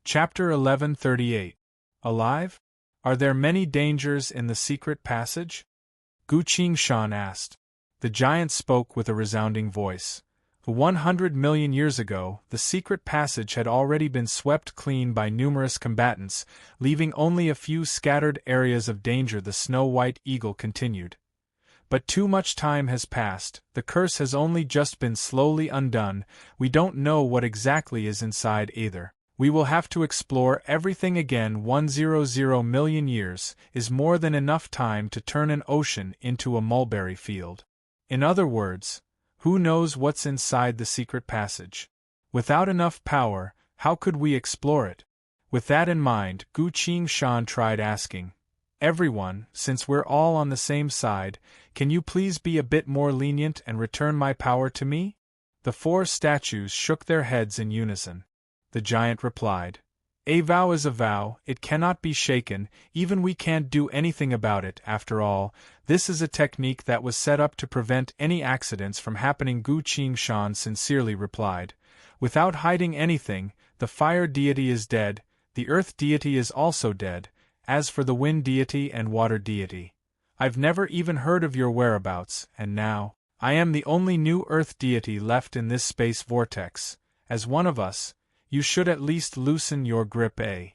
Chapter 1138. Alive? Are there many dangers in the secret passage? Gu Qingshan asked. The giant spoke with a resounding voice. 100 million years ago, the secret passage had already been swept clean by numerous combatants, leaving only a few scattered areas of danger. The snow-white eagle continued. But too much time has passed, the curse has only just been slowly undone, we don't know what exactly is inside either. We will have to explore everything again. 100 million years is more than enough time to turn an ocean into a mulberry field. In other words, who knows what's inside the secret passage? Without enough power, how could we explore it? With that in mind, Gu Qingshan tried asking, Everyone, since we're all on the same side, can you please be a bit more lenient and return my power to me? The four statues shook their heads in unison. The giant replied, A vow is a vow, it cannot be shaken, even we can't do anything about it. After all, this is a technique that was set up to prevent any accidents from happening. Gu Qingshan sincerely replied, Without hiding anything, the fire deity is dead, the earth deity is also dead. As for the wind deity and water deity, I've never even heard of your whereabouts, and now, I am the only new earth deity left in this space vortex. As one of us, you should at least loosen your grip a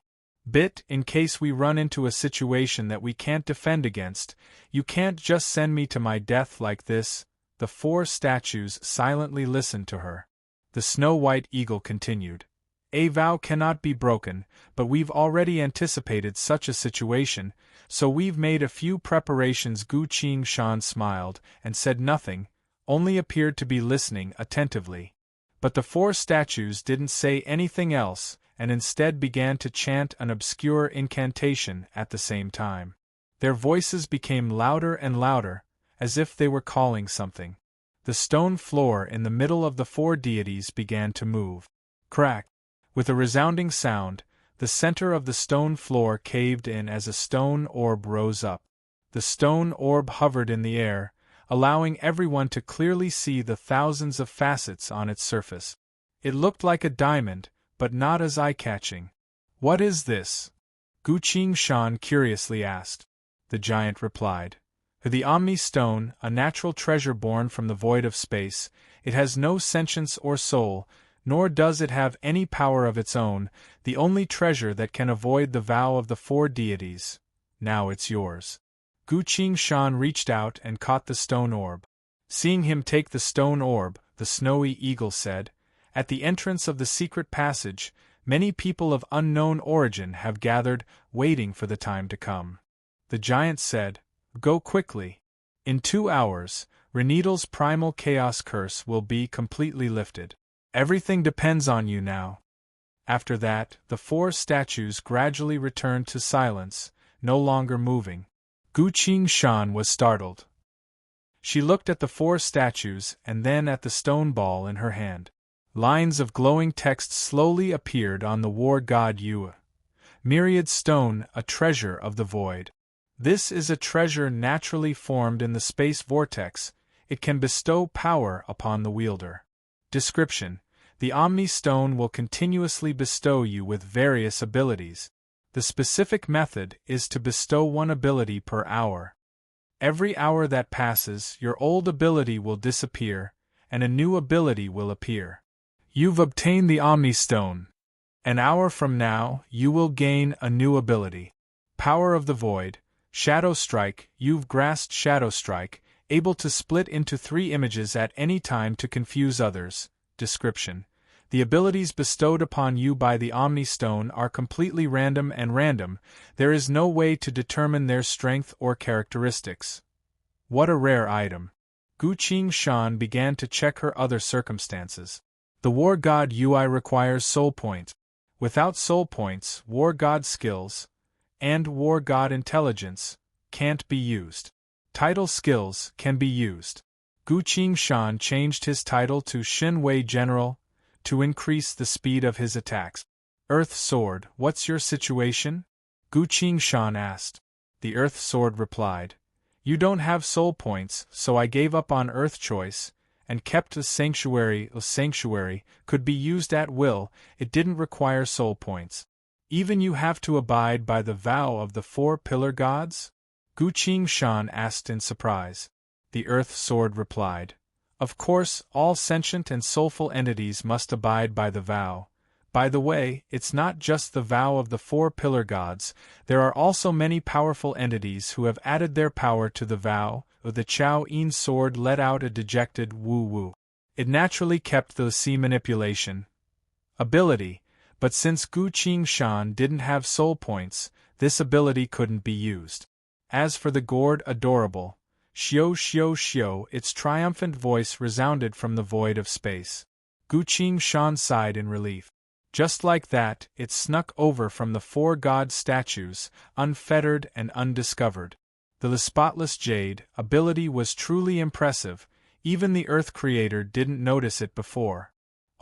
bit in case we run into a situation that we can't defend against. You can't just send me to my death like this. The four statues silently listened to her. The snow-white eagle continued. A vow cannot be broken, but we've already anticipated such a situation, so we've made a few preparations. Gu Qingshan smiled and said nothing, only appeared to be listening attentively. But the four statues didn't say anything else, and instead began to chant an obscure incantation at the same time. Their voices became louder and louder, as if they were calling something. The stone floor in the middle of the four deities began to move. Crack! With a resounding sound, the center of the stone floor caved in as a stone orb rose up. The stone orb hovered in the air, allowing everyone to clearly see the thousands of facets on its surface. It looked like a diamond, but not as eye-catching. What is this? Gu Qingshan curiously asked. The giant replied. The Omni Stone, a natural treasure born from the void of space, it has no sentience or soul, nor does it have any power of its own, the only treasure that can avoid the vow of the four deities. Now it's yours. Gu Qingshan reached out and caught the stone orb. Seeing him take the stone orb, the snowy eagle said, At the entrance of the secret passage, many people of unknown origin have gathered, waiting for the time to come. The giant said, Go quickly. In 2 hours, Reneedle's primal chaos curse will be completely lifted. Everything depends on you now. After that, the four statues gradually returned to silence, no longer moving. Gu Qingshan was startled. She looked at the four statues and then at the stone ball in her hand. Lines of glowing text slowly appeared on the war god Yue. Myriad stone, a treasure of the void. This is a treasure naturally formed in the space vortex. It can bestow power upon the wielder. Description: The Omni Stone will continuously bestow you with various abilities. The specific method is to bestow one ability per hour. Every hour that passes, your old ability will disappear, and a new ability will appear. You've obtained the Omni Stone. An hour from now, you will gain a new ability. Power of the Void, Shadow Strike. You've grasped Shadow Strike, able to split into 3 images at any time to confuse others. Description: The abilities bestowed upon you by the Omni Stone are completely random and random, there is no way to determine their strength or characteristics. What a rare item. Gu Qingshan began to check her other circumstances. The War God UI requires soul points. Without soul points, War God skills and War God intelligence can't be used. Title skills can be used. Gu Qingshan changed his title to Xin Wei General to increase the speed of his attacks. Earth Sword, what's your situation? Gu Qingshan asked. The Earth Sword replied, You don't have soul points, so I gave up on Earth choice, and kept the Sanctuary. A sanctuary could be used at will, it didn't require soul points. Even you have to abide by the vow of the 4 pillar gods? Gu Shan asked in surprise. The Earth Sword replied. Of course, all sentient and soulful entities must abide by the vow. By the way, it's not just the vow of the 4 pillar gods, there are also many powerful entities who have added their power to the vow. The Chao Yin sword let out a dejected woo-woo. It naturally kept the sea manipulation ability, but since Gu Shan didn't have soul points, this ability couldn't be used. As for the gourd adorable, Xiao Xiao Xiao, its triumphant voice resounded from the void of space. Gu Shan sighed in relief. Just like that, it snuck over from the 4 god statues, unfettered and undiscovered. The spotless jade ability was truly impressive, even the Earth Creator didn't notice it before.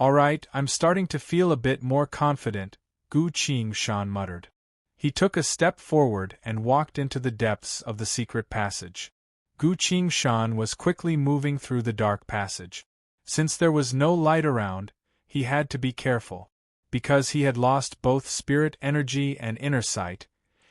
Alright, I'm starting to feel a bit more confident, Gu Shan muttered. He took a step forward and walked into the depths of the secret passage. Gu Shan was quickly moving through the dark passage. Since there was no light around, he had to be careful. Because he had lost both spirit energy and inner sight,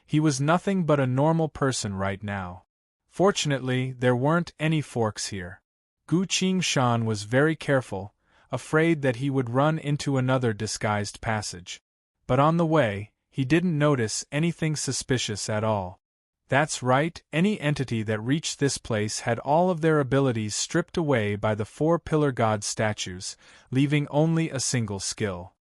he was nothing but a normal person right now. Fortunately, there weren't any forks here. Gu Shan was very careful, afraid that he would run into another disguised passage. But on the way, he didn't notice anything suspicious at all. That's right, any entity that reached this place had all of their abilities stripped away by the 4 pillar god statues, leaving only a single skill.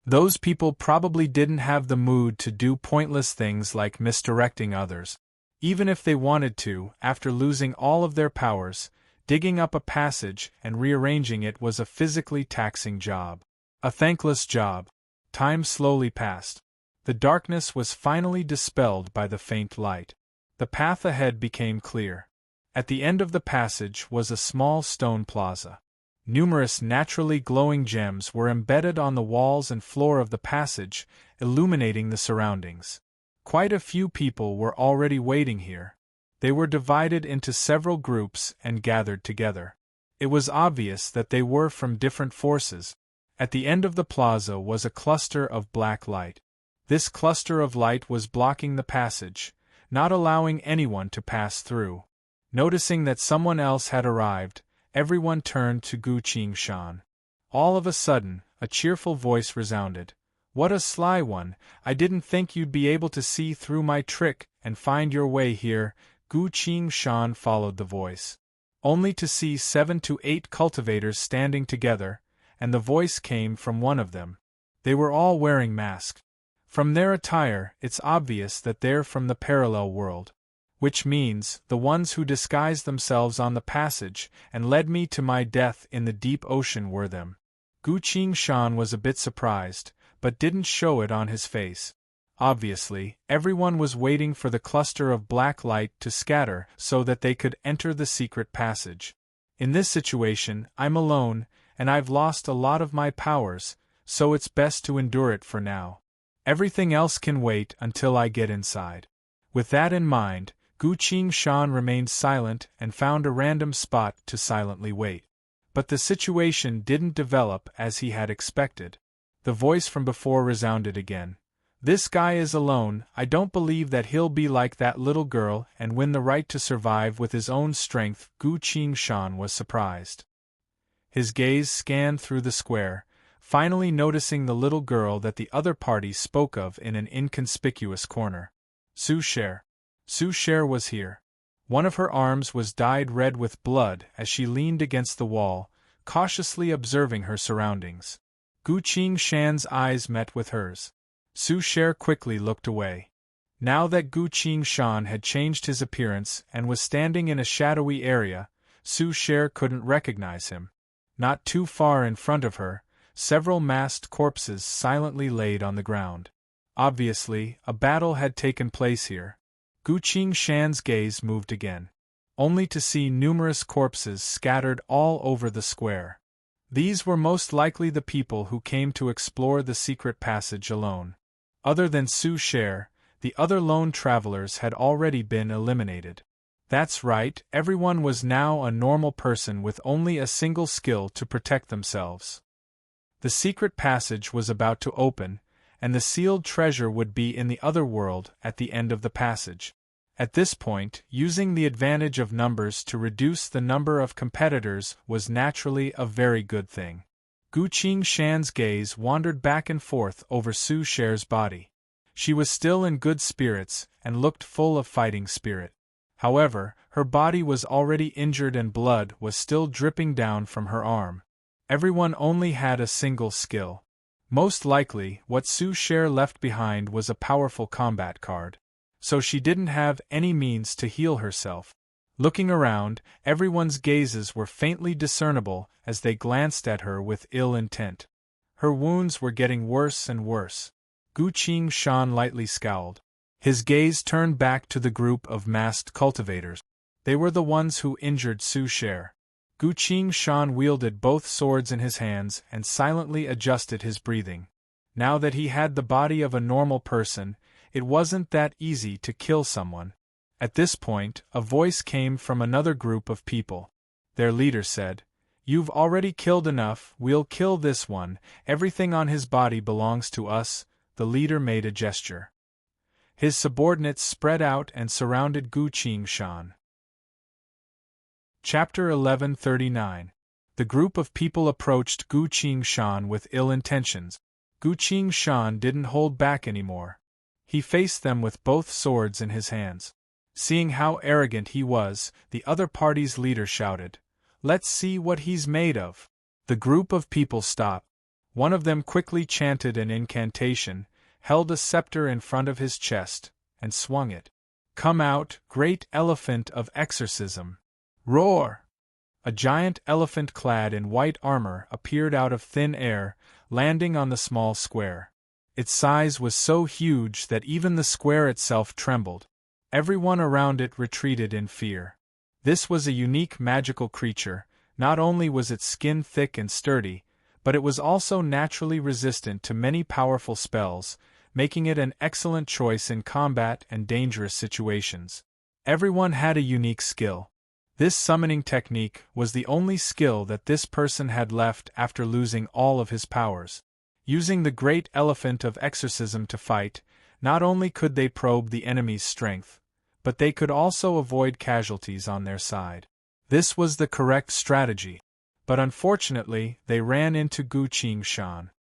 Those people probably didn't have the mood to do pointless things like misdirecting others. Even if they wanted to, after losing all of their powers, digging up a passage and rearranging it was a physically taxing job. A thankless job. Time slowly passed. The darkness was finally dispelled by the faint light. The path ahead became clear. At the end of the passage was a small stone plaza. Numerous naturally glowing gems were embedded on the walls and floor of the passage, illuminating the surroundings. Quite a few people were already waiting here. They were divided into several groups and gathered together. It was obvious that they were from different forces. At the end of the plaza was a cluster of black light. This cluster of light was blocking the passage, not allowing anyone to pass through. Noticing that someone else had arrived, everyone turned to Gu Shan. All of a sudden, a cheerful voice resounded. What a sly one, I didn't think you'd be able to see through my trick and find your way here. Gu Shan followed the voice. Only to see 7 to 8 cultivators standing together, and the voice came from one of them. They were all wearing masks. From their attire, it's obvious that they're from the parallel world. Which means, the ones who disguised themselves on the passage and led me to my death in the deep ocean were them. Gu Shan was a bit surprised, but didn't show it on his face. Obviously, everyone was waiting for the cluster of black light to scatter so that they could enter the secret passage. In this situation, I'm alone, and I've lost a lot of my powers, so it's best to endure it for now. Everything else can wait until I get inside. With that in mind, Gu Shan remained silent and found a random spot to silently wait. But the situation didn't develop as he had expected. The voice from before resounded again. This guy is alone, I don't believe that he'll be like that little girl and win the right to survive with his own strength. Gu Shan was surprised. His gaze scanned through the square, finally noticing the little girl that the other party spoke of in an inconspicuous corner. Su Cher. Su Cher was here. One of her arms was dyed red with blood as she leaned against the wall, cautiously observing her surroundings. Gu Shan's eyes met with hers. Su Cher quickly looked away. Now that Gu Shan had changed his appearance and was standing in a shadowy area, Su Cher couldn't recognize him. Not too far in front of her, several masked corpses silently laid on the ground. Obviously, a battle had taken place here. Gu Shan's gaze moved again, only to see numerous corpses scattered all over the square. These were most likely the people who came to explore the secret passage alone. Other than Su Cher, the other lone travelers had already been eliminated. That's right, everyone was now a normal person with only a single skill to protect themselves. The secret passage was about to open, and the sealed treasure would be in the other world at the end of the passage. At this point, using the advantage of numbers to reduce the number of competitors was naturally a very good thing. Gu Qingshan's gaze wandered back and forth over Su Share's body. She was still in good spirits and looked full of fighting spirit. However, her body was already injured and blood was still dripping down from her arm. Everyone only had a single skill. Most likely, what Su Share left behind was a powerful combat card. So she didn't have any means to heal herself. Looking around, everyone's gazes were faintly discernible as they glanced at her with ill intent. Her wounds were getting worse and worse. Gu Qingshan lightly scowled. His gaze turned back to the group of masked cultivators. They were the ones who injured Su Share. Gu Qingshan wielded both swords in his hands and silently adjusted his breathing. Now that he had the body of a normal person, it wasn't that easy to kill someone. At this point, a voice came from another group of people. Their leader said, "You've already killed enough, we'll kill this one, everything on his body belongs to us." The leader made a gesture. His subordinates spread out and surrounded Gu Qingshan. Chapter 1139. The group of people approached Gu Qingshan with ill intentions. Gu Qingshan didn't hold back anymore. He faced them with both swords in his hands. Seeing how arrogant he was, the other party's leader shouted, "Let's see what he's made of." The group of people stopped. One of them quickly chanted an incantation, held a scepter in front of his chest, and swung it. "Come out, great elephant of exorcism! Roar!" A giant elephant clad in white armor appeared out of thin air, landing on the small square. Its size was so huge that even the square itself trembled. Everyone around it retreated in fear. This was a unique magical creature. Not only was its skin thick and sturdy, but it was also naturally resistant to many powerful spells, making it an excellent choice in combat and dangerous situations. Everyone had a unique skill. This summoning technique was the only skill that this person had left after losing all of his powers. Using the great elephant of exorcism to fight, not only could they probe the enemy's strength, but they could also avoid casualties on their side. This was the correct strategy. But unfortunately, they ran into Gu Qingshan,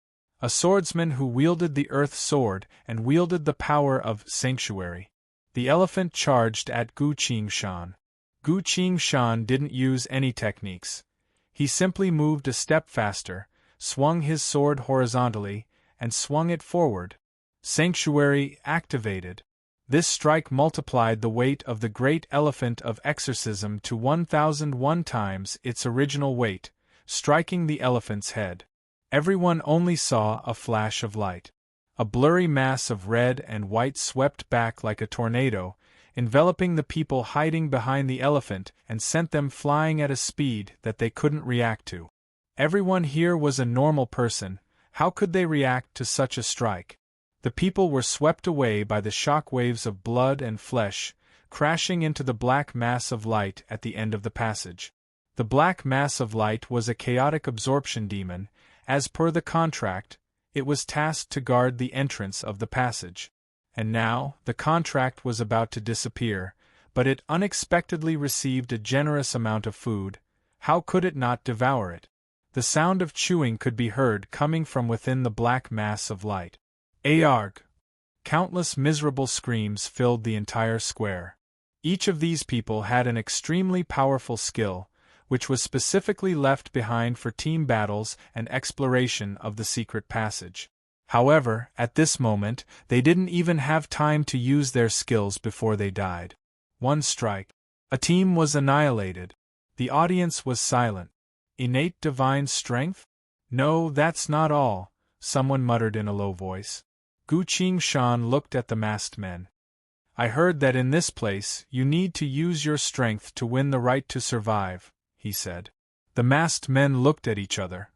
a swordsman who wielded the earth sword and wielded the power of sanctuary. The elephant charged at Gu Qingshan. Gu Qingshan didn't use any techniques. He simply moved a step faster, swung his sword horizontally, and swung it forward. Sanctuary activated. This strike multiplied the weight of the great elephant of exorcism to 1001 times its original weight, striking the elephant's head. Everyone only saw a flash of light. A blurry mass of red and white swept back like a tornado, enveloping the people hiding behind the elephant and sent them flying at a speed that they couldn't react to. Everyone here was a normal person. How could they react to such a strike? The people were swept away by the shock waves of blood and flesh, crashing into the black mass of light at the end of the passage. The black mass of light was a chaotic absorption demon. As per the contract, it was tasked to guard the entrance of the passage. And now, the contract was about to disappear, but it unexpectedly received a generous amount of food. How could it not devour it? The sound of chewing could be heard coming from within the black mass of light. Arg! Countless miserable screams filled the entire square. Each of these people had an extremely powerful skill, which was specifically left behind for team battles and exploration of the secret passage. However, at this moment, they didn't even have time to use their skills before they died. One strike. A team was annihilated. The audience was silent. Innate divine strength? No, that's not all, someone muttered in a low voice. Gu Qingshan looked at the masked men. I heard that in this place, you need to use your strength to win the right to survive, he said. The masked men looked at each other.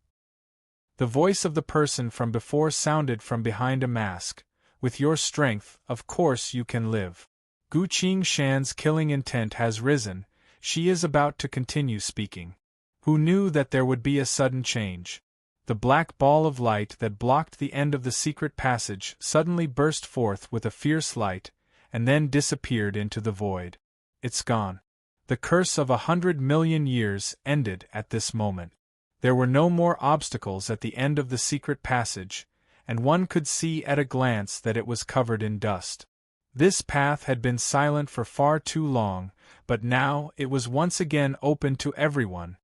The voice of the person from before sounded from behind a mask. With your strength, of course you can live. Gu Qingshan's killing intent has risen. She is about to continue speaking. Who knew that there would be a sudden change? The black ball of light that blocked the end of the secret passage suddenly burst forth with a fierce light, and then disappeared into the void. It's gone. The curse of 100 million years ended at this moment. There were no more obstacles at the end of the secret passage, and one could see at a glance that it was covered in dust. This path had been silent for far too long, but now it was once again open to everyone.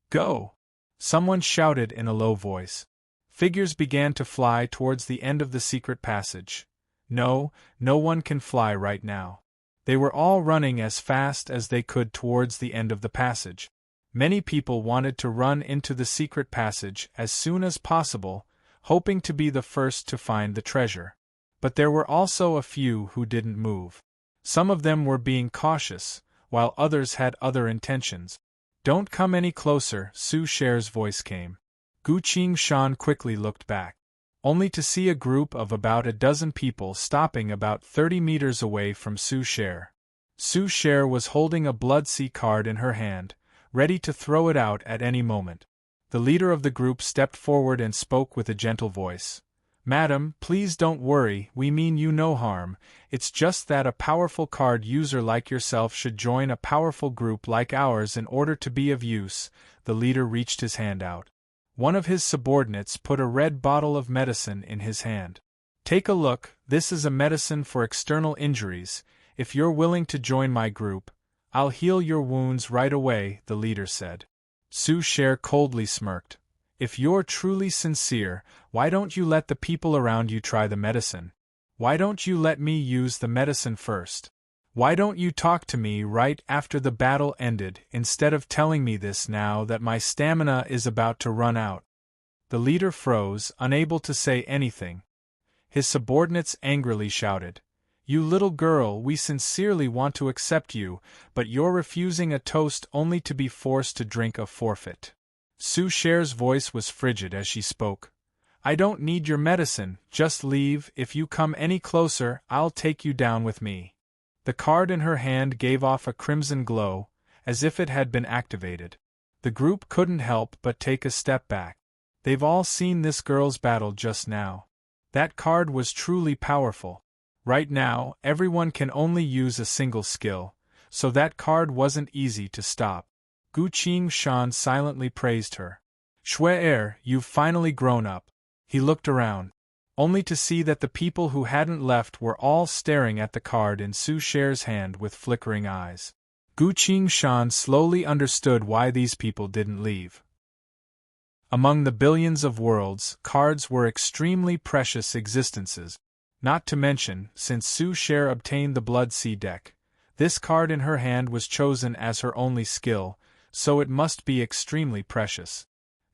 Go! Someone shouted in a low voice. Figures began to fly towards the end of the secret passage. No one can fly right now. They were all running as fast as they could towards the end of the passage. Many people wanted to run into the secret passage as soon as possible, hoping to be the first to find the treasure. But there were also a few who didn't move. Some of them were being cautious, while others had other intentions. Don't come any closer, Su Share's voice came. Gu Qingshan quickly looked back, only to see a group of about a dozen people stopping about 30 meters away from Su Share. Su Share was holding a Blood-Sea card in her hand, ready to throw it out at any moment. The leader of the group stepped forward and spoke with a gentle voice. Madam, please don't worry, we mean you no harm, it's just that a powerful card user like yourself should join a powerful group like ours in order to be of use. The leader reached his hand out. One of his subordinates put a red bottle of medicine in his hand. Take a look, this is a medicine for external injuries. If you're willing to join my group, I'll heal your wounds right away, the leader said. Su Share coldly smirked. If you're truly sincere, why don't you let the people around you try the medicine? Why don't you let me use the medicine first? Why don't you talk to me right after the battle ended instead of telling me this now that my stamina is about to run out? The leader froze, unable to say anything. His subordinates angrily shouted, You little girl, we sincerely want to accept you, but you're refusing a toast only to be forced to drink a forfeit. Su Share's voice was frigid as she spoke. I don't need your medicine, just leave. If you come any closer, I'll take you down with me. The card in her hand gave off a crimson glow, as if it had been activated. The group couldn't help but take a step back. They've all seen this girl's battle just now. That card was truly powerful. Right now, everyone can only use a single skill, so that card wasn't easy to stop. Gu Qingshan silently praised her. Shui, you've finally grown up. He looked around, only to see that the people who hadn't left were all staring at the card in Su Share's hand with flickering eyes. Gu Qingshan slowly understood why these people didn't leave. Among the billions of worlds, cards were extremely precious existences. Not to mention, since Su Share obtained the Blood-Sea deck, this card in her hand was chosen as her only skill, so it must be extremely precious.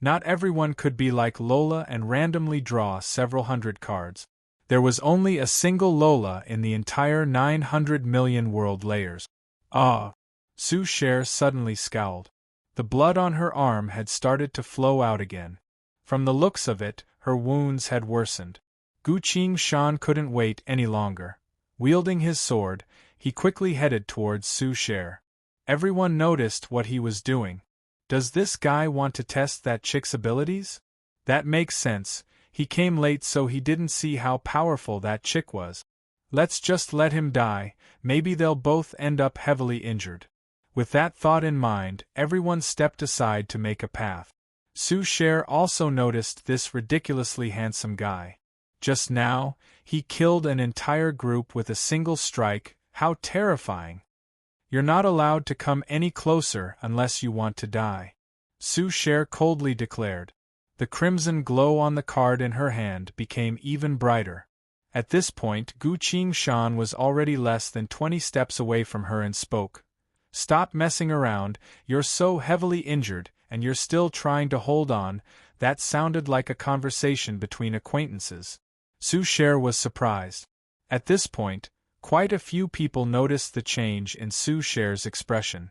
Not everyone could be like Lola and randomly draw several hundred cards. There was only a single Lola in the entire 900 million world layers. Ah! Su Share suddenly scowled. The blood on her arm had started to flow out again. From the looks of it, her wounds had worsened. Gu Qingshan couldn't wait any longer. Wielding his sword, he quickly headed towards Su Share. Everyone noticed what he was doing. Does this guy want to test that chick's abilities? That makes sense, he came late so he didn't see how powerful that chick was. Let's just let him die, maybe they'll both end up heavily injured. With that thought in mind, everyone stepped aside to make a path. Su Share also noticed this ridiculously handsome guy. Just now, he killed an entire group with a single strike. How terrifying! You're not allowed to come any closer unless you want to die, Su Share coldly declared. The crimson glow on the card in her hand became even brighter. At this point, Gu Qingshan was already less than 20 steps away from her and spoke. Stop messing around, you're so heavily injured, and you're still trying to hold on. That sounded like a conversation between acquaintances. Su Share was surprised. At this point, quite a few people noticed the change in Su Share's expression.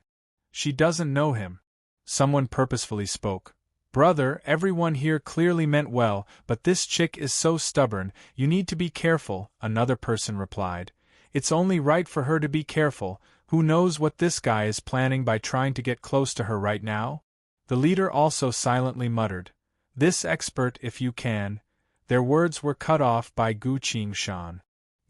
She doesn't know him. Someone purposefully spoke. Brother, everyone here clearly meant well, but this chick is so stubborn, you need to be careful, another person replied. It's only right for her to be careful, who knows what this guy is planning by trying to get close to her right now? The leader also silently muttered. This expert if you can. Their words were cut off by Gu Qingshan.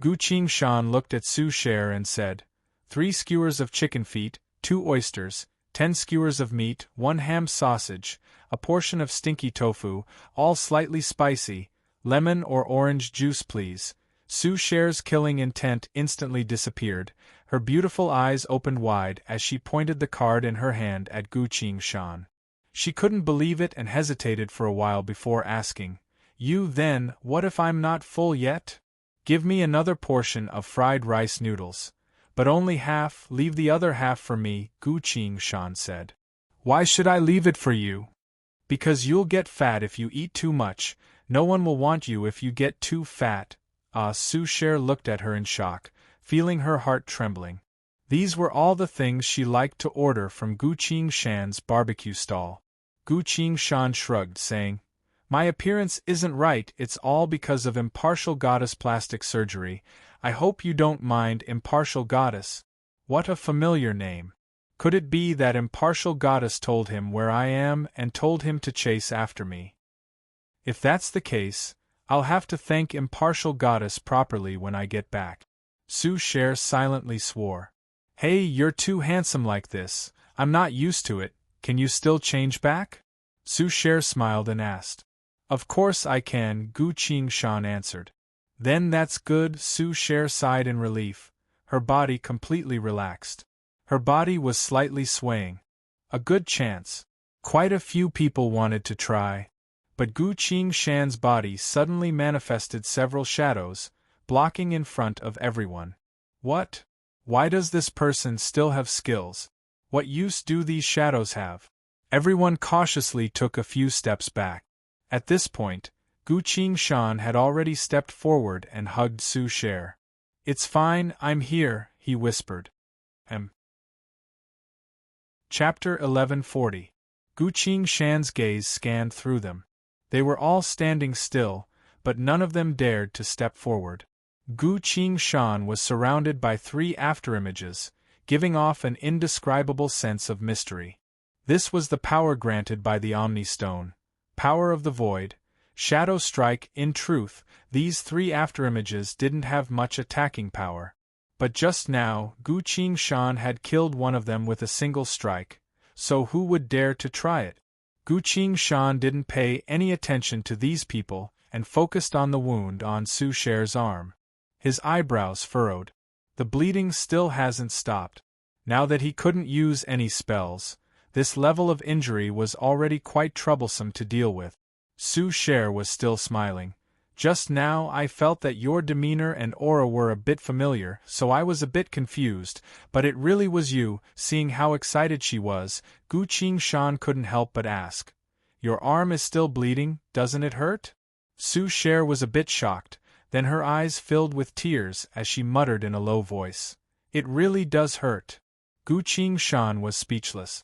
Gu Qingshan looked at Su Cher and said, 3 skewers of chicken feet, 2 oysters, 10 skewers of meat, 1 ham sausage, a portion of stinky tofu, all slightly spicy, lemon or orange juice please. Su Cher's killing intent instantly disappeared. Her beautiful eyes opened wide as she pointed the card in her hand at Gu Qingshan. She couldn't believe it and hesitated for a while before asking, "You then, what if I'm not full yet? Give me another portion of fried rice noodles. But only half, leave the other half for me," Gu Qingshan said. "Why should I leave it for you?" "Because you'll get fat if you eat too much. No one will want you if you get too fat." Su Cher looked at her in shock, feeling her heart trembling. These were all the things she liked to order from Gu Qingshan's barbecue stall. Gu Qingshan shrugged, saying, "My appearance isn't right, it's all because of impartial goddess plastic surgery. I hope you don't mind, impartial goddess." What a familiar name. Could it be that impartial goddess told him where I am and told him to chase after me? If that's the case, I'll have to thank impartial goddess properly when I get back. Su Cher silently swore. "Hey, you're too handsome like this. I'm not used to it. Can you still change back?" Su Cher smiled and asked. "Of course I can," Gu Qingshan answered. "Then that's good." Su Cher sighed in relief. Her body completely relaxed. Her body was slightly swaying. A good chance. Quite a few people wanted to try. But Gu Qingshan's body suddenly manifested several shadows, blocking in front of everyone. What? Why does this person still have skills? What use do these shadows have? Everyone cautiously took a few steps back. At this point, Gu Qingshan had already stepped forward and hugged Su Cher. "It's fine, I'm here," he whispered. Chapter 1140. Gu Qingshan's gaze scanned through them. They were all standing still, but none of them dared to step forward. Gu Qingshan was surrounded by 3 afterimages, giving off an indescribable sense of mystery. This was the power granted by the Omni Stone. Power of the Void. Shadow Strike. In truth, these 3 afterimages didn't have much attacking power. But just now, Gu Qingshan had killed one of them with a single strike, so who would dare to try it? Gu Qingshan didn't pay any attention to these people and focused on the wound on Su Cher's arm. His eyebrows furrowed. The bleeding still hasn't stopped. Now that he couldn't use any spells, this level of injury was already quite troublesome to deal with. Su Cher was still smiling. "Just now I felt that your demeanor and aura were a bit familiar, so I was a bit confused, but it really was you." Seeing how excited she was, Gu Qingshan couldn't help but ask, "Your arm is still bleeding, doesn't it hurt?" Su Cher was a bit shocked, then her eyes filled with tears as she muttered in a low voice, "It really does hurt." Gu Qingshan was speechless.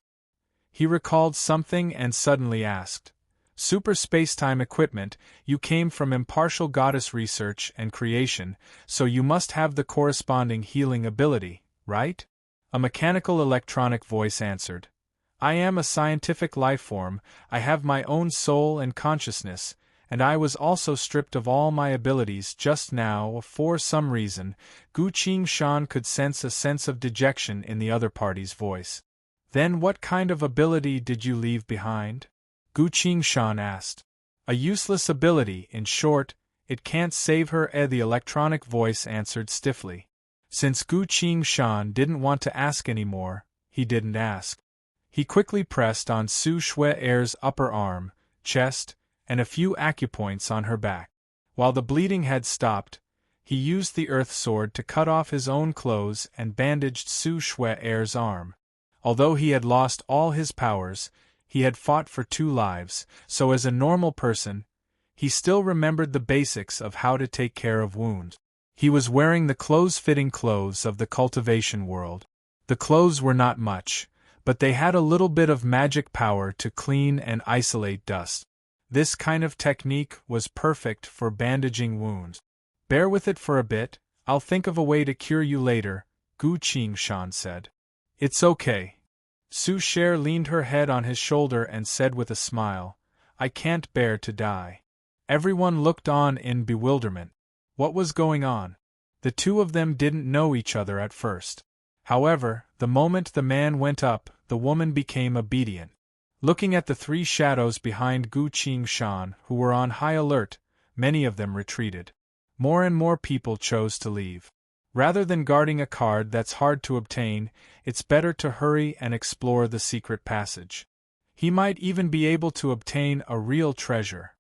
He recalled something and suddenly asked, "Super spacetime equipment, you came from impartial goddess research and creation, so you must have the corresponding healing ability, right?" A mechanical electronic voice answered, "I am a scientific lifeform, I have my own soul and consciousness, and I was also stripped of all my abilities just now for some reason." Gu Qingshan could sense a sense of dejection in the other party's voice. "Then what kind of ability did you leave behind?" Gu Qingshan asked. "A useless ability, in short, it can't save her." The electronic voice answered stiffly. Since Gu Qingshan didn't want to ask any more, he didn't ask. He quickly pressed on Su Cher's upper arm, chest, and a few acupoints on her back. While the bleeding had stopped, he used the earth sword to cut off his own clothes and bandaged Su Cher's arm. Although he had lost all his powers, he had fought for 2 lives, so as a normal person, he still remembered the basics of how to take care of wounds. He was wearing the close-fitting clothes of the cultivation world. The clothes were not much, but they had a little bit of magic power to clean and isolate dust. This kind of technique was perfect for bandaging wounds. "Bear with it for a bit, I'll think of a way to cure you later," Gu Qingshan said. "It's okay." Su Cher leaned her head on his shoulder and said with a smile, I can't bear to die. Everyone looked on in bewilderment. What was going on? The two of them didn't know each other at first. However, the moment the man went up, the woman became obedient. Looking at the three shadows behind Gu Qingshan, who were on high alert, many of them retreated. More and more people chose to leave. Rather than guarding a card that's hard to obtain, it's better to hurry and explore the secret passage. He might even be able to obtain a real treasure.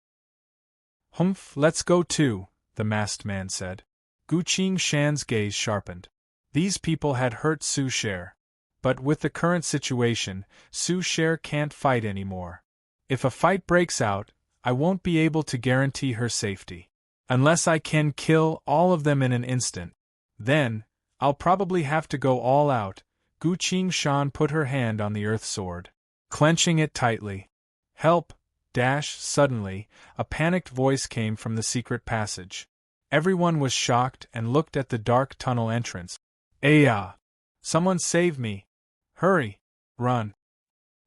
Humph, let's go too, the masked man said. Gu Qingshan's gaze sharpened. These people had hurt Su Sher. But with the current situation, Su Sher can't fight anymore. If a fight breaks out, I won't be able to guarantee her safety. Unless I can kill all of them in an instant. Then, I'll probably have to go all out. Gu Qingshan put her hand on the earth sword, clenching it tightly. Help! Suddenly, a panicked voice came from the secret passage. Everyone was shocked and looked at the dark tunnel entrance. Aya! Someone save me! Hurry! Run!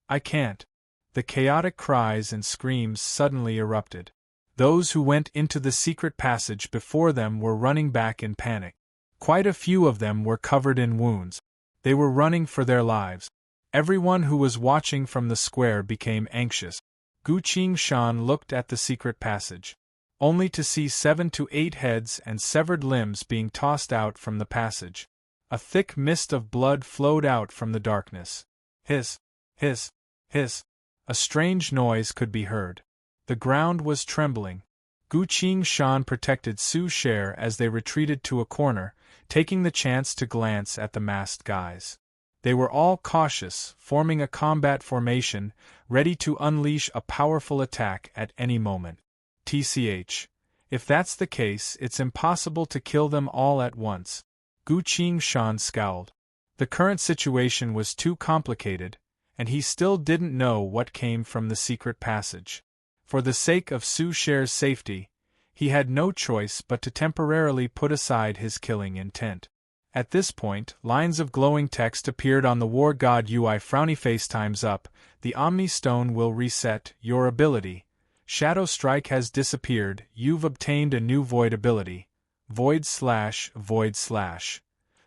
I can't! The chaotic cries and screams suddenly erupted. Those who went into the secret passage before them were running back in panic. Quite a few of them were covered in wounds. They were running for their lives. Everyone who was watching from the square became anxious. Gu Qingshan looked at the secret passage, only to see 7 to 8 heads and severed limbs being tossed out from the passage. A thick mist of blood flowed out from the darkness. Hiss! Hiss! Hiss! A strange noise could be heard. The ground was trembling. Gu Qingshan protected Su Sher as they retreated to a corner, taking the chance to glance at the masked guys. They were all cautious, forming a combat formation, ready to unleash a powerful attack at any moment. TCH. If that's the case, it's impossible to kill them all at once. Gu Qingshan scowled. The current situation was too complicated, and he still didn't know what came from the secret passage. For the sake of Su Sher's safety, he had no choice but to temporarily put aside his killing intent. At this point, lines of glowing text appeared on the War God UI. Frowny face. Time's up. The Omni Stone will reset your ability. Shadow Strike has disappeared. You've obtained a new Void ability. Void/.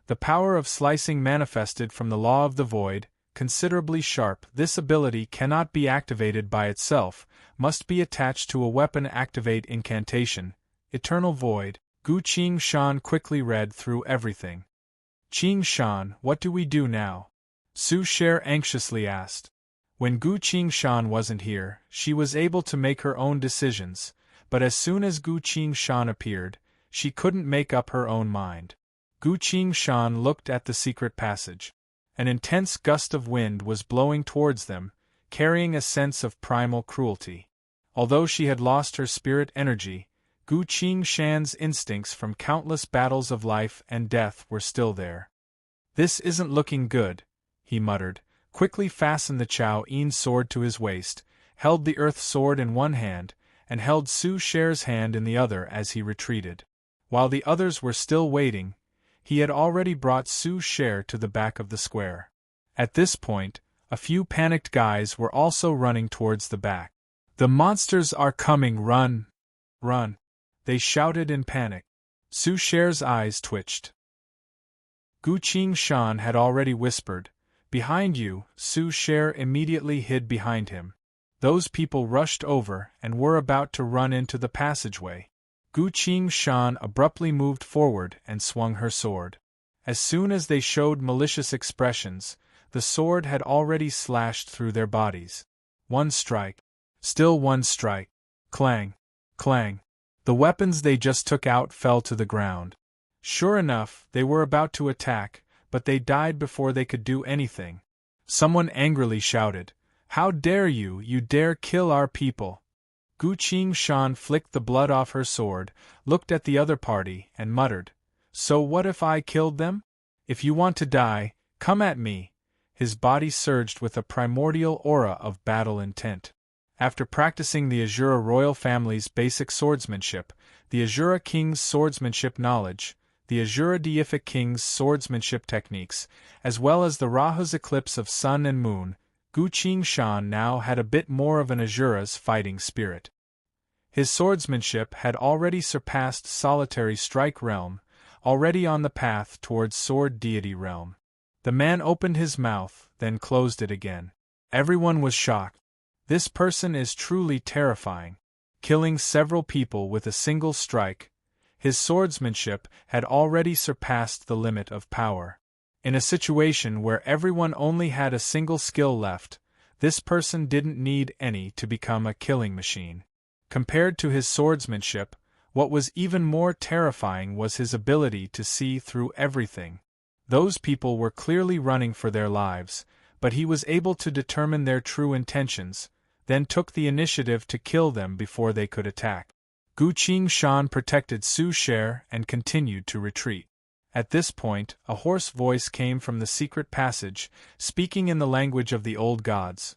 The power of slicing manifested from the Law of the Void, considerably sharp. This ability cannot be activated by itself, must be attached to a weapon. Activate incantation. Eternal Void. Gu Qingshan quickly read through everything. Qingshan, what do we do now? Su Sher anxiously asked. When Gu Qingshan wasn't here, she was able to make her own decisions, but as soon as Gu Qingshan appeared, she couldn't make up her own mind. Gu Qingshan looked at the secret passage. An intense gust of wind was blowing towards them, carrying a sense of primal cruelty. Although she had lost her spirit energy, Gu Qingshan's instincts from countless battles of life and death were still there. This isn't looking good, he muttered, quickly fastened the Chao Yin sword to his waist, held the earth sword in one hand, and held Su Sher's hand in the other as he retreated. While the others were still waiting, he had already brought Su Sher to the back of the square. At this point, a few panicked guys were also running towards the back. The monsters are coming! Run! Run! They shouted in panic. Su Sher's eyes twitched. Gu Qingshan had already whispered, "Behind you." Su Sher immediately hid behind him. Those people rushed over and were about to run into the passageway. Gu Qingshan abruptly moved forward and swung her sword. As soon as they showed malicious expressions, the sword had already slashed through their bodies. One strike. Still one strike. Clang. Clang. The weapons they just took out fell to the ground. Sure enough, they were about to attack, but they died before they could do anything. Someone angrily shouted, "How dare you! You dare kill our people!" Gu Qingshan flicked the blood off her sword, looked at the other party, and muttered, "So what if I killed them? If you want to die, come at me." His body surged with a primordial aura of battle intent. After practicing the Azura royal family's basic swordsmanship, the Azura king's swordsmanship knowledge, the Azura deific king's swordsmanship techniques, as well as the Rahu's eclipse of sun and moon, Gu Qingshan now had a bit more of an Azura's fighting spirit. His swordsmanship had already surpassed solitary strike realm, already on the path towards sword deity realm. The man opened his mouth, then closed it again. Everyone was shocked. This person is truly terrifying. Killing several people with a single strike, his swordsmanship had already surpassed the limit of power. In a situation where everyone only had a single skill left, this person didn't need any to become a killing machine. Compared to his swordsmanship, what was even more terrifying was his ability to see through everything. Those people were clearly running for their lives, but he was able to determine their true intentions, then took the initiative to kill them before they could attack. Gu Qingshan protected Su Sher and continued to retreat. At this point, a hoarse voice came from the secret passage, speaking in the language of the old gods.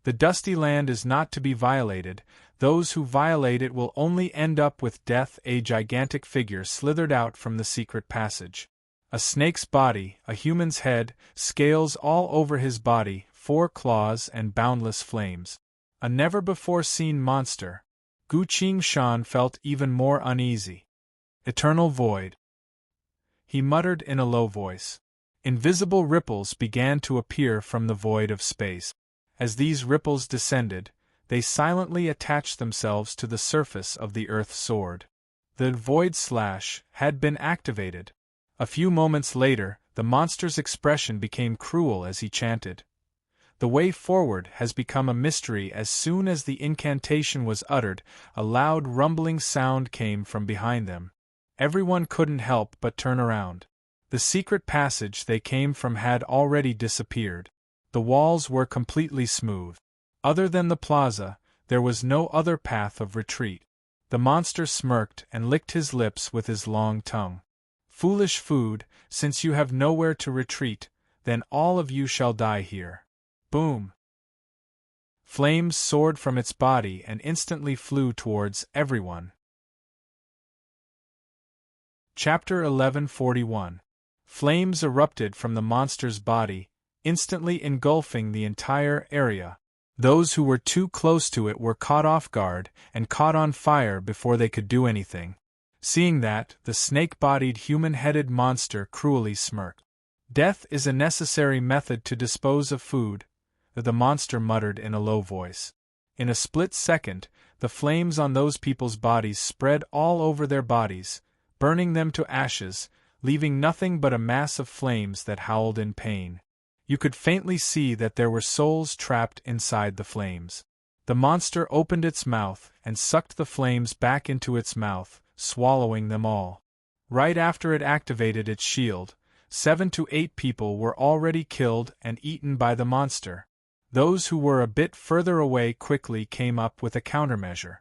The dusty land is not to be violated. Those who violate it will only end up with death. A gigantic figure slithered out from the secret passage. A snake's body, a human's head, scales all over his body, 4 claws and boundless flames. A never-before-seen monster. Gu Qingshan felt even more uneasy. Eternal void. He muttered in a low voice. Invisible ripples began to appear from the void of space. As these ripples descended, they silently attached themselves to the surface of the Earth Sword. The Void Slash had been activated. A few moments later, the monster's expression became cruel as he chanted. The way forward has become a mystery. As soon as the incantation was uttered, a loud rumbling sound came from behind them. Everyone couldn't help but turn around. The secret passage they came from had already disappeared. The walls were completely smooth. Other than the plaza, there was no other path of retreat. The monster smirked and licked his lips with his long tongue. Foolish food, since you have nowhere to retreat, then all of you shall die here. Boom! Flames soared from its body and instantly flew towards everyone. Chapter 1141. Flames erupted from the monster's body, instantly engulfing the entire area. Those who were too close to it were caught off guard and caught on fire before they could do anything. Seeing that, the snake-bodied human-headed monster cruelly smirked. Death is a necessary method to dispose of food, the monster muttered in a low voice. In a split second, the flames on those people's bodies spread all over their bodies, burning them to ashes, leaving nothing but a mass of flames that howled in pain. You could faintly see that there were souls trapped inside the flames. The monster opened its mouth and sucked the flames back into its mouth, swallowing them all. Right after it activated its shield, 7 to 8 people were already killed and eaten by the monster. Those who were a bit further away quickly came up with a countermeasure.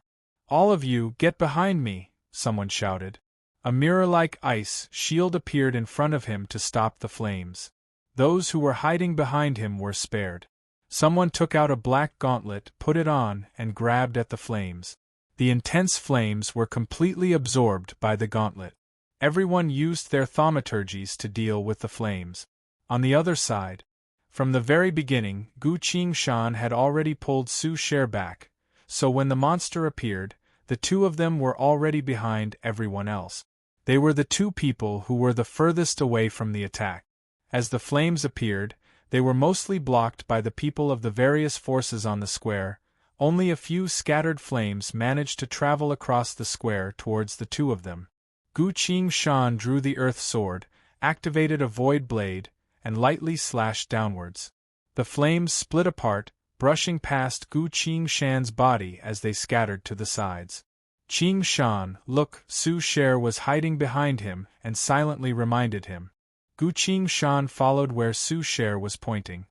"All of you, get behind me," someone shouted. A mirror-like ice shield appeared in front of him to stop the flames. Those who were hiding behind him were spared. Someone took out a black gauntlet, put it on, and grabbed at the flames. The intense flames were completely absorbed by the gauntlet. Everyone used their thaumaturgies to deal with the flames. On the other side, from the very beginning, Gu Qingshan had already pulled Su Sher back, so when the monster appeared, the two of them were already behind everyone else. They were the two people who were the furthest away from the attack. As the flames appeared, they were mostly blocked by the people of the various forces on the square. Only a few scattered flames managed to travel across the square towards the two of them. Gu Qingshan drew the earth sword, activated a void blade, and lightly slashed downwards. The flames split apart, brushing past Gu Qingshan's body as they scattered to the sides. Qingshan, look, Su Sher was hiding behind him and silently reminded him. Gu Qingshan followed where Su Sher was pointing,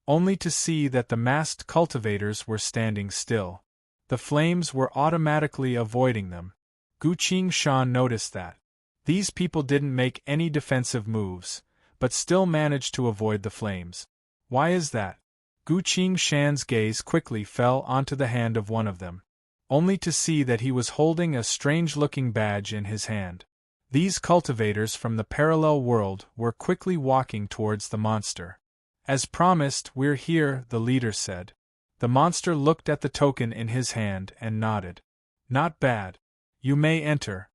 only to see that the masked cultivators were standing still. The flames were automatically avoiding them. Gu Qingshan noticed that. These people didn't make any defensive moves, but still managed to avoid the flames. Why is that? Gu Qingshan's gaze quickly fell onto the hand of one of them, only to see that he was holding a strange-looking badge in his hand. These cultivators from the parallel world were quickly walking towards the monster. As promised, we're here, the leader said. The monster looked at the token in his hand and nodded. Not bad. You may enter.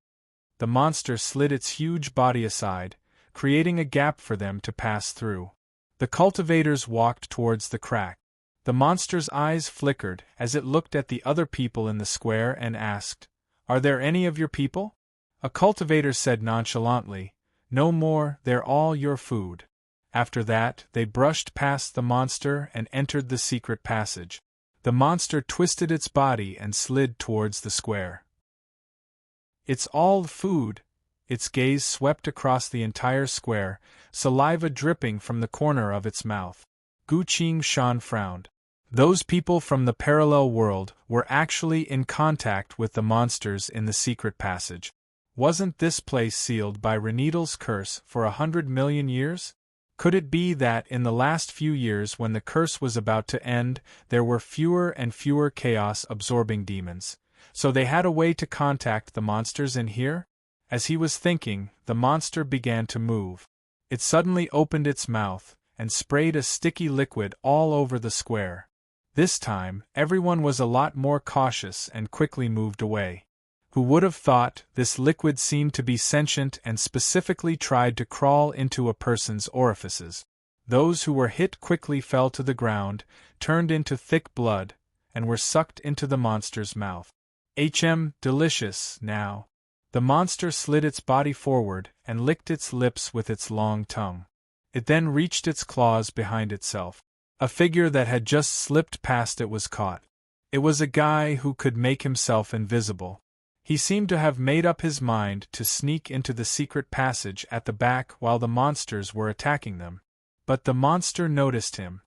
The monster slid its huge body aside, creating a gap for them to pass through. The cultivators walked towards the crack. The monster's eyes flickered as it looked at the other people in the square and asked, "Are there any of your people?" A cultivator said nonchalantly, "No more, they're all your food." After that, they brushed past the monster and entered the secret passage. The monster twisted its body and slid towards the square. "It's all food." Its gaze swept across the entire square, saliva dripping from the corner of its mouth. Gu Qingshan frowned. Those people from the parallel world were actually in contact with the monsters in the secret passage. Wasn't this place sealed by Reneedle's curse for 100 million years? Could it be that in the last few years, when the curse was about to end, there were fewer and fewer chaos-absorbing demons, so they had a way to contact the monsters in here? As he was thinking, the monster began to move. It suddenly opened its mouth and sprayed a sticky liquid all over the square. This time, everyone was a lot more cautious and quickly moved away. Who would have thought? This liquid seemed to be sentient and specifically tried to crawl into a person's orifices. Those who were hit quickly fell to the ground, turned into thick blood, and were sucked into the monster's mouth. Delicious, now. The monster slid its body forward and licked its lips with its long tongue. It then reached its claws behind itself. A figure that had just slipped past it was caught. It was a guy who could make himself invisible. He seemed to have made up his mind to sneak into the secret passage at the back while the monsters were attacking them. But the monster noticed him.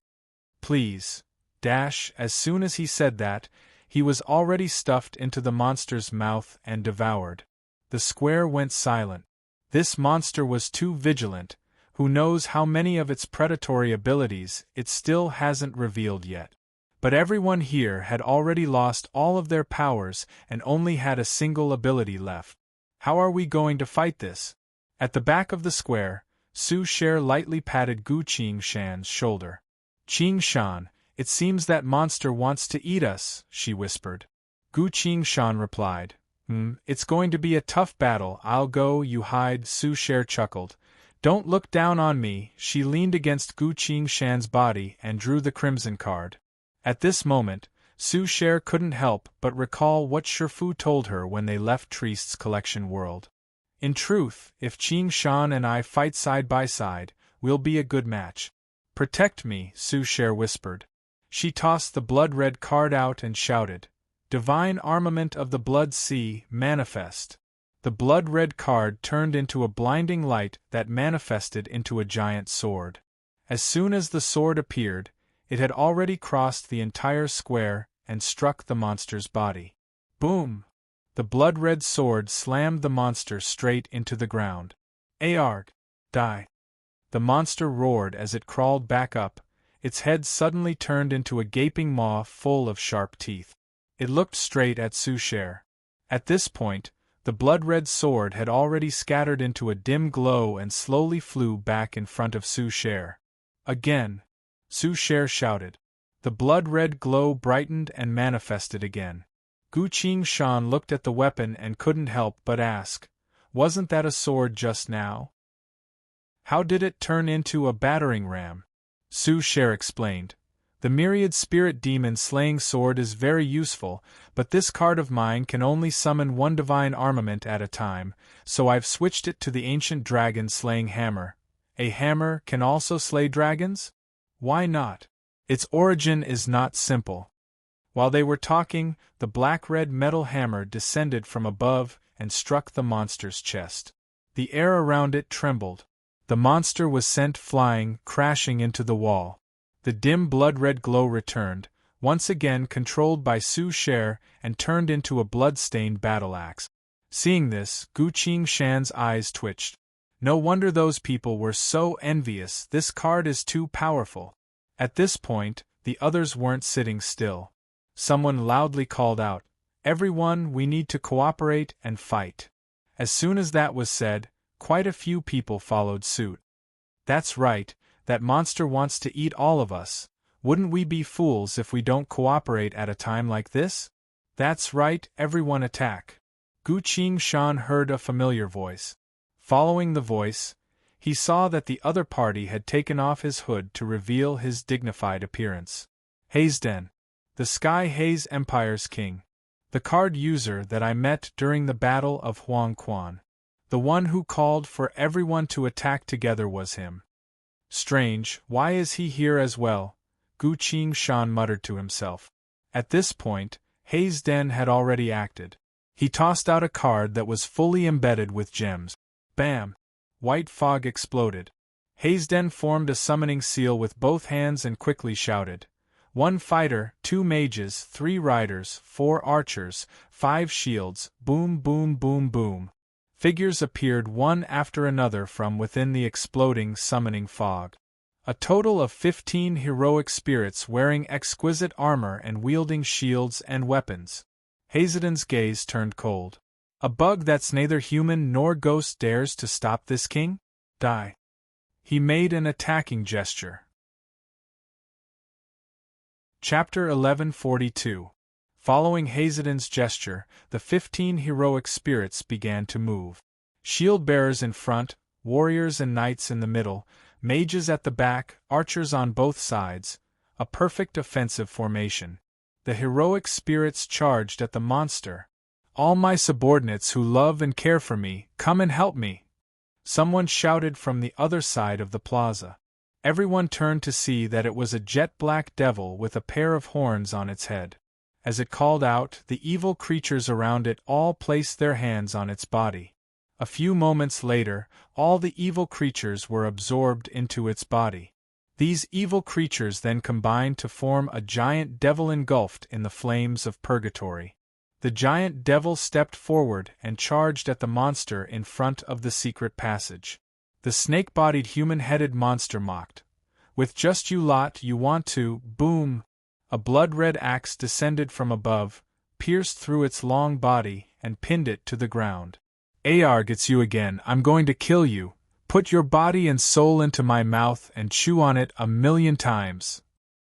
"Please." As soon as he said that, he was already stuffed into the monster's mouth and devoured. The square went silent. This monster was too vigilant. Who knows how many of its predatory abilities it still hasn't revealed yet. But everyone here had already lost all of their powers and only had a single ability left. How are we going to fight this? At the back of the square, Su Cher lightly patted Gu Qingshan's shoulder. "Qingshan, it seems that monster wants to eat us," she whispered. Gu Qingshan replied, "It's going to be a tough battle. I'll go, you hide." Su Cher chuckled. "Don't look down on me." She leaned against Gu Qingshan's body and drew the crimson card. At this moment, Su Cher couldn't help but recall what Shifu told her when they left Trist's collection world. "In truth, if Qingshan and I fight side by side, we'll be a good match." "Protect me," Su Cher whispered. She tossed the blood-red card out and shouted, "Divine armament of the Blood Sea, manifest." The blood-red card turned into a blinding light that manifested into a giant sword. As soon as the sword appeared, it had already crossed the entire square and struck the monster's body. Boom! The blood-red sword slammed the monster straight into the ground. "Arg! Die!" The monster roared as it crawled back up, its head suddenly turned into a gaping maw full of sharp teeth. It looked straight at Su Cher. At this point, the blood-red sword had already scattered into a dim glow and slowly flew back in front of Su Cher. "Again!" Su Cher shouted. The blood-red glow brightened and manifested again. Gu Qingshan looked at the weapon and couldn't help but ask, "Wasn't that a sword just now? How did it turn into a battering ram?" Su Cher explained. "The myriad spirit demon slaying sword is very useful, but this card of mine can only summon one divine armament at a time, so I've switched it to the ancient dragon slaying hammer." "A hammer can also slay dragons? Why not?" "Its origin is not simple." While they were talking, the black-red metal hammer descended from above and struck the monster's chest. The air around it trembled. The monster was sent flying, crashing into the wall. The dim blood-red glow returned, once again controlled by Su Cher, and turned into a blood-stained battle-axe. Seeing this, Gu Qingshan's eyes twitched. No wonder those people were so envious. This card is too powerful. At this point, the others weren't sitting still. Someone loudly called out, "Everyone, we need to cooperate and fight." As soon as that was said, quite a few people followed suit. "That's right, That monster wants to eat all of us. Wouldn't we be fools if we don't cooperate at a time like this? That's right, everyone attack. Gu Qingshan heard a familiar voice. Following the voice, he saw that the other party had taken off his hood to reveal his dignified appearance. Hazen, the Sky Haze Empire's king. The card user that I met during the Battle of Huang Quan. The one who called for everyone to attack together was him. Strange, why is he here as well? Gu Qingshan muttered to himself. At this point, Hazen had already acted. He tossed out a card that was fully embedded with gems. Bam! White fog exploded. Hazen formed a summoning seal with both hands and quickly shouted. 1 fighter, 2 mages, 3 riders, 4 archers, 5 shields, boom boom boom boom. Figures appeared one after another from within the exploding summoning fog. A total of 15 heroic spirits wearing exquisite armor and wielding shields and weapons. Hazen's gaze turned cold. A bug that's neither human nor ghost dares to stop this king? Die. He made an attacking gesture. Chapter 1142. Following Hazen's gesture, the 15 heroic spirits began to move. Shield-bearers in front, warriors and knights in the middle, mages at the back, archers on both sides, a perfect offensive formation. The heroic spirits charged at the monster. All my subordinates who love and care for me, come and help me! Someone shouted from the other side of the plaza. Everyone turned to see that it was a jet-black devil with a pair of horns on its head. As it called out, the evil creatures around it all placed their hands on its body. A few moments later, all the evil creatures were absorbed into its body. These evil creatures then combined to form a giant devil engulfed in the flames of purgatory. The giant devil stepped forward and charged at the monster in front of the secret passage. The snake-bodied human-headed monster mocked. With just you lot you want to, boom! A blood-red axe descended from above, pierced through its long body, and pinned it to the ground. Arg, it's you again, I'm going to kill you. Put your body and soul into my mouth and chew on it 1,000,000 times.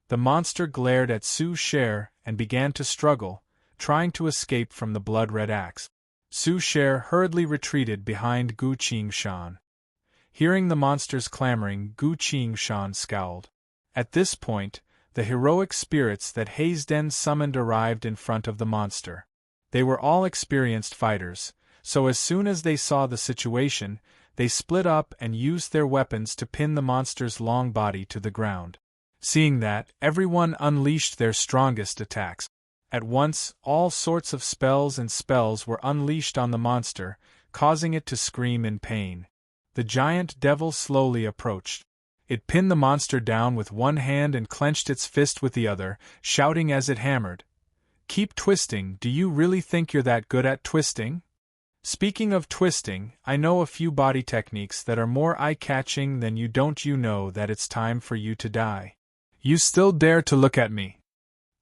The monster glared at Su Sher and began to struggle, trying to escape from the blood-red axe. Su Sher hurriedly retreated behind Gu Qingshan. Hearing the monster's clamoring, Gu Qingshan scowled. At this point, the heroic spirits that Hazen summoned arrived in front of the monster. They were all experienced fighters, so as soon as they saw the situation, they split up and used their weapons to pin the monster's long body to the ground. Seeing that, everyone unleashed their strongest attacks. At once, all sorts of spells were unleashed on the monster, causing it to scream in pain. The giant devil slowly approached. It pinned the monster down with one hand and clenched its fist with the other, shouting as it hammered. Keep twisting, do you really think you're that good at twisting? Speaking of twisting, I know a few body techniques that are more eye-catching than you. Don't you know that it's time for you to die? You still dare to look at me?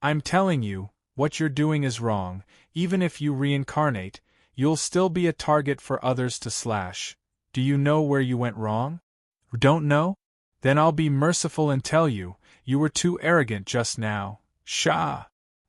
I'm telling you, what you're doing is wrong. Even if you reincarnate, you'll still be a target for others to slash. Do you know where you went wrong? Don't know? Then I'll be merciful and tell you, you were too arrogant just now. Shah!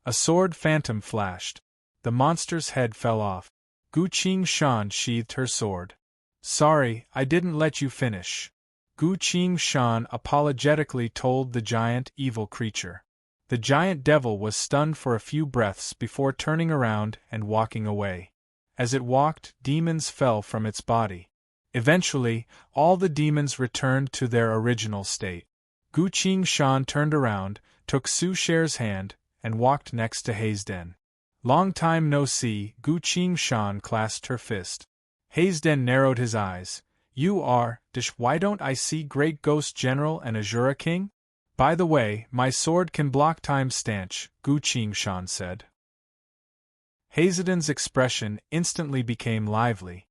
A sword phantom flashed. The monster's head fell off. Gu Qingshan sheathed her sword. Sorry, I didn't let you finish. Gu Qingshan apologetically told the giant evil creature. The giant devil was stunned for a few breaths before turning around and walking away. As it walked, demons fell from its body. Eventually, all the demons returned to their original state. Gu Qingshan turned around, took Su Sher's hand, and walked next to Hazen. Long time no see, Gu Qingshan clasped her fist. Hazen narrowed his eyes. You are, why don't I see Great Ghost General and Azura King? By the way, my sword can block time stanch, Gu Qingshan said. Hazen's expression instantly became lively.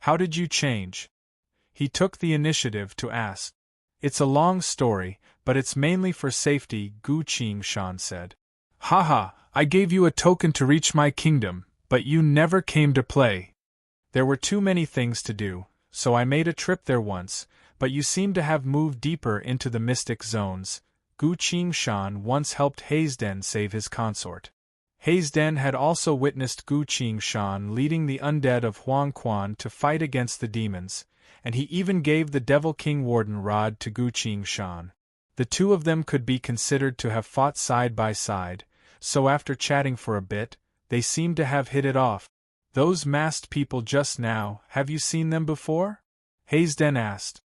How did you change? He took the initiative to ask. It's a long story, but it's mainly for safety, Gu Qingshan said. Haha, I gave you a token to reach my kingdom, but you never came to play. There were too many things to do, so I made a trip there once, but you seem to have moved deeper into the mystic zones. Gu Qingshan once helped Heisden save his consort. Heisden had also witnessed Gu Qingshan leading the undead of Huangquan to fight against the demons, and he even gave the Devil King Warden rod to Gu Qingshan. The two of them could be considered to have fought side by side, so after chatting for a bit, they seemed to have hit it off. Those masked people just now, have you seen them before? Heisden asked.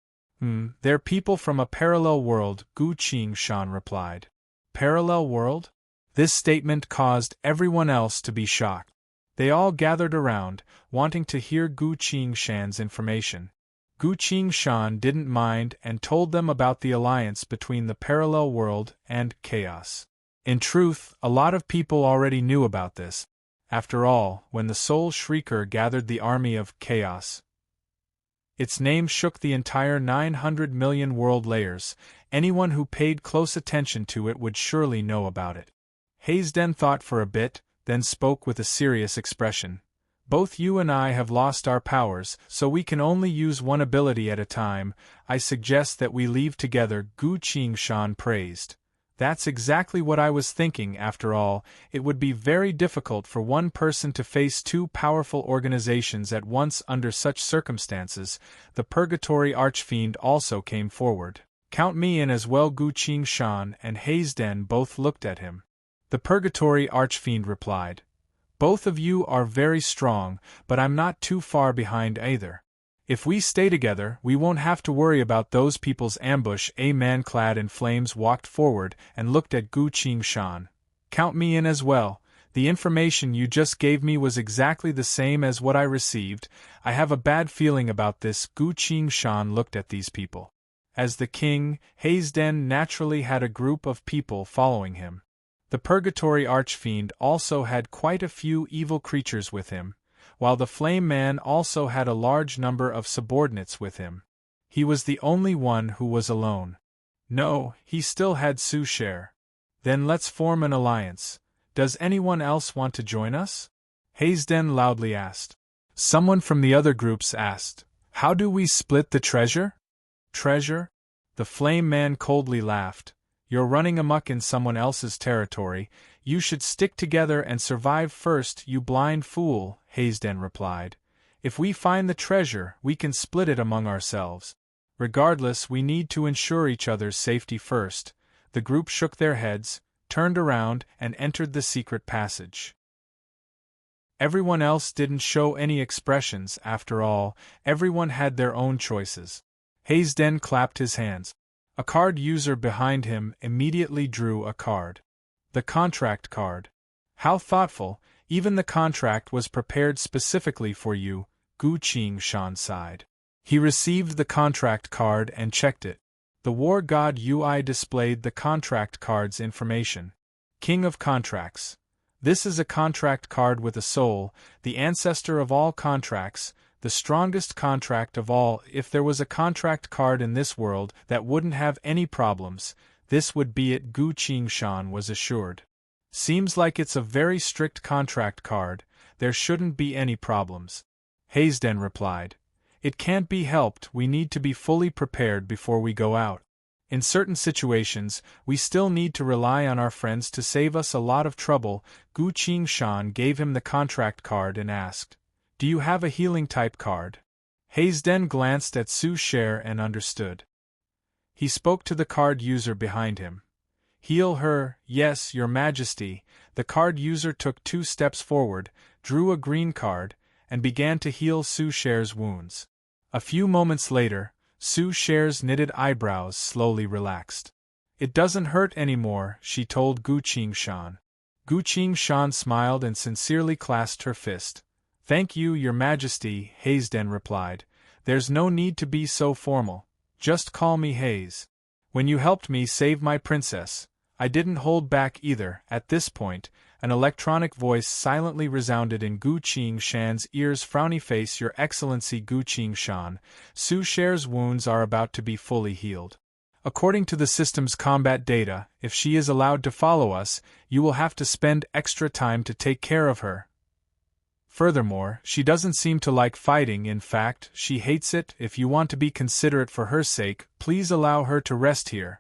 They're people from a parallel world, Gu Qingshan replied. Parallel world? This statement caused everyone else to be shocked. They all gathered around, wanting to hear Gu Qingshan's information. Gu Qingshan didn't mind and told them about the alliance between the parallel world and chaos. In truth, a lot of people already knew about this. After all, when the Soul Shrieker gathered the army of chaos, its name shook the entire 900 million world layers. Anyone who paid close attention to it would surely know about it. Heisden thought for a bit, then spoke with a serious expression. Both you and I have lost our powers, so we can only use one ability at a time. I suggest that we leave together, Gu Qingshan praised. That's exactly what I was thinking. After all, it would be very difficult for one person to face two powerful organizations at once under such circumstances. The Purgatory Archfiend also came forward. Count me in as well. Gu Qingshan and Heisden both looked at him. The Purgatory Archfiend replied. Both of you are very strong, but I'm not too far behind either. If we stay together, we won't have to worry about those people's ambush. A man clad in flames walked forward and looked at Gu Qingshan. Count me in as well. The information you just gave me was exactly the same as what I received. I have a bad feeling about this. Gu Qingshan looked at these people. As the king, Heisden naturally had a group of people following him. The Purgatory Archfiend also had quite a few evil creatures with him, while the Flame Man also had a large number of subordinates with him. He was the only one who was alone. No, he still had Su Cher. Then let's form an alliance. Does anyone else want to join us? Heisden loudly asked. Someone from the other groups asked, How do we split the treasure? Treasure? The Flame Man coldly laughed. You're running amok in someone else's territory. You should stick together and survive first, you blind fool, Heisden replied. If we find the treasure, we can split it among ourselves. Regardless, we need to ensure each other's safety first. The group shook their heads, turned around, and entered the secret passage. Everyone else didn't show any expressions. After all, everyone had their own choices. Heisden clapped his hands. A card user behind him immediately drew a card. The contract card. How thoughtful, even the contract was prepared specifically for you, Gu Qingshan sighed. He received the contract card and checked it. The War God UI displayed the contract card's information. King of Contracts. This is a contract card with a soul, the ancestor of all contracts, the strongest contract of all. If there was a contract card in this world that wouldn't have any problems, this would be it, Gu Qingshan was assured. Seems like it's a very strict contract card, there shouldn't be any problems. Heisden replied. It can't be helped, we need to be fully prepared before we go out. In certain situations, we still need to rely on our friends to save us a lot of trouble. Gu Qingshan gave him the contract card and asked, Do you have a healing type card? Heisden glanced at Su Cher and understood. He spoke to the card user behind him. Heal her, yes, your majesty. The card user took 2 steps forward, drew a green card, and began to heal Su Cher's wounds. A few moments later, Su Cher's knitted eyebrows slowly relaxed. It doesn't hurt anymore, she told Gu Qingshan. Gu Qingshan smiled and sincerely clasped her fist. Thank you, your majesty, Heisden replied. There's no need to be so formal. Just call me Heis. When you helped me save my princess, I didn't hold back either. At this point, an electronic voice silently resounded in Gu Qingshan's ears. Frowny face, Your Excellency Gu Qingshan, Su Cher's wounds are about to be fully healed. According to the system's combat data, if she is allowed to follow us, you will have to spend extra time to take care of her. Furthermore, she doesn't seem to like fighting. In fact, she hates it. If you want to be considerate for her sake, please allow her to rest here.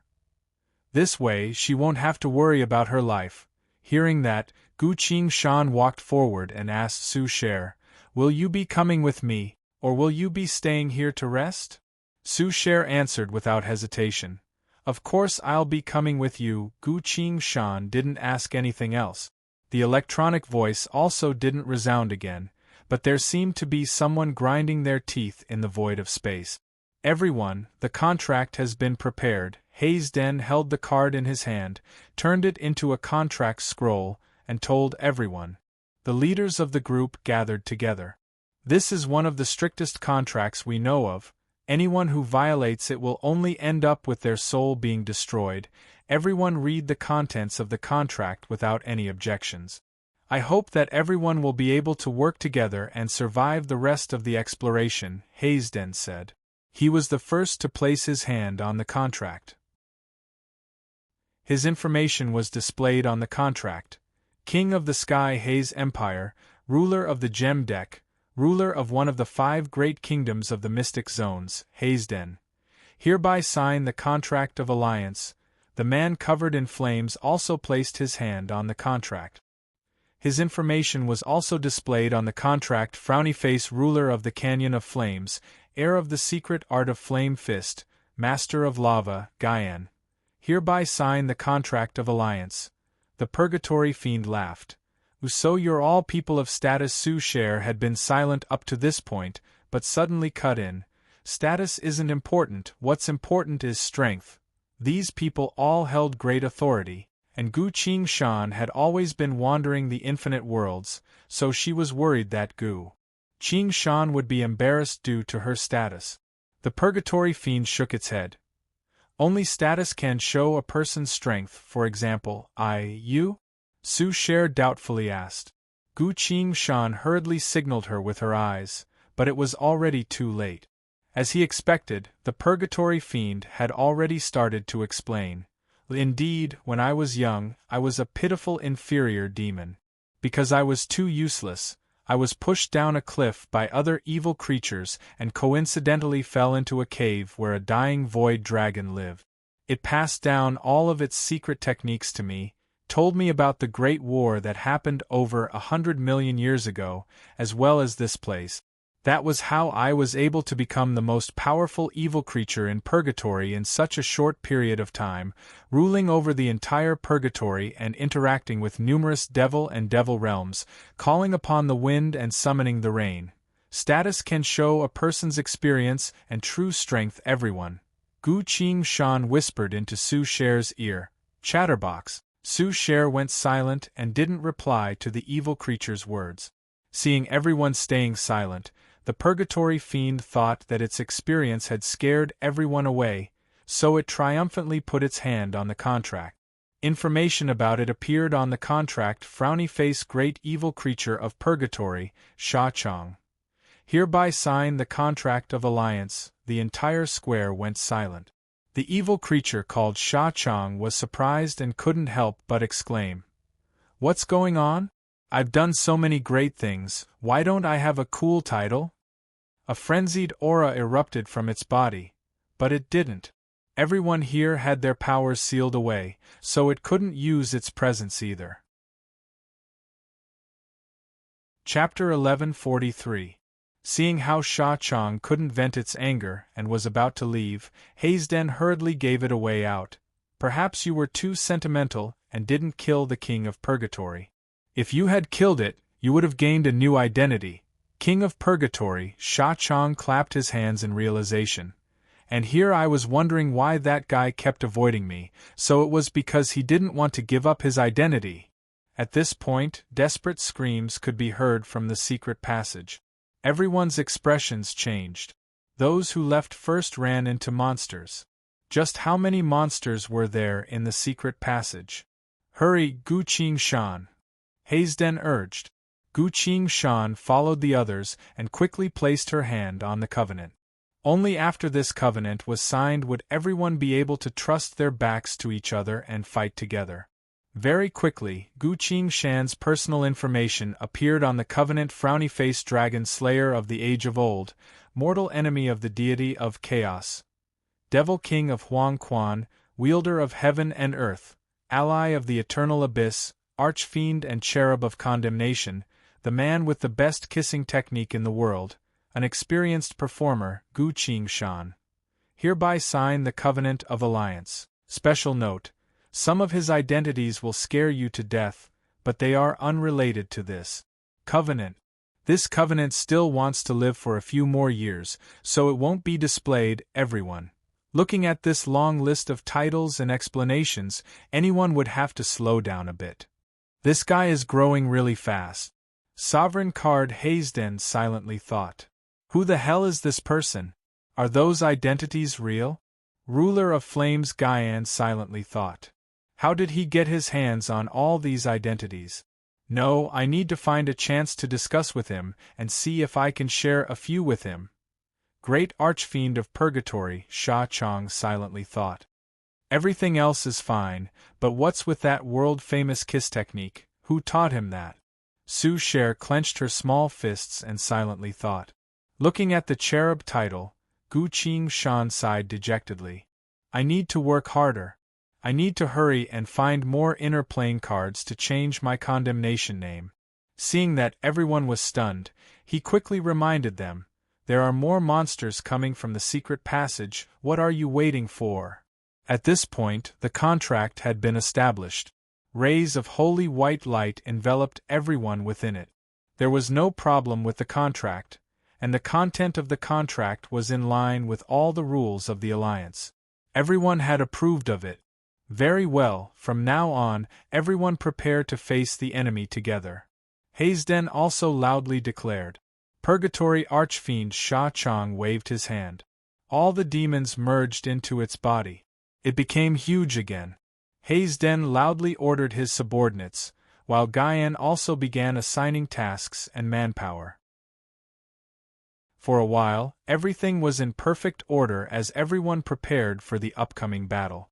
This way, she won't have to worry about her life." Hearing that, Gu Qingshan walked forward and asked Su Sher, "Will you be coming with me, or will you be staying here to rest?" Su Sher answered without hesitation, "Of course I'll be coming with you." Gu Qingshan didn't ask anything else. The electronic voice also didn't resound again, but there seemed to be someone grinding their teeth in the void of space. "Everyone, the contract has been prepared." Hayesden held the card in his hand, turned it into a contract scroll, and told everyone. The leaders of the group gathered together. "This is one of the strictest contracts we know of. Anyone who violates it will only end up with their soul being destroyed. Everyone read the contents of the contract without any objections. I hope that everyone will be able to work together and survive the rest of the exploration," Hayesden said. He was the first to place his hand on the contract. His information was displayed on the contract. King of the Sky Haze Empire, ruler of the Gem Deck, ruler of one of the 5 great kingdoms of the Mystic Zones, Hayesden. Hereby sign the contract of alliance. The man covered in flames also placed his hand on the contract. His information was also displayed on the contract. Frowny Face, ruler of the Canyon of Flames, heir of the secret art of Flame Fist, master of lava, Gaian. Hereby sign the contract of alliance. The Purgatory Fiend laughed. "So you're all people of status." Su Sher had been silent up to this point, but suddenly cut in. "Status isn't important, what's important is strength." These people all held great authority, and Gu Qingshan had always been wandering the infinite worlds, so she was worried that Gu Qingshan would be embarrassed due to her status. The Purgatory Fiend shook its head. "Only status can show a person's strength. For example, you?" Su Sher doubtfully asked. Gu Qingshan hurriedly signaled her with her eyes, but it was already too late. As he expected, the Purgatory Fiend had already started to explain. "Indeed, when I was young, I was a pitiful inferior demon. Because I was too useless, I was pushed down a cliff by other evil creatures and coincidentally fell into a cave where a dying void dragon lived. It passed down all of its secret techniques to me, told me about the great war that happened over 100 million years ago, as well as this place. That was how I was able to become the most powerful evil creature in Purgatory in such a short period of time, ruling over the entire Purgatory and interacting with numerous devil and devil realms, calling upon the wind and summoning the rain. Status can show a person's experience and true strength." Everyone. Gu Qingshan whispered into Su Sher's ear, "Chatterbox." Su Sher went silent and didn't reply to the evil creature's words. Seeing everyone staying silent, the Purgatory Fiend thought that its experience had scared everyone away, so it triumphantly put its hand on the contract. Information about it appeared on the contract. Frowny Face, great evil creature of Purgatory, Sha Chong. Hereby sign the contract of alliance. The entire square went silent. The evil creature called Sha Chong was surprised and couldn't help but exclaim, "What's going on? I've done so many great things, why don't I have a cool title?" A frenzied aura erupted from its body, but it didn't. Everyone here had their powers sealed away, so it couldn't use its presence either. Chapter 1143. Seeing how Sha Chong couldn't vent its anger and was about to leave, Hayesden hurriedly gave it a way out. "Perhaps you were too sentimental and didn't kill the King of Purgatory. If you had killed it, you would have gained a new identity. King of Purgatory." Sha Chong clapped his hands in realization. "And here I was wondering why that guy kept avoiding me, so it was because he didn't want to give up his identity." At this point, desperate screams could be heard from the secret passage. Everyone's expressions changed. Those who left first ran into monsters. Just how many monsters were there in the secret passage? "Hurry, Gu Qingshan," Hayesden urged. Gu Qingshan followed the others and quickly placed her hand on the covenant. Only after this covenant was signed would everyone be able to trust their backs to each other and fight together. Very quickly, Gu Qingshan's personal information appeared on the Covenant frowny-faced dragon slayer of the age of old, mortal enemy of the deity of chaos, devil king of Huang Quan, wielder of heaven and earth, ally of the eternal abyss, archfiend and cherub of condemnation, the man with the best kissing technique in the world, an experienced performer, Gu Qingshan. Hereby sign the Covenant of Alliance. Special note: some of his identities will scare you to death, but they are unrelated to this covenant. This covenant still wants to live for a few more years, so it won't be displayed, everyone. Looking at this long list of titles and explanations, anyone would have to slow down a bit. This guy is growing really fast. Sovereign Card Hazeden silently thought. Who the hell is this person? Are those identities real? Ruler of Flames Guyan silently thought. How did he get his hands on all these identities? No, I need to find a chance to discuss with him and see if I can share a few with him. Great Archfiend of Purgatory, Sha Chong silently thought. Everything else is fine, but what's with that world-famous kiss technique? Who taught him that? Su Cher clenched her small fists and silently thought. Looking at the cherub title, Gu Qingshan sighed dejectedly. I need to work harder. I need to hurry and find more inner plane cards to change my condemnation name. Seeing that everyone was stunned, he quickly reminded them, there are more monsters coming from the secret passage, what are you waiting for? At this point, the contract had been established. Rays of holy white light enveloped everyone within it. There was no problem with the contract, and the content of the contract was in line with all the rules of the Alliance. Everyone had approved of it. Very well, from now on, everyone prepare to face the enemy together. Hazeden also loudly declared. Purgatory Archfiend Sha Chong waved his hand. All the demons merged into its body. It became huge again. Hazeden loudly ordered his subordinates, while Guyan also began assigning tasks and manpower. For a while, everything was in perfect order as everyone prepared for the upcoming battle.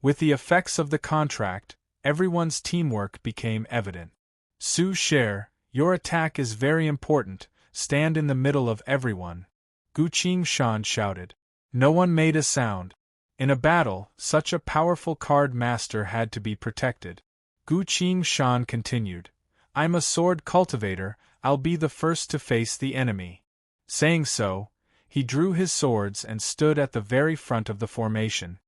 With the effects of the contract, everyone's teamwork became evident. Su Cher, your attack is very important, stand in the middle of everyone. Gu Qingshan shouted. No one made a sound. In a battle, such a powerful card master had to be protected. Gu Qingshan continued. I'm a sword cultivator, I'll be the first to face the enemy. Saying so, he drew his swords and stood at the very front of the formation.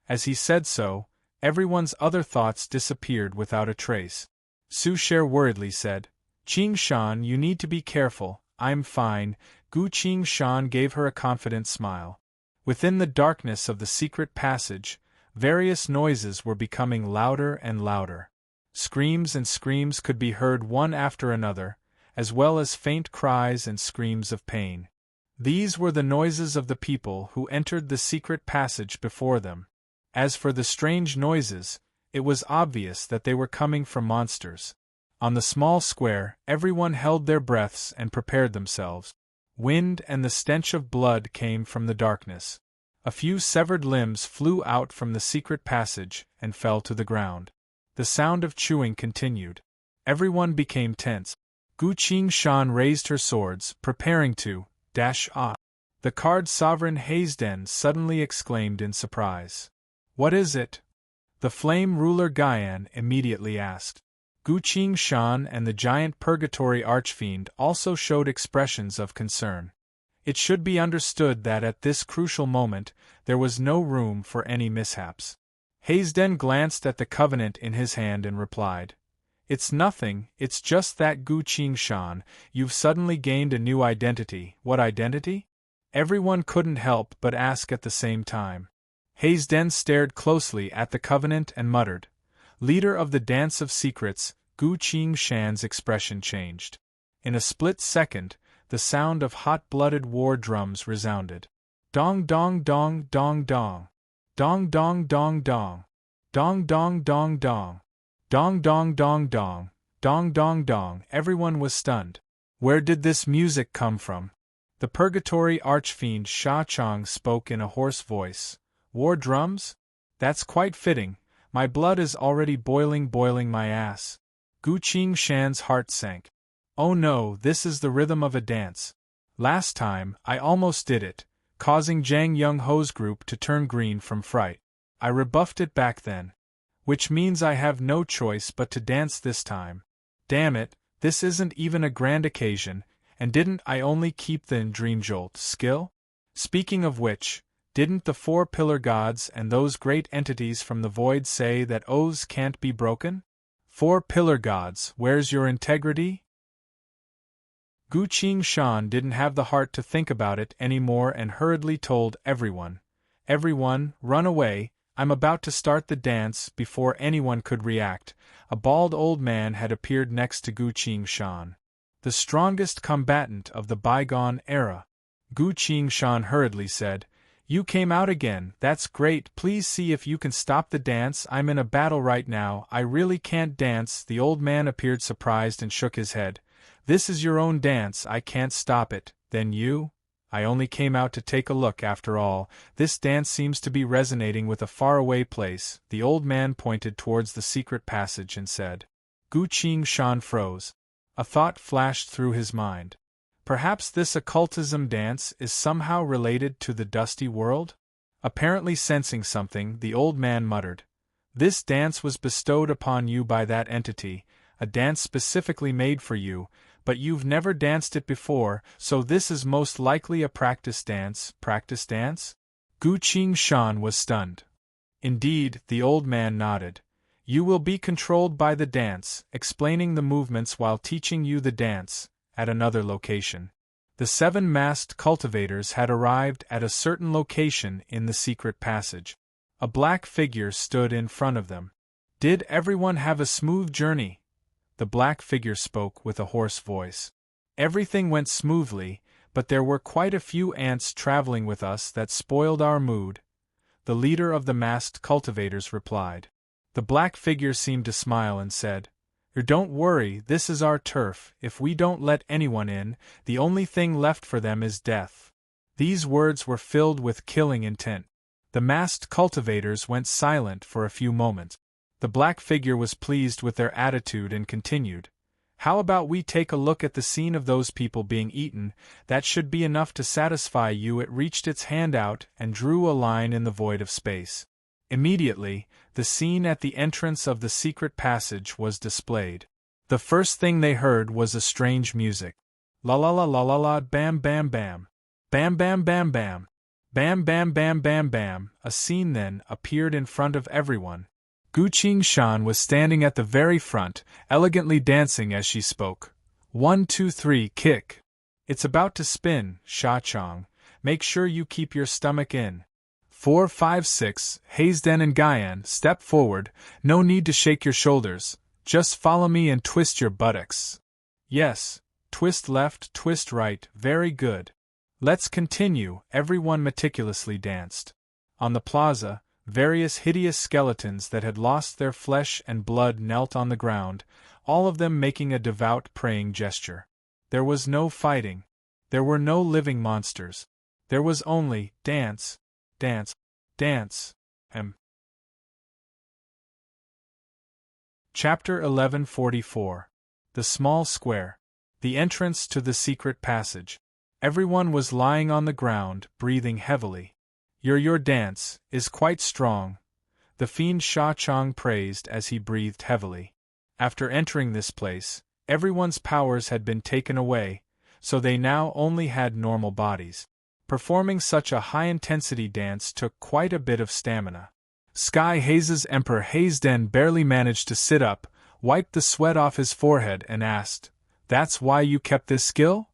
As he said so, everyone's other thoughts disappeared without a trace. Su Cher worriedly said, Qingshan, you need to be careful. I'm fine. Gu Qingshan gave her a confident smile. Within the darkness of the secret passage, various noises were becoming louder and louder. Screams and screams could be heard one after another, as well as faint cries and screams of pain. These were the noises of the people who entered the secret passage before them. As for the strange noises, it was obvious that they were coming from monsters. On the small square, everyone held their breaths and prepared themselves. Wind and the stench of blood came from the darkness. A few severed limbs flew out from the secret passage and fell to the ground. The sound of chewing continued. Everyone became tense. Gu Qingshan raised her swords, preparing to dash off. The card Sovereign Hazeden suddenly exclaimed in surprise. What is it? The Flame Ruler Guyan immediately asked. Gu Qingshan and the giant Purgatory Archfiend also showed expressions of concern. It should be understood that at this crucial moment, there was no room for any mishaps. Hazeden glanced at the covenant in his hand and replied, It's nothing, it's just that Gu Qingshan, you've suddenly gained a new identity. What identity? Everyone couldn't help but ask at the same time. Hazeden stared closely at the covenant and muttered, Leader of the Dance of Secrets. Gu Qingshan's expression changed. In a split second, the sound of hot-blooded war drums resounded. Dong dong dong dong dong. Dong dong dong dong. Dong dong dong dong. Dong dong dong dong. Dong dong dong. Everyone was stunned. Where did this music come from? The Purgatory Archfiend Sha Chong spoke in a hoarse voice. War drums? That's quite fitting, My blood is already boiling my ass. Gu Qingshan's heart sank. Oh no, this is the rhythm of a dance. Last time, I almost did it, causing Zhang Yongho's group to turn green from fright. I rebuffed it back then. Which means I have no choice but to dance this time. Damn it, this isn't even a grand occasion, and didn't I only keep the Dream Jolt skill? Speaking of which, didn't the four pillar gods and those great entities from the void say that oaths can't be broken? Four pillar gods, where's your integrity? Gu Qingshan didn't have the heart to think about it anymore and hurriedly told everyone. Everyone, run away, I'm about to start the dance. Before anyone could react, a bald old man had appeared next to Gu Qingshan. The strongest combatant of the bygone era. Gu Qingshan hurriedly said, You came out again, that's great, please see if you can stop the dance. I'm in a battle right now, I really can't dance. The old man appeared surprised and shook his head. This is your own dance, I can't stop it. Then you? I only came out to take a look after all. This dance seems to be resonating with a faraway place. The old man pointed towards the secret passage and said. Gu Qingshan froze. A thought flashed through his mind. Perhaps this occultism dance is somehow related to the dusty world? Apparently sensing something, the old man muttered. This dance was bestowed upon you by that entity, a dance specifically made for you, but you've never danced it before, so this is most likely a practice dance. Practice dance? Gu Qingshan was stunned. Indeed, the old man nodded. You will be controlled by the dance, explaining the movements while teaching you the dance, at another location. The 7 masked cultivators had arrived at a certain location in the secret passage. A black figure stood in front of them. Did everyone have a smooth journey? The black figure spoke with a hoarse voice. Everything went smoothly, but there were quite a few ants traveling with us that spoiled our mood. The leader of the masked cultivators replied. The black figure seemed to smile and said, Don't worry, this is our turf. If we don't let anyone in, the only thing left for them is death. These words were filled with killing intent. The masked cultivators went silent for a few moments. The black figure was pleased with their attitude and continued. How about we take a look at the scene of those people being eaten? That should be enough to satisfy you. It reached its hand out and drew a line in the void of space. Immediately, the scene at the entrance of the secret passage was displayed. The first thing they heard was a strange music. La la la la la la, bam bam bam. Bam bam bam bam. Bam bam bam bam bam. A scene then appeared in front of everyone. Gu Qingshan was standing at the very front, elegantly dancing as she spoke. 1 2 3, kick. It's about to spin, Sha Chong. Make sure you keep your stomach in. 4 5 6, Hazden and Guyan, step forward, no need to shake your shoulders, just follow me and twist your buttocks. Yes, twist left, twist right, very good. Let's continue. Everyone meticulously danced. On the plaza, various hideous skeletons that had lost their flesh and blood knelt on the ground, all of them making a devout praying gesture. There was no fighting. There were no living monsters. There was only dance, dance, dance. Chapter 1144. The Small Square. The entrance to the secret passage. Everyone was lying on the ground, breathing heavily. Your dance is quite strong, the fiend Sha Chong praised as he breathed heavily. After entering this place, everyone's powers had been taken away, so they now only had normal bodies. Performing such a high-intensity dance took quite a bit of stamina. Sky Haze's Emperor Hazden barely managed to sit up, wiped the sweat off his forehead and asked, That's why you kept this skill?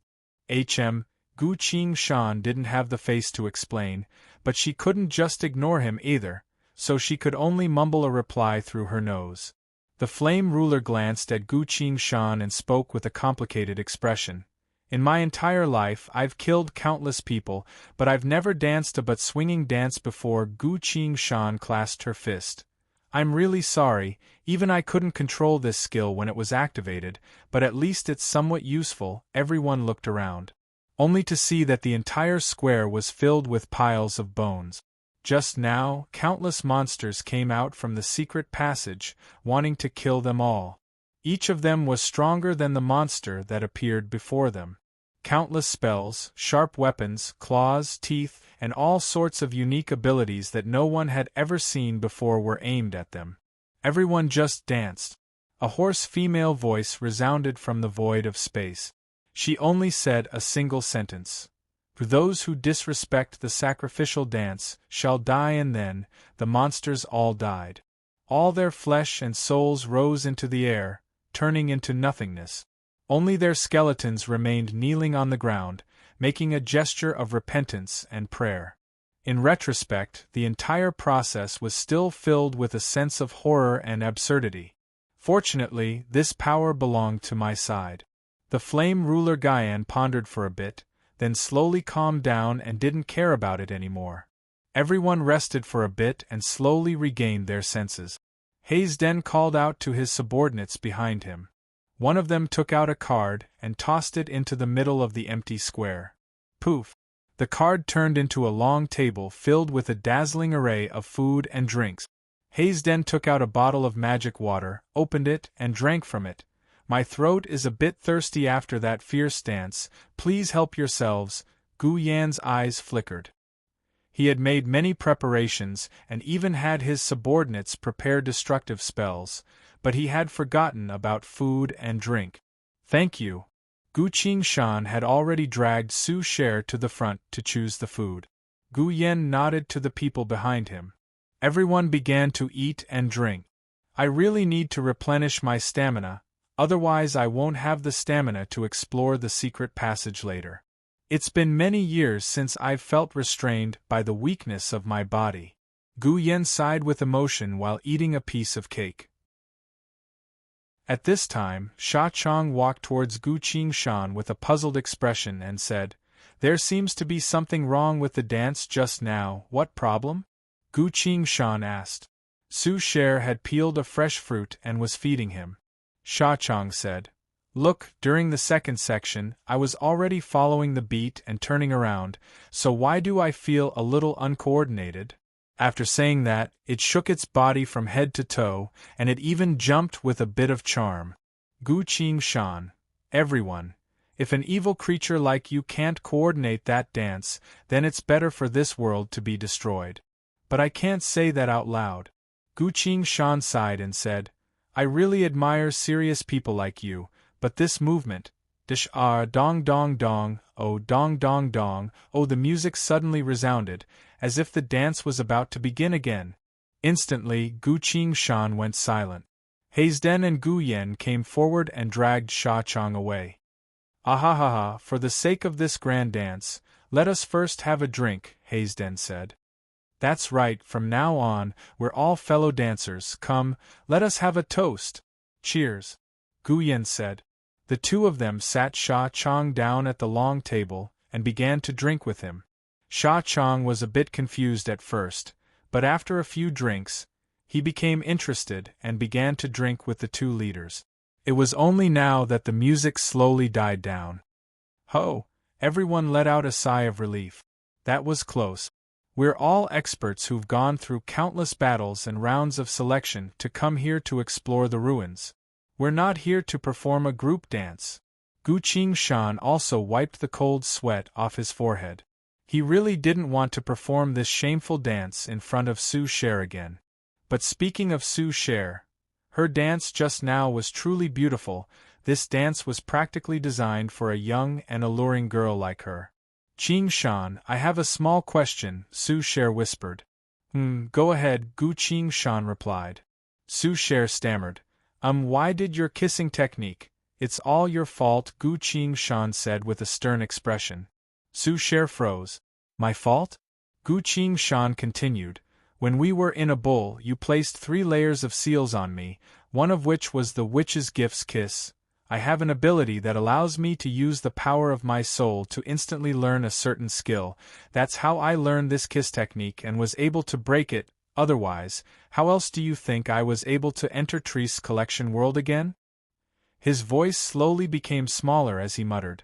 Gu Qingshan didn't have the face to explain, but she couldn't just ignore him either, so she could only mumble a reply through her nose. The flame ruler glanced at Gu Qingshan and spoke with a complicated expression. In my entire life I've killed countless people, but I've never danced a but swinging dance before. Gu Qingshan clasped her fist. I'm really sorry, even I couldn't control this skill when it was activated, but at least it's somewhat useful. Everyone looked around, only to see that the entire square was filled with piles of bones. Just now, countless monsters came out from the secret passage, wanting to kill them all. Each of them was stronger than the monster that appeared before them. Countless spells, sharp weapons, claws, teeth, and all sorts of unique abilities that no one had ever seen before were aimed at them. Everyone just danced. A hoarse female voice resounded from the void of space. She only said a single sentence. Those who disrespect the sacrificial dance shall die, and then the monsters all died. All their flesh and souls rose into the air, turning into nothingness. Only their skeletons remained kneeling on the ground, making a gesture of repentance and prayer. In retrospect, the entire process was still filled with a sense of horror and absurdity. Fortunately, this power belonged to my side. The flame ruler Gaian pondered for a bit, then slowly calmed down and didn't care about it anymore. Everyone rested for a bit and slowly regained their senses. Hayesden called out to his subordinates behind him. One of them took out a card and tossed it into the middle of the empty square. Poof! The card turned into a long table filled with a dazzling array of food and drinks. Hayesden took out a bottle of magic water, opened it, and drank from it. My throat is a bit thirsty after that fierce dance, please help yourselves. Gu Yan's eyes flickered. He had made many preparations and even had his subordinates prepare destructive spells, but he had forgotten about food and drink. Thank you. Gu Qingshan had already dragged Su Sher to the front to choose the food. Gu Yan nodded to the people behind him. Everyone began to eat and drink. I really need to replenish my stamina, otherwise I won't have the stamina to explore the secret passage later. It's been many years since I've felt restrained by the weakness of my body. Gu Yan sighed with emotion while eating a piece of cake. At this time, Sha Chong walked towards Gu Qingshan with a puzzled expression and said, "There seems to be something wrong with the dance just now, what problem?" Gu Qingshan asked. Su Sher had peeled a fresh fruit and was feeding him. Sha Chong said, "Look, during the second section, I was already following the beat and turning around, so why do I feel a little uncoordinated?" After saying that, it shook its body from head to toe, and it even jumped with a bit of charm. Gu Qingshan, everyone, if an evil creature like you can't coordinate that dance, then it's better for this world to be destroyed. But I can't say that out loud. Gu Qingshan sighed and said, "I really admire serious people like you, but this movement, dong dong dong, oh dong dong dong, oh," the music suddenly resounded, as if the dance was about to begin again. Instantly, Gu Qingshan went silent. Hayesden and Gu Yan came forward and dragged Sha Chong away. "Ahahaha, for the sake of this grand dance, let us first have a drink," Hayesden said. "That's right, from now on, we're all fellow dancers, come, let us have a toast." "Cheers," Gu Yan said. The two of them sat Sha Chong down at the long table and began to drink with him. Sha Chong was a bit confused at first, but after a few drinks, he became interested and began to drink with the two leaders. It was only now that the music slowly died down. Ho! Everyone let out a sigh of relief. That was close. We're all experts who've gone through countless battles and rounds of selection to come here to explore the ruins. We're not here to perform a group dance. Gu Qingshan also wiped the cold sweat off his forehead. He really didn't want to perform this shameful dance in front of Su Sher again. But speaking of Su Sher, her dance just now was truly beautiful. This dance was practically designed for a young and alluring girl like her. "Qingshan, I have a small question," Su Sher whispered. Go ahead," Gu Qingshan replied. Su Sher stammered. Why did your kissing technique?" "It's all your fault," Gu Qingshan said with a stern expression. Su Sher froze. "My fault?" Gu Qingshan continued. "When we were in a bowl, you placed 3 layers of seals on me, one of which was the witch's gift's kiss. I have an ability that allows me to use the power of my soul to instantly learn a certain skill. That's how I learned this kiss technique and was able to break it. Otherwise, how else do you think I was able to enter Tree's collection world again?" His voice slowly became smaller as he muttered,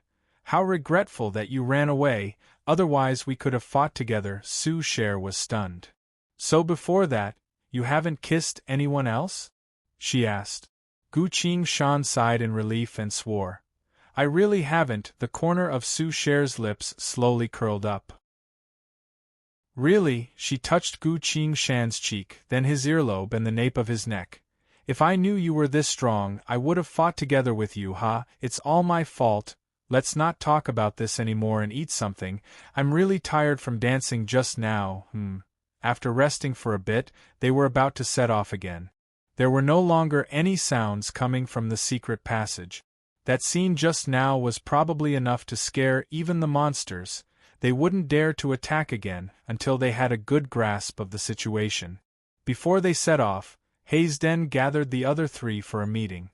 How regretful that you ran away, otherwise we could have fought together. Su Cher was stunned. So before that, you haven't kissed anyone else? She asked. Gu Qingshan sighed in relief and swore. I really haven't. The corner of Su Cher's lips slowly curled up. Really? She touched Gu Qingshan's cheek, then his earlobe and the nape of his neck. If I knew you were this strong, I would have fought together with you, It's all my fault. Let's not talk about this anymore and eat something. I'm really tired from dancing just now. After resting for a bit, they were about to set off again. There were no longer any sounds coming from the secret passage. That scene just now was probably enough to scare even the monsters. They wouldn't dare to attack again until they had a good grasp of the situation. Before they set off, Hayesden gathered the other three for a meeting.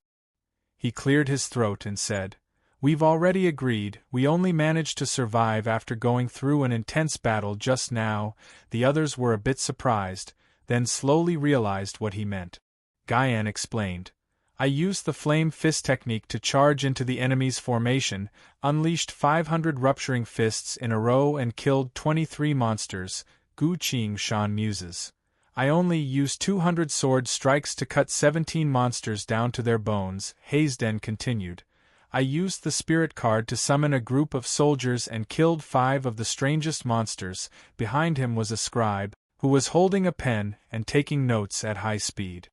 He cleared his throat and said, We've already agreed, we only managed to survive after going through an intense battle just now. The others were a bit surprised, then slowly realized what he meant. Guyan explained. I used the flame fist technique to charge into the enemy's formation, unleashed 500 rupturing fists in a row and killed 23 monsters. Gu Qingshan muses. I only used 200 sword strikes to cut 17 monsters down to their bones. Hayesden continued. I used the spirit card to summon a group of soldiers and killed 5 of the strangest monsters. Behind him was a scribe, who was holding a pen and taking notes at high speed.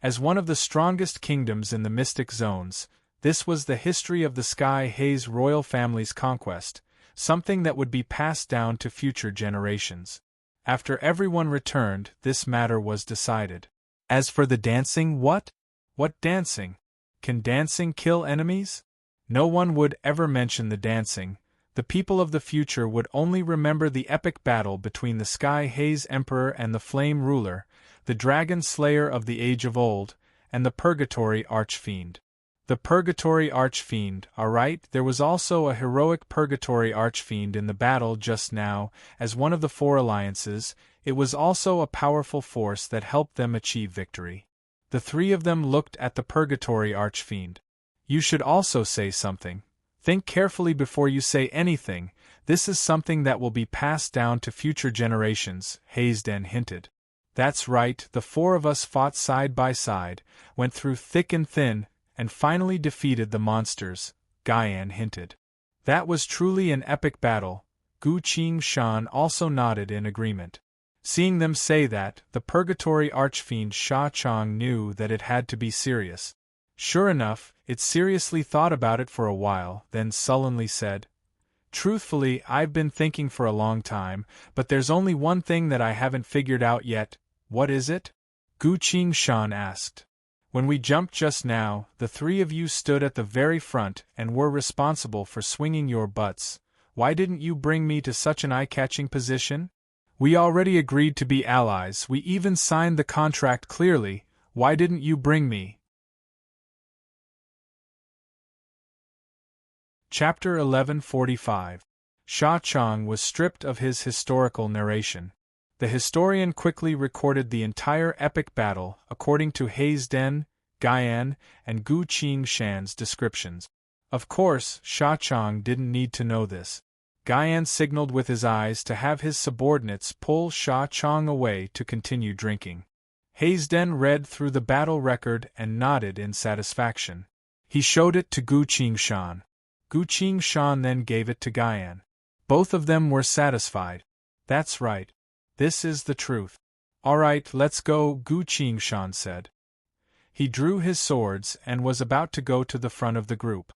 As one of the strongest kingdoms in the mystic zones, this was the history of the Sky Haze royal family's conquest, something that would be passed down to future generations. After everyone returned, this matter was decided. As for the dancing, what? What dancing? Can dancing kill enemies? No one would ever mention the dancing. The people of the future would only remember the epic battle between the Sky Haze Emperor and the Flame Ruler, the Dragon Slayer of the Age of Old, and the Purgatory Archfiend. The Purgatory Archfiend, alright, there was also a heroic Purgatory Archfiend in the battle just now. As one of the 4 alliances, it was also a powerful force that helped them achieve victory. The 3 of them looked at the Purgatory Archfiend. You should also say something. Think carefully before you say anything. This is something that will be passed down to future generations, Hayesden hinted. That's right, the 4 of us fought side by side, went through thick and thin, and finally defeated the monsters, Guyan hinted. That was truly an epic battle. Gu Qingshan also nodded in agreement. Seeing them say that, the Purgatory Archfiend Sha Chong knew that it had to be serious. Sure enough, it seriously thought about it for a while, then sullenly said, Truthfully, I've been thinking for a long time, but there's only one thing that I haven't figured out yet. What is it? Gu Qingshan asked. When we jumped just now, the 3 of you stood at the very front and were responsible for swinging your butts. Why didn't you bring me to such an eye-catching position? We already agreed to be allies, we even signed the contract clearly. Why didn't you bring me? Chapter 1145. Sha Chong was stripped of his historical narration. The historian quickly recorded the entire epic battle according to Hayesden, Guyan, and Gu Qingshan's descriptions. Of course, Sha Chong didn't need to know this. Guyan signaled with his eyes to have his subordinates pull Sha Chong away to continue drinking. Hayesden read through the battle record and nodded in satisfaction. He showed it to Gu Qingshan. Gu Qingshan then gave it to Guyan. Both of them were satisfied. That's right. This is the truth. All right, let's go, Gu Qingshan said. He drew his swords and was about to go to the front of the group.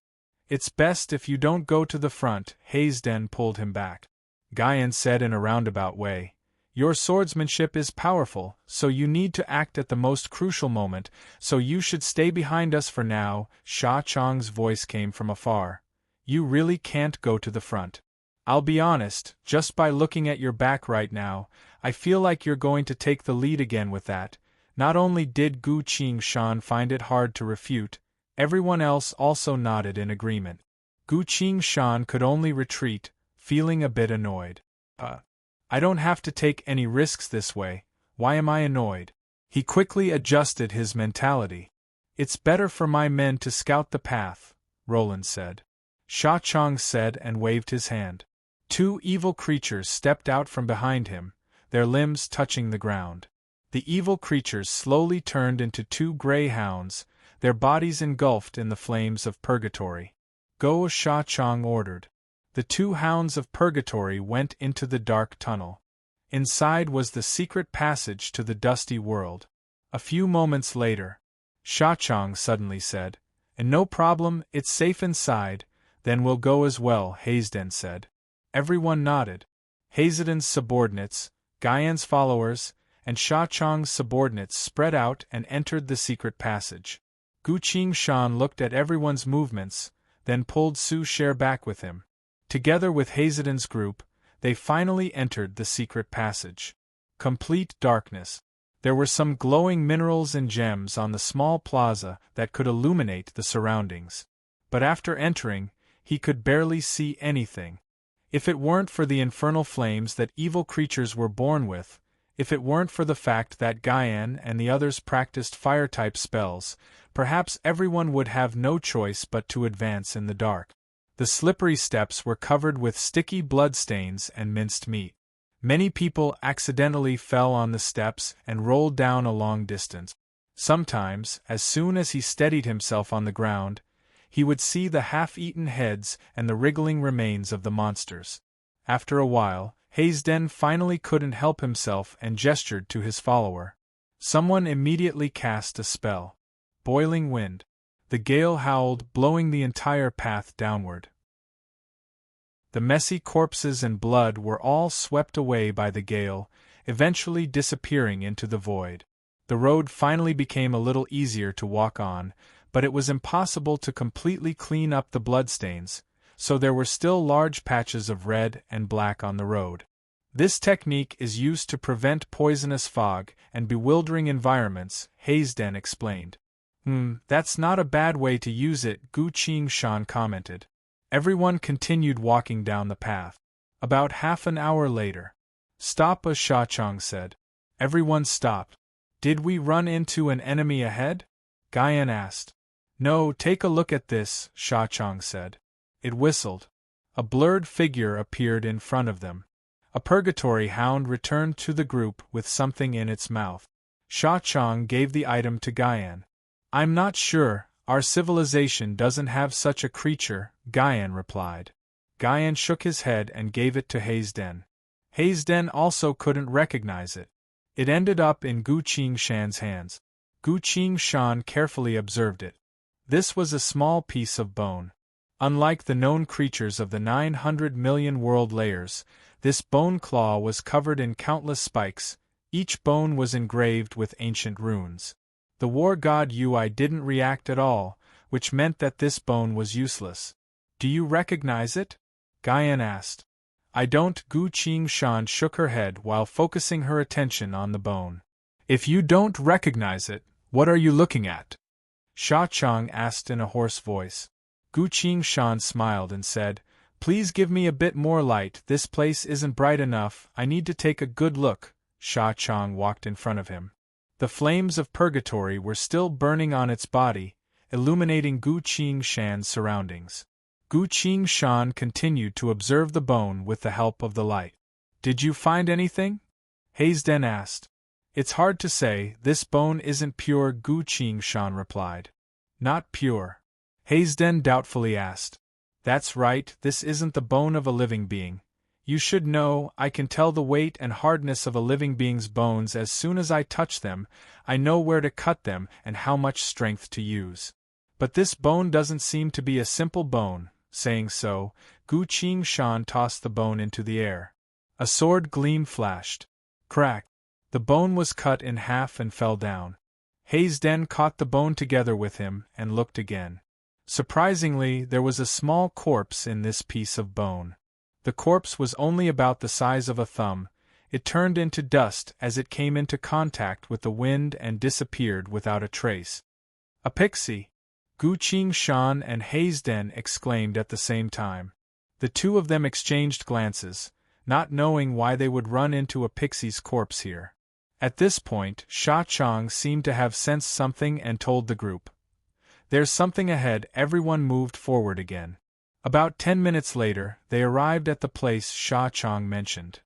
It's best if you don't go to the front, Hayesden pulled him back. Guyan said in a roundabout way. Your swordsmanship is powerful, so you need to act at the most crucial moment, so you should stay behind us for now. Sha Chong's voice came from afar. You really can't go to the front. I'll be honest, just by looking at your back right now, I feel like you're going to take the lead again with that. Not only did Gu Qingshan find it hard to refute, everyone else also nodded in agreement. Gu Qingshan could only retreat, feeling a bit annoyed. I don't have to take any risks this way, why am I annoyed? He quickly adjusted his mentality. It's better for my men to scout the path, Roland said. Sha Chong said and waved his hand. Two evil creatures stepped out from behind him, their limbs touching the ground. The evil creatures slowly turned into two gray hounds, their bodies engulfed in the flames of purgatory. Go, Sha Chong ordered. The two hounds of purgatory went into the dark tunnel. Inside was the secret passage to the dusty world. A few moments later, Sha Chong suddenly said, "And no problem, it's safe inside, then we'll go as well," Hazeden said. Everyone nodded. Hazeden's subordinates, Guyan's followers, and Sha Chong's subordinates spread out and entered the secret passage. Gu Qingshan looked at everyone's movements, then pulled Su Sher back with him. Together with Hazeden's group, they finally entered the secret passage. Complete darkness. There were some glowing minerals and gems on the small plaza that could illuminate the surroundings. But after entering, he could barely see anything. If it weren't for the infernal flames that evil creatures were born with, if it weren't for the fact that Guyan and the others practiced fire-type spells, perhaps everyone would have no choice but to advance in the dark. The slippery steps were covered with sticky bloodstains and minced meat. Many people accidentally fell on the steps and rolled down a long distance. Sometimes, as soon as he steadied himself on the ground, he would see the half-eaten heads and the wriggling remains of the monsters. After a while, Hazeden finally couldn't help himself and gestured to his follower. Someone immediately cast a spell. Boiling wind. The gale howled, blowing the entire path downward. The messy corpses and blood were all swept away by the gale, eventually disappearing into the void. The road finally became a little easier to walk on, but it was impossible to completely clean up the bloodstains, so there were still large patches of red and black on the road. This technique is used to prevent poisonous fog and bewildering environments, Hazeden explained. That's not a bad way to use it, Gu Qingshan commented. Everyone continued walking down the path. About half an hour later. Stop, as Sha Chong said. Everyone stopped. Did we run into an enemy ahead? Guyan asked. No, take a look at this, Sha Chong said. It whistled. A blurred figure appeared in front of them. A purgatory hound returned to the group with something in its mouth. Sha Chong gave the item to Guyan. I'm not sure, our civilization doesn't have such a creature, Guyan replied. Guyan shook his head and gave it to Hazeden. Hazeden also couldn't recognize it. It ended up in Gu Qingshan's hands. Gu Qingshan carefully observed it. This was a small piece of bone. Unlike the known creatures of the 900 million world layers, this bone claw was covered in countless spikes. Each bone was engraved with ancient runes. The war god Ui didn't react at all, which meant that this bone was useless. Do you recognize it? Guyan asked. I don't. Gu Qingshan shook her head while focusing her attention on the bone. If you don't recognize it, what are you looking at? Sha Chong asked in a hoarse voice. Gu Qingshan smiled and said, Please give me a bit more light, this place isn't bright enough, I need to take a good look. Sha Chong walked in front of him. The flames of purgatory were still burning on its body, illuminating Gu Qingshan's surroundings. Gu Qingshan continued to observe the bone with the help of the light. Did you find anything? Hazeden asked. It's hard to say, this bone isn't pure, Gu Qingshan replied. Not pure? Hazeden doubtfully asked. That's right, this isn't the bone of a living being. You should know, I can tell the weight and hardness of a living being's bones as soon as I touch them. I know where to cut them and how much strength to use. But this bone doesn't seem to be a simple bone. Saying so, Gu Qingshan tossed the bone into the air. A sword gleam flashed. Crack! The bone was cut in half and fell down. Hazeden caught the bone together with him and looked again. Surprisingly, there was a small corpse in this piece of bone. The corpse was only about the size of a thumb. It turned into dust as it came into contact with the wind and disappeared without a trace. A pixie! Gu Qingshan and Hazeden exclaimed at the same time. The two of them exchanged glances, not knowing why they would run into a pixie's corpse here. At this point, Sha Chong seemed to have sensed something and told the group. There's something ahead. Everyone moved forward again. About 10 minutes later, they arrived at the place Sha Chang mentioned.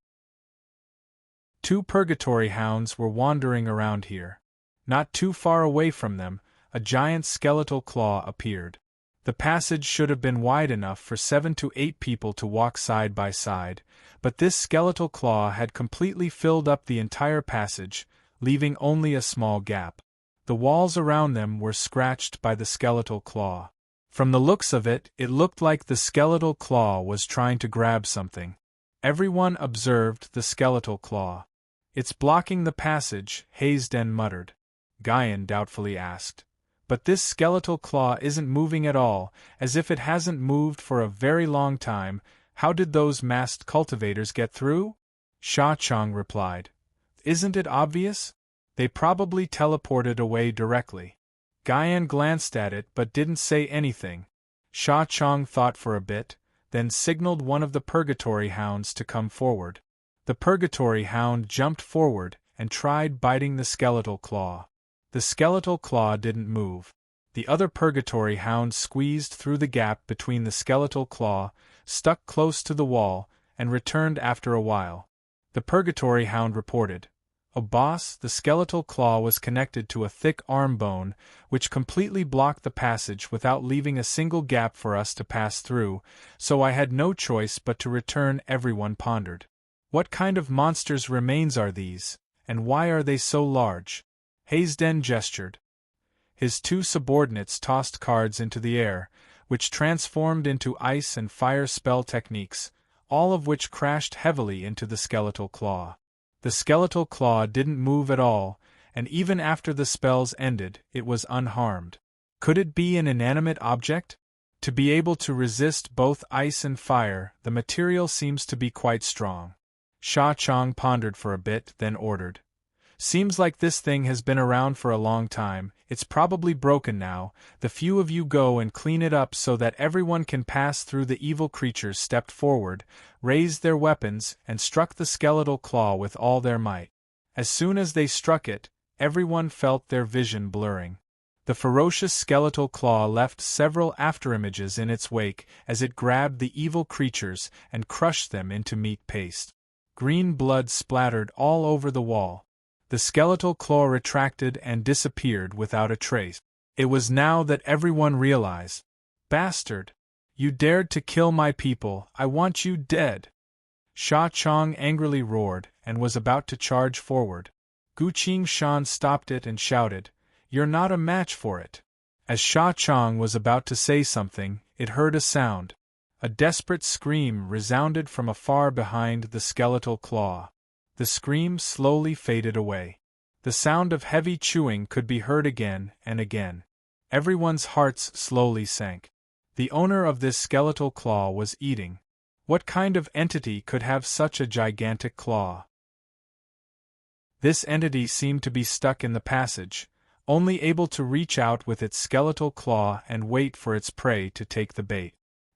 2 purgatory hounds were wandering around here. Not too far away from them, a giant skeletal claw appeared. The passage should have been wide enough for 7 to 8 people to walk side by side, but this skeletal claw had completely filled up the entire passage, leaving only a small gap. The walls around them were scratched by the skeletal claw. From the looks of it, it looked like the skeletal claw was trying to grab something. Everyone observed the skeletal claw. "It's blocking the passage," Hayesden muttered. Guyan doubtfully asked. "But this skeletal claw isn't moving at all, as if it hasn't moved for a very long time. How did those masked cultivators get through?" Sha Chang replied. "Isn't it obvious? They probably teleported away directly." Guyan glanced at it but didn't say anything. Sha Chang thought for a bit, then signaled one of the purgatory hounds to come forward. The purgatory hound jumped forward and tried biting the skeletal claw. The skeletal claw didn't move. The other purgatory hound squeezed through the gap between the skeletal claw, stuck close to the wall, and returned after a while. The purgatory hound reported, "Oh boss, the skeletal claw was connected to a thick arm bone, which completely blocked the passage without leaving a single gap for us to pass through, so I had no choice but to return." Everyone pondered. "What kind of monsters' remains are these, and why are they so large?" Hayesden gestured. His 2 subordinates tossed cards into the air, which transformed into ice and fire spell techniques, all of which crashed heavily into the skeletal claw. The skeletal claw didn't move at all, and even after the spells ended, it was unharmed. Could it be an inanimate object? To be able to resist both ice and fire, the material seems to be quite strong. Sha Chang pondered for a bit, then ordered, "Seems like this thing has been around for a long time. It's probably broken now. The few of you go and clean it up so that everyone can pass through." The evil creatures stepped forward, raised their weapons, and struck the skeletal claw with all their might. As soon as they struck it, everyone felt their vision blurring. The ferocious skeletal claw left several afterimages in its wake as it grabbed the evil creatures and crushed them into meat paste. Green blood splattered all over the wall. The skeletal claw retracted and disappeared without a trace. It was now that everyone realized. "Bastard! You dared to kill my people. I want you dead!" Sha Chang angrily roared and was about to charge forward. Guqing Shan stopped it and shouted, "You're not a match for it." As Sha Chang was about to say something, it heard a sound. A desperate scream resounded from afar behind the skeletal claw. The scream slowly faded away. The sound of heavy chewing could be heard again and again. Everyone's hearts slowly sank. The owner of this skeletal claw was eating. What kind of entity could have such a gigantic claw? This entity seemed to be stuck in the passage, only able to reach out with its skeletal claw and wait for its prey to take the bait.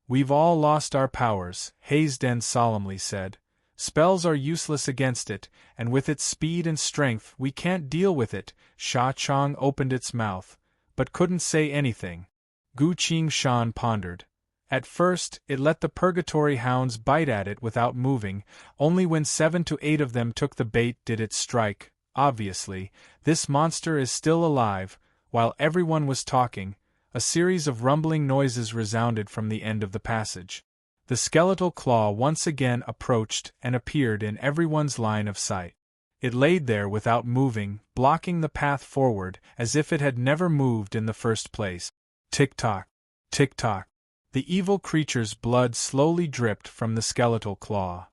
"We've all lost our powers," Hayesden solemnly said. "Spells are useless against it, and with its speed and strength we can't deal with it." Sha Chang opened its mouth, but couldn't say anything. Guqing Shan pondered. At first, it let the purgatory hounds bite at it without moving. Only when 7 to 8 of them took the bait did it strike. Obviously, this monster is still alive. While everyone was talking, a series of rumbling noises resounded from the end of the passage. The skeletal claw once again approached and appeared in everyone's line of sight. It laid there without moving, blocking the path forward as if it had never moved in the first place. Tick-tock, tick-tock. The evil creature's blood slowly dripped from the skeletal claw.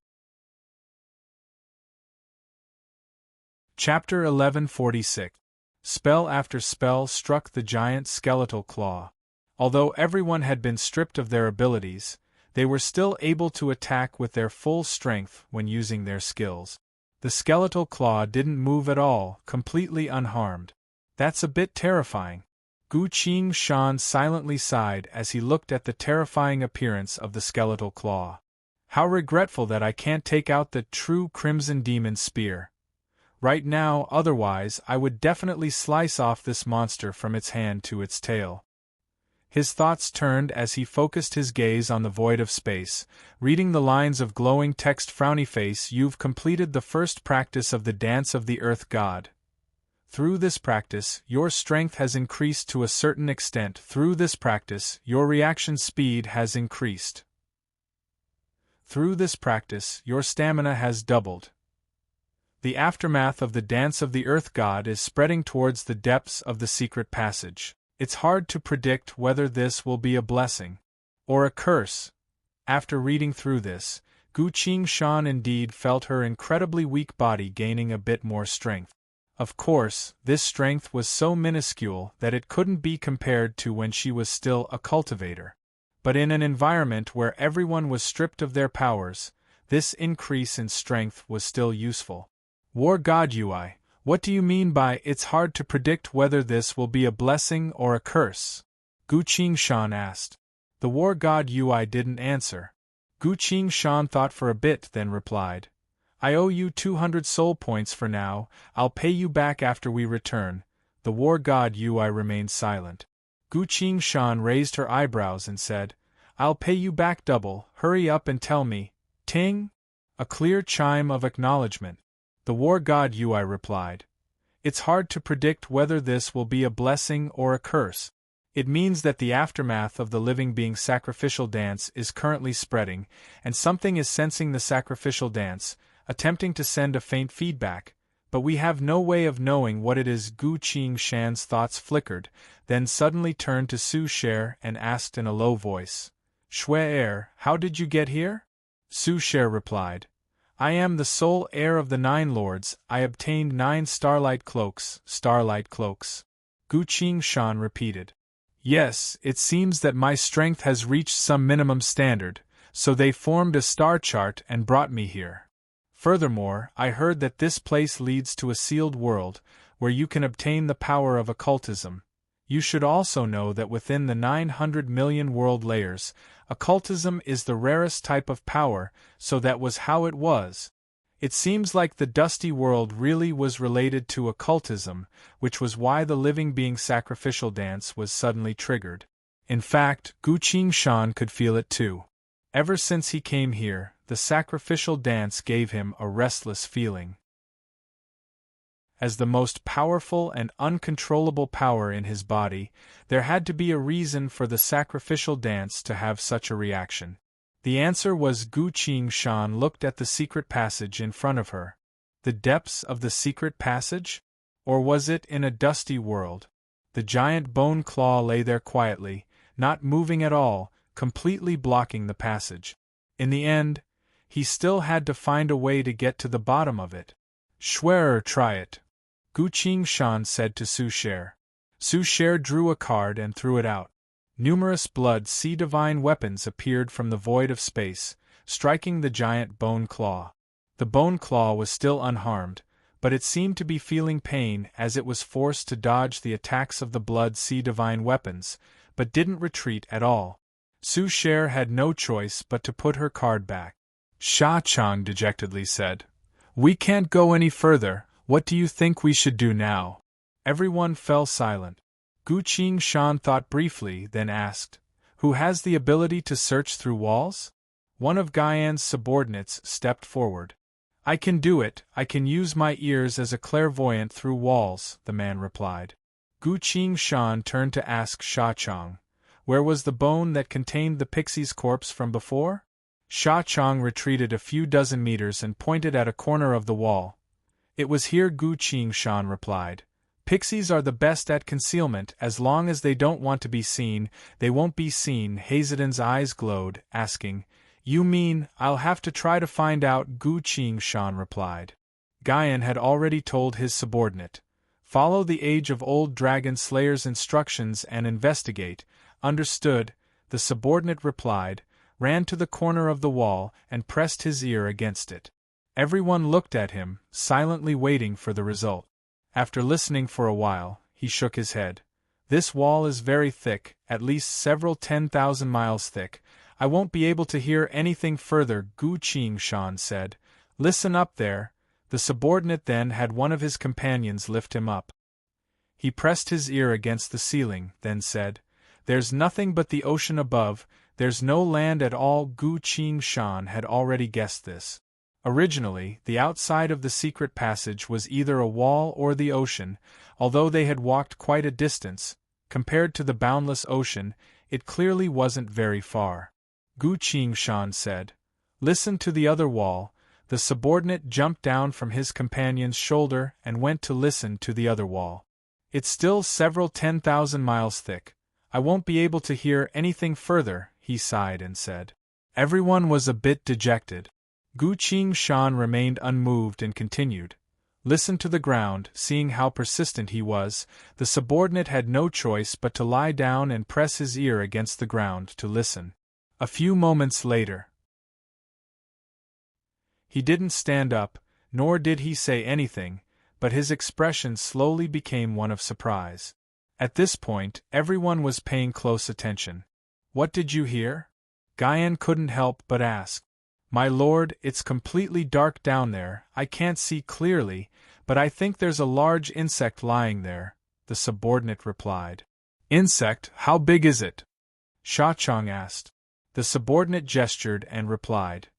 Chapter 1146. Spell after spell struck the giant skeletal claw. Although everyone had been stripped of their abilities, they were still able to attack with their full strength when using their skills. The skeletal claw didn't move at all, completely unharmed. "That's a bit terrifying." Guqing Shan silently sighed as he looked at the terrifying appearance of the skeletal claw. "How regretful that I can't take out the true Crimson Demon Spear. Right now, otherwise I would definitely slice off this monster from its hand to its tail." His thoughts turned as he focused his gaze on the void of space, reading the lines of glowing text. Frowny face, you've completed the first practice of the dance of the earth god. Through this practice, your strength has increased to a certain extent. Through this practice, your reaction speed has increased. Through this practice, your stamina has doubled. The aftermath of the dance of the earth god is spreading towards the depths of the secret passage. It's hard to predict whether this will be a blessing or a curse. After reading through this, Gu Qingshan indeed felt her incredibly weak body gaining a bit more strength. Of course, this strength was so minuscule that it couldn't be compared to when she was still a cultivator. But in an environment where everyone was stripped of their powers, this increase in strength was still useful. War God Ui, what do you mean by it's hard to predict whether this will be a blessing or a curse? Gu Qingshan asked. The war god Ui didn't answer. Gu Qingshan thought for a bit, then replied, I owe you 200 soul points for now. I'll pay you back after we return. The war god Ui remained silent. Gu Qingshan raised her eyebrows and said, I'll pay you back double. Hurry up and tell me. Ting? A clear chime of acknowledgement. The war god Ui replied, It's hard to predict whether this will be a blessing or a curse. It means that the aftermath of the living being sacrificial dance is currently spreading, and something is sensing the sacrificial dance, attempting to send a faint feedback, but we have no way of knowing what it is. Gu Qingshan's thoughts flickered, then suddenly turned to Su Sher and asked in a low voice, Shui, how did you get here? Su Sher replied, I am the sole heir of the 9 lords. I obtained 9 starlight cloaks. Starlight cloaks. Gu Qingshan repeated. Yes, it seems that my strength has reached some minimum standard, so they formed a star chart and brought me here. Furthermore, I heard that this place leads to a sealed world, where you can obtain the power of occultism. You should also know that within the 900 million world layers, occultism is the rarest type of power, so that was how it was. It seems like the dusty world really was related to occultism, which was why the living being sacrificial dance was suddenly triggered. In fact, Gu Qingshan could feel it too. Ever since he came here, the sacrificial dance gave him a restless feeling. As the most powerful and uncontrollable power in his body, there had to be a reason for the sacrificial dance to have such a reaction. The answer was Gu Qingshan looked at the secret passage in front of her. The depths of the secret passage? Or was it in a dusty world? The giant bone claw lay there quietly, not moving at all, completely blocking the passage. In the end, he still had to find a way to get to the bottom of it. Schwerer, try it. Gu Qingshan said to Su Sher. Su Sher drew a card and threw it out. Numerous blood-sea divine weapons appeared from the void of space, striking the giant bone claw. The bone claw was still unharmed, but it seemed to be feeling pain as it was forced to dodge the attacks of the blood-sea divine weapons, but didn't retreat at all. Su Sher had no choice but to put her card back. Sha Chang dejectedly said, We can't go any further. What do you think we should do now? Everyone fell silent. Gu Qingshan thought briefly, then asked, Who has the ability to search through walls? One of Guyan's subordinates stepped forward. I can do it. I can use my ears as a clairvoyant through walls, the man replied. Gu Qingshan turned to ask Sha Chang, Where was the bone that contained the pixie's corpse from before? Sha Chang retreated a few dozen meters and pointed at a corner of the wall. It was here, Gu Qingshan replied. Pixies are the best at concealment. As long as they don't want to be seen, they won't be seen. Hazeden's eyes glowed, asking, You mean, I'll have to try to find out? Gu Qingshan replied. Guyan had already told his subordinate, Follow the age-of-old dragon slayer's instructions and investigate. Understood, the subordinate replied, ran to the corner of the wall and pressed his ear against it. Everyone looked at him, silently waiting for the result. After listening for a while, he shook his head. This wall is very thick, at least several 10,000 miles thick. I won't be able to hear anything further, Gu Qingshan said. Listen up there. The subordinate then had one of his companions lift him up. He pressed his ear against the ceiling, then said, There's nothing but the ocean above, there's no land at all. Gu Qingshan had already guessed this. Originally, the outside of the secret passage was either a wall or the ocean, although they had walked quite a distance. Compared to the boundless ocean, it clearly wasn't very far. Gu Qingshan said, "Listen to the other wall." The subordinate jumped down from his companion's shoulder and went to listen to the other wall. "It's still several 10,000 miles thick. I won't be able to hear anything further," he sighed and said. Everyone was a bit dejected. Gu Qingshan remained unmoved and continued, "Listen to the ground." Seeing how persistent he was, the subordinate had no choice but to lie down and press his ear against the ground to listen. A few moments later, he didn't stand up, nor did he say anything, but his expression slowly became one of surprise. At this point, everyone was paying close attention. "What did you hear?" Guyan couldn't help but ask. "My lord, it's completely dark down there, I can't see clearly, but I think there's a large insect lying there," the subordinate replied. "Insect? How big is it?" Sha Chong asked. The subordinate gestured and replied,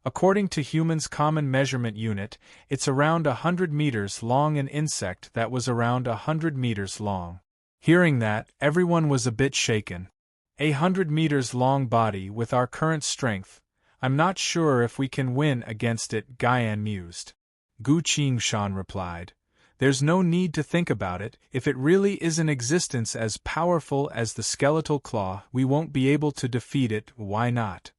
"According to humans' common measurement unit, it's around 100 meters long. An insect that was around 100 meters long." Hearing that, everyone was a bit shaken. 100 meters long body with our current strength. I'm not sure if we can win against it, Guyan mused. Gu Qingshan replied, "There's no need to think about it. If it really is an existence as powerful as the skeletal claw, we won't be able to defeat it. Why not?"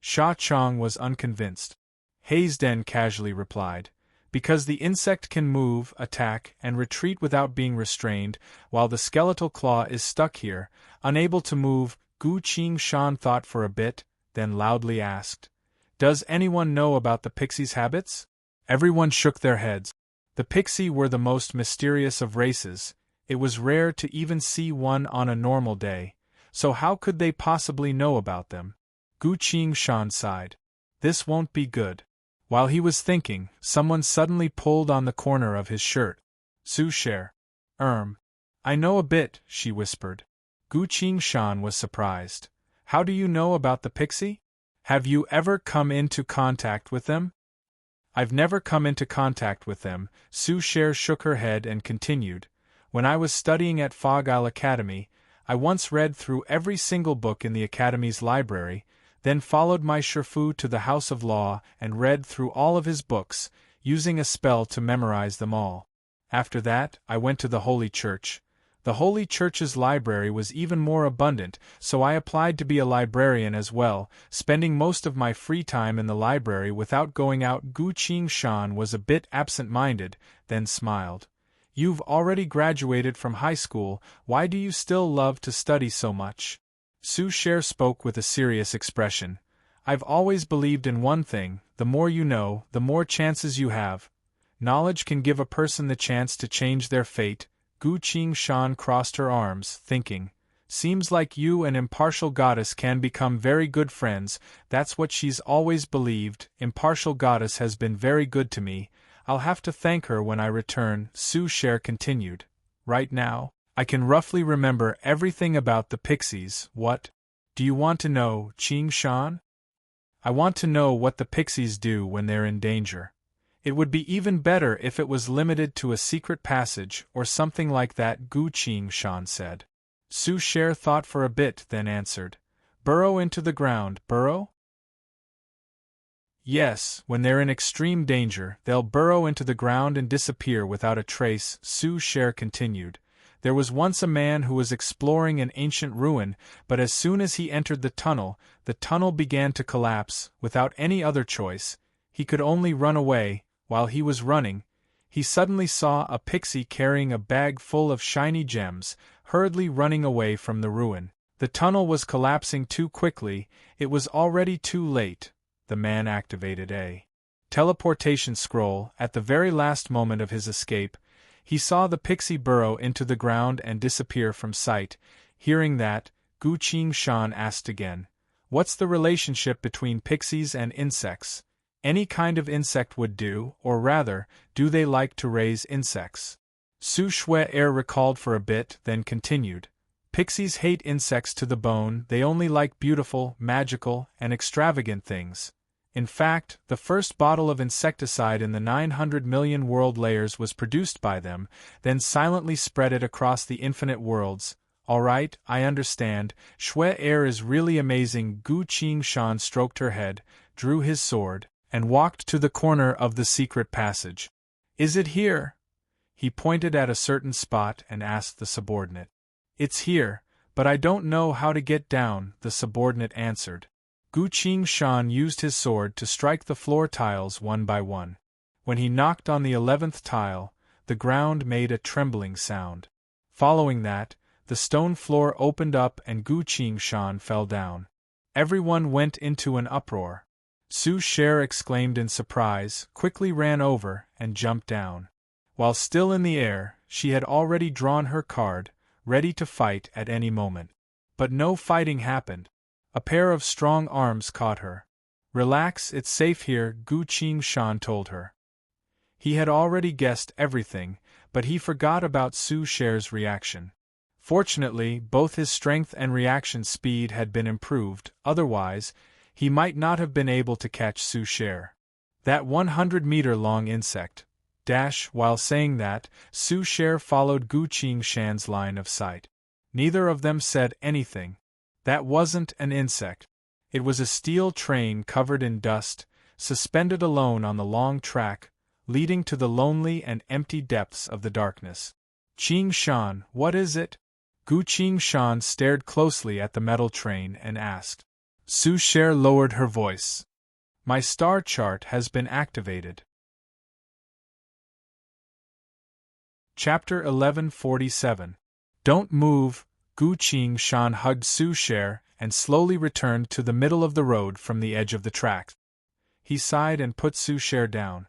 Sha Chong was unconvinced. Hayesden casually replied, "Because the insect can move, attack, and retreat without being restrained, while the skeletal claw is stuck here, unable to move." Gu Qingshan thought for a bit, then loudly asked, "Does anyone know about the pixie's habits?" Everyone shook their heads. The pixie were the most mysterious of races. It was rare to even see one on a normal day, so how could they possibly know about them? Gu Qingshan sighed. "This won't be good." While he was thinking, someone suddenly pulled on the corner of his shirt. "Su Cher. I know a bit," she whispered. Gu Qingshan was surprised. "How do you know about the pixie? Have you ever come into contact with them?" "I've never come into contact with them." Su Cher shook her head and continued, "When I was studying at Fog Isle Academy, I once read through every single book in the Academy's library, then followed my Shifu to the House of Law and read through all of his books, using a spell to memorize them all. After that, I went to the Holy Church. The Holy Church's library was even more abundant, so I applied to be a librarian as well, spending most of my free time in the library without going out." Gu Qingshan was a bit absent-minded, then smiled. "You've already graduated from high school, why do you still love to study so much?" Su Cher spoke with a serious expression. "I've always believed in one thing, the more you know, the more chances you have. Knowledge can give a person the chance to change their fate." Gu Qingshan crossed her arms, thinking, "Seems like you and Impartial Goddess can become very good friends. That's what she's always believed. Impartial Goddess has been very good to me. I'll have to thank her when I return." Su Cher continued, "Right now, I can roughly remember everything about the pixies." "What do you want to know, Qingshan?" "I want to know what the pixies do when they're in danger. It would be even better if it was limited to a secret passage or something like that," Gu Qingshan said. Su Cher thought for a bit, then answered, "Burrow into the ground." "Burrow?" "Yes, when they're in extreme danger, they'll burrow into the ground and disappear without a trace." Su Cher continued, "There was once a man who was exploring an ancient ruin, but as soon as he entered the tunnel began to collapse. Without any other choice, he could only run away. While he was running, he suddenly saw a pixie carrying a bag full of shiny gems, hurriedly running away from the ruin. The tunnel was collapsing too quickly, it was already too late. The man activated a teleportation scroll. At the very last moment of his escape, he saw the pixie burrow into the ground and disappear from sight." Hearing that, Gu Qingshan asked again, "What's the relationship between pixies and insects? Any kind of insect would do, or rather, do they like to raise insects?" Su Shui recalled for a bit, then continued, Pixies hate insects to the bone, they only like beautiful, magical, and extravagant things. In fact, the first bottle of insecticide in the 900 million world layers was produced by them, then silently spread it across the infinite worlds. Alright, I understand, Shui air is really amazing. Gu Qingshan stroked her head, drew his sword, and walked to the corner of the secret passage. Is it here? He pointed at a certain spot and asked the subordinate. It's here, but I don't know how to get down, the subordinate answered. Gu Qingshan used his sword to strike the floor tiles one by one. When he knocked on the 11th tile, the ground made a trembling sound. Following that, the stone floor opened up and Gu Qingshan fell down. Everyone went into an uproar. Su Cher exclaimed in surprise, quickly ran over, and jumped down. While still in the air, she had already drawn her card, ready to fight at any moment. But no fighting happened. A pair of strong arms caught her. Relax, it's safe here, Gu Qingshan told her. He had already guessed everything, but he forgot about Su Cher's reaction. Fortunately, both his strength and reaction speed had been improved, otherwise, he might not have been able to catch Su Cher. That 100-meter-long insect. While saying that, Su Cher followed Gu Qingshan's line of sight. Neither of them said anything. That wasn't an insect. It was a steel train covered in dust, suspended alone on the long track, leading to the lonely and empty depths of the darkness. Qingshan, what is it? Gu Qingshan stared closely at the metal train and asked. Su Cher lowered her voice. My star chart has been activated. Chapter 1147. Don't move. Gu Qingshan hugged Su Cher and slowly returned to the middle of the road from the edge of the tracks. He sighed and put Su Cher down.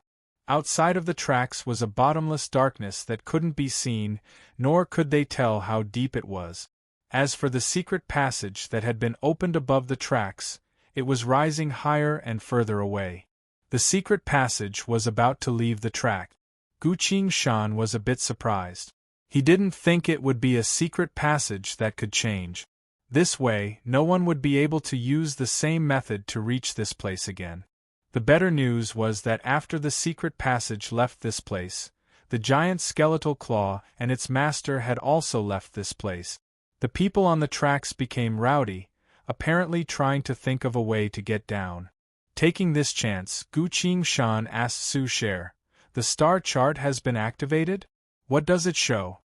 Outside of the tracks was a bottomless darkness that couldn't be seen, nor could they tell how deep it was. As for the secret passage that had been opened above the tracks, it was rising higher and further away. The secret passage was about to leave the track. Gu Qingshan was a bit surprised. He didn't think it would be a secret passage that could change. This way, no one would be able to use the same method to reach this place again. The better news was that after the secret passage left this place, the giant skeletal claw and its master had also left this place. The people on the tracks became rowdy, apparently trying to think of a way to get down. Taking this chance, Gu Qingshan asked Su Cher, "The star chart has been activated? What does it show?"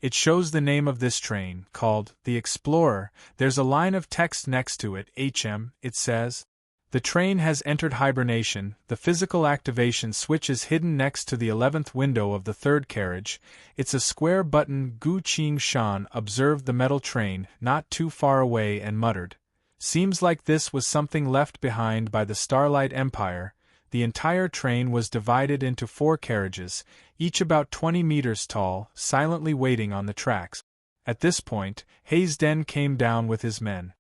"It shows the name of this train, called the Explorer. There's a line of text next to it, it says. The train has entered hibernation. The physical activation switch is hidden next to the 11th window of the third carriage. It's a square button." Gu Qingshan observed the metal train not too far away and muttered, "Seems like this was something left behind by the Starlight Empire." The entire train was divided into 4 carriages, each about 20 meters tall, silently waiting on the tracks. At this point, Hayesden came down with his men.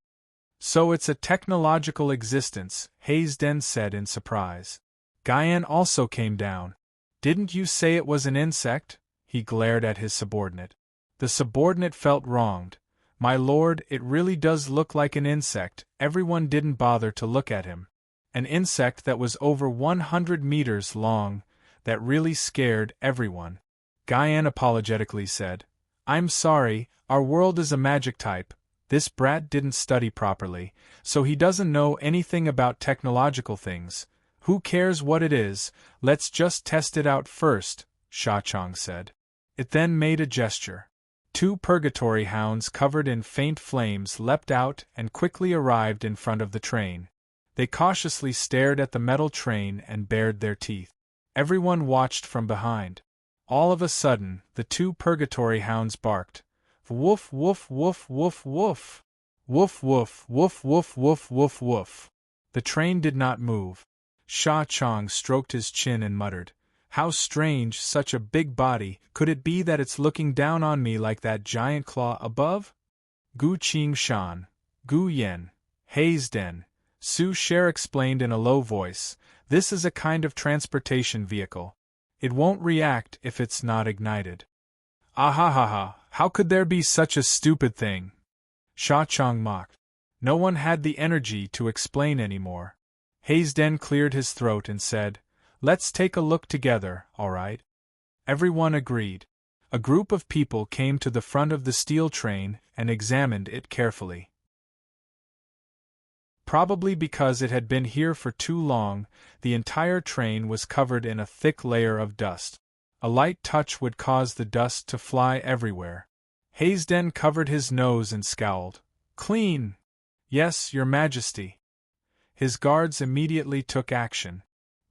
"So it's a technological existence," Hayesden said in surprise. Guyan also came down. "Didn't you say it was an insect?" He glared at his subordinate. The subordinate felt wronged. "My lord, it really does look like an insect." Everyone didn't bother to look at him. An insect that was over 100 meters long, that really scared everyone. Guyan apologetically said, "I'm sorry, our world is a magic type. This brat didn't study properly, so he doesn't know anything about technological things. Who cares what it is, let's just test it out first," Sha Chong said. It then made a gesture. 2 purgatory hounds covered in faint flames leapt out and quickly arrived in front of the train. They cautiously stared at the metal train and bared their teeth. Everyone watched from behind. All of a sudden, the 2 purgatory hounds barked. Woof woof woof woof woof. Woof woof woof woof woof woof woof. The train did not move. Sha Chong stroked his chin and muttered, "How strange, such a big body. Could it be that it's looking down on me like that giant claw above?" Gu Qingshan, Gu Yen, Hayesden, Su Cher explained in a low voice, "This is a kind of transportation vehicle. It won't react if it's not ignited." "Ah ha ha ha, how could there be such a stupid thing?" Sha Chang mocked. No one had the energy to explain anymore. Hayesden cleared his throat and said, "Let's take a look together, all right?" Everyone agreed. A group of people came to the front of the steel train and examined it carefully. Probably because it had been here for too long, the entire train was covered in a thick layer of dust. A light touch would cause the dust to fly everywhere. Hayesden covered his nose and scowled. "Clean!" "Yes, Your Majesty." His guards immediately took action.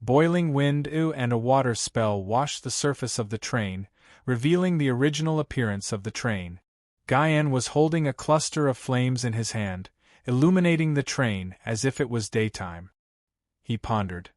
Boiling wind and a water spell washed the surface of the train, revealing the original appearance of the train. Guyan was holding a cluster of flames in his hand, illuminating the train as if it was daytime. He pondered.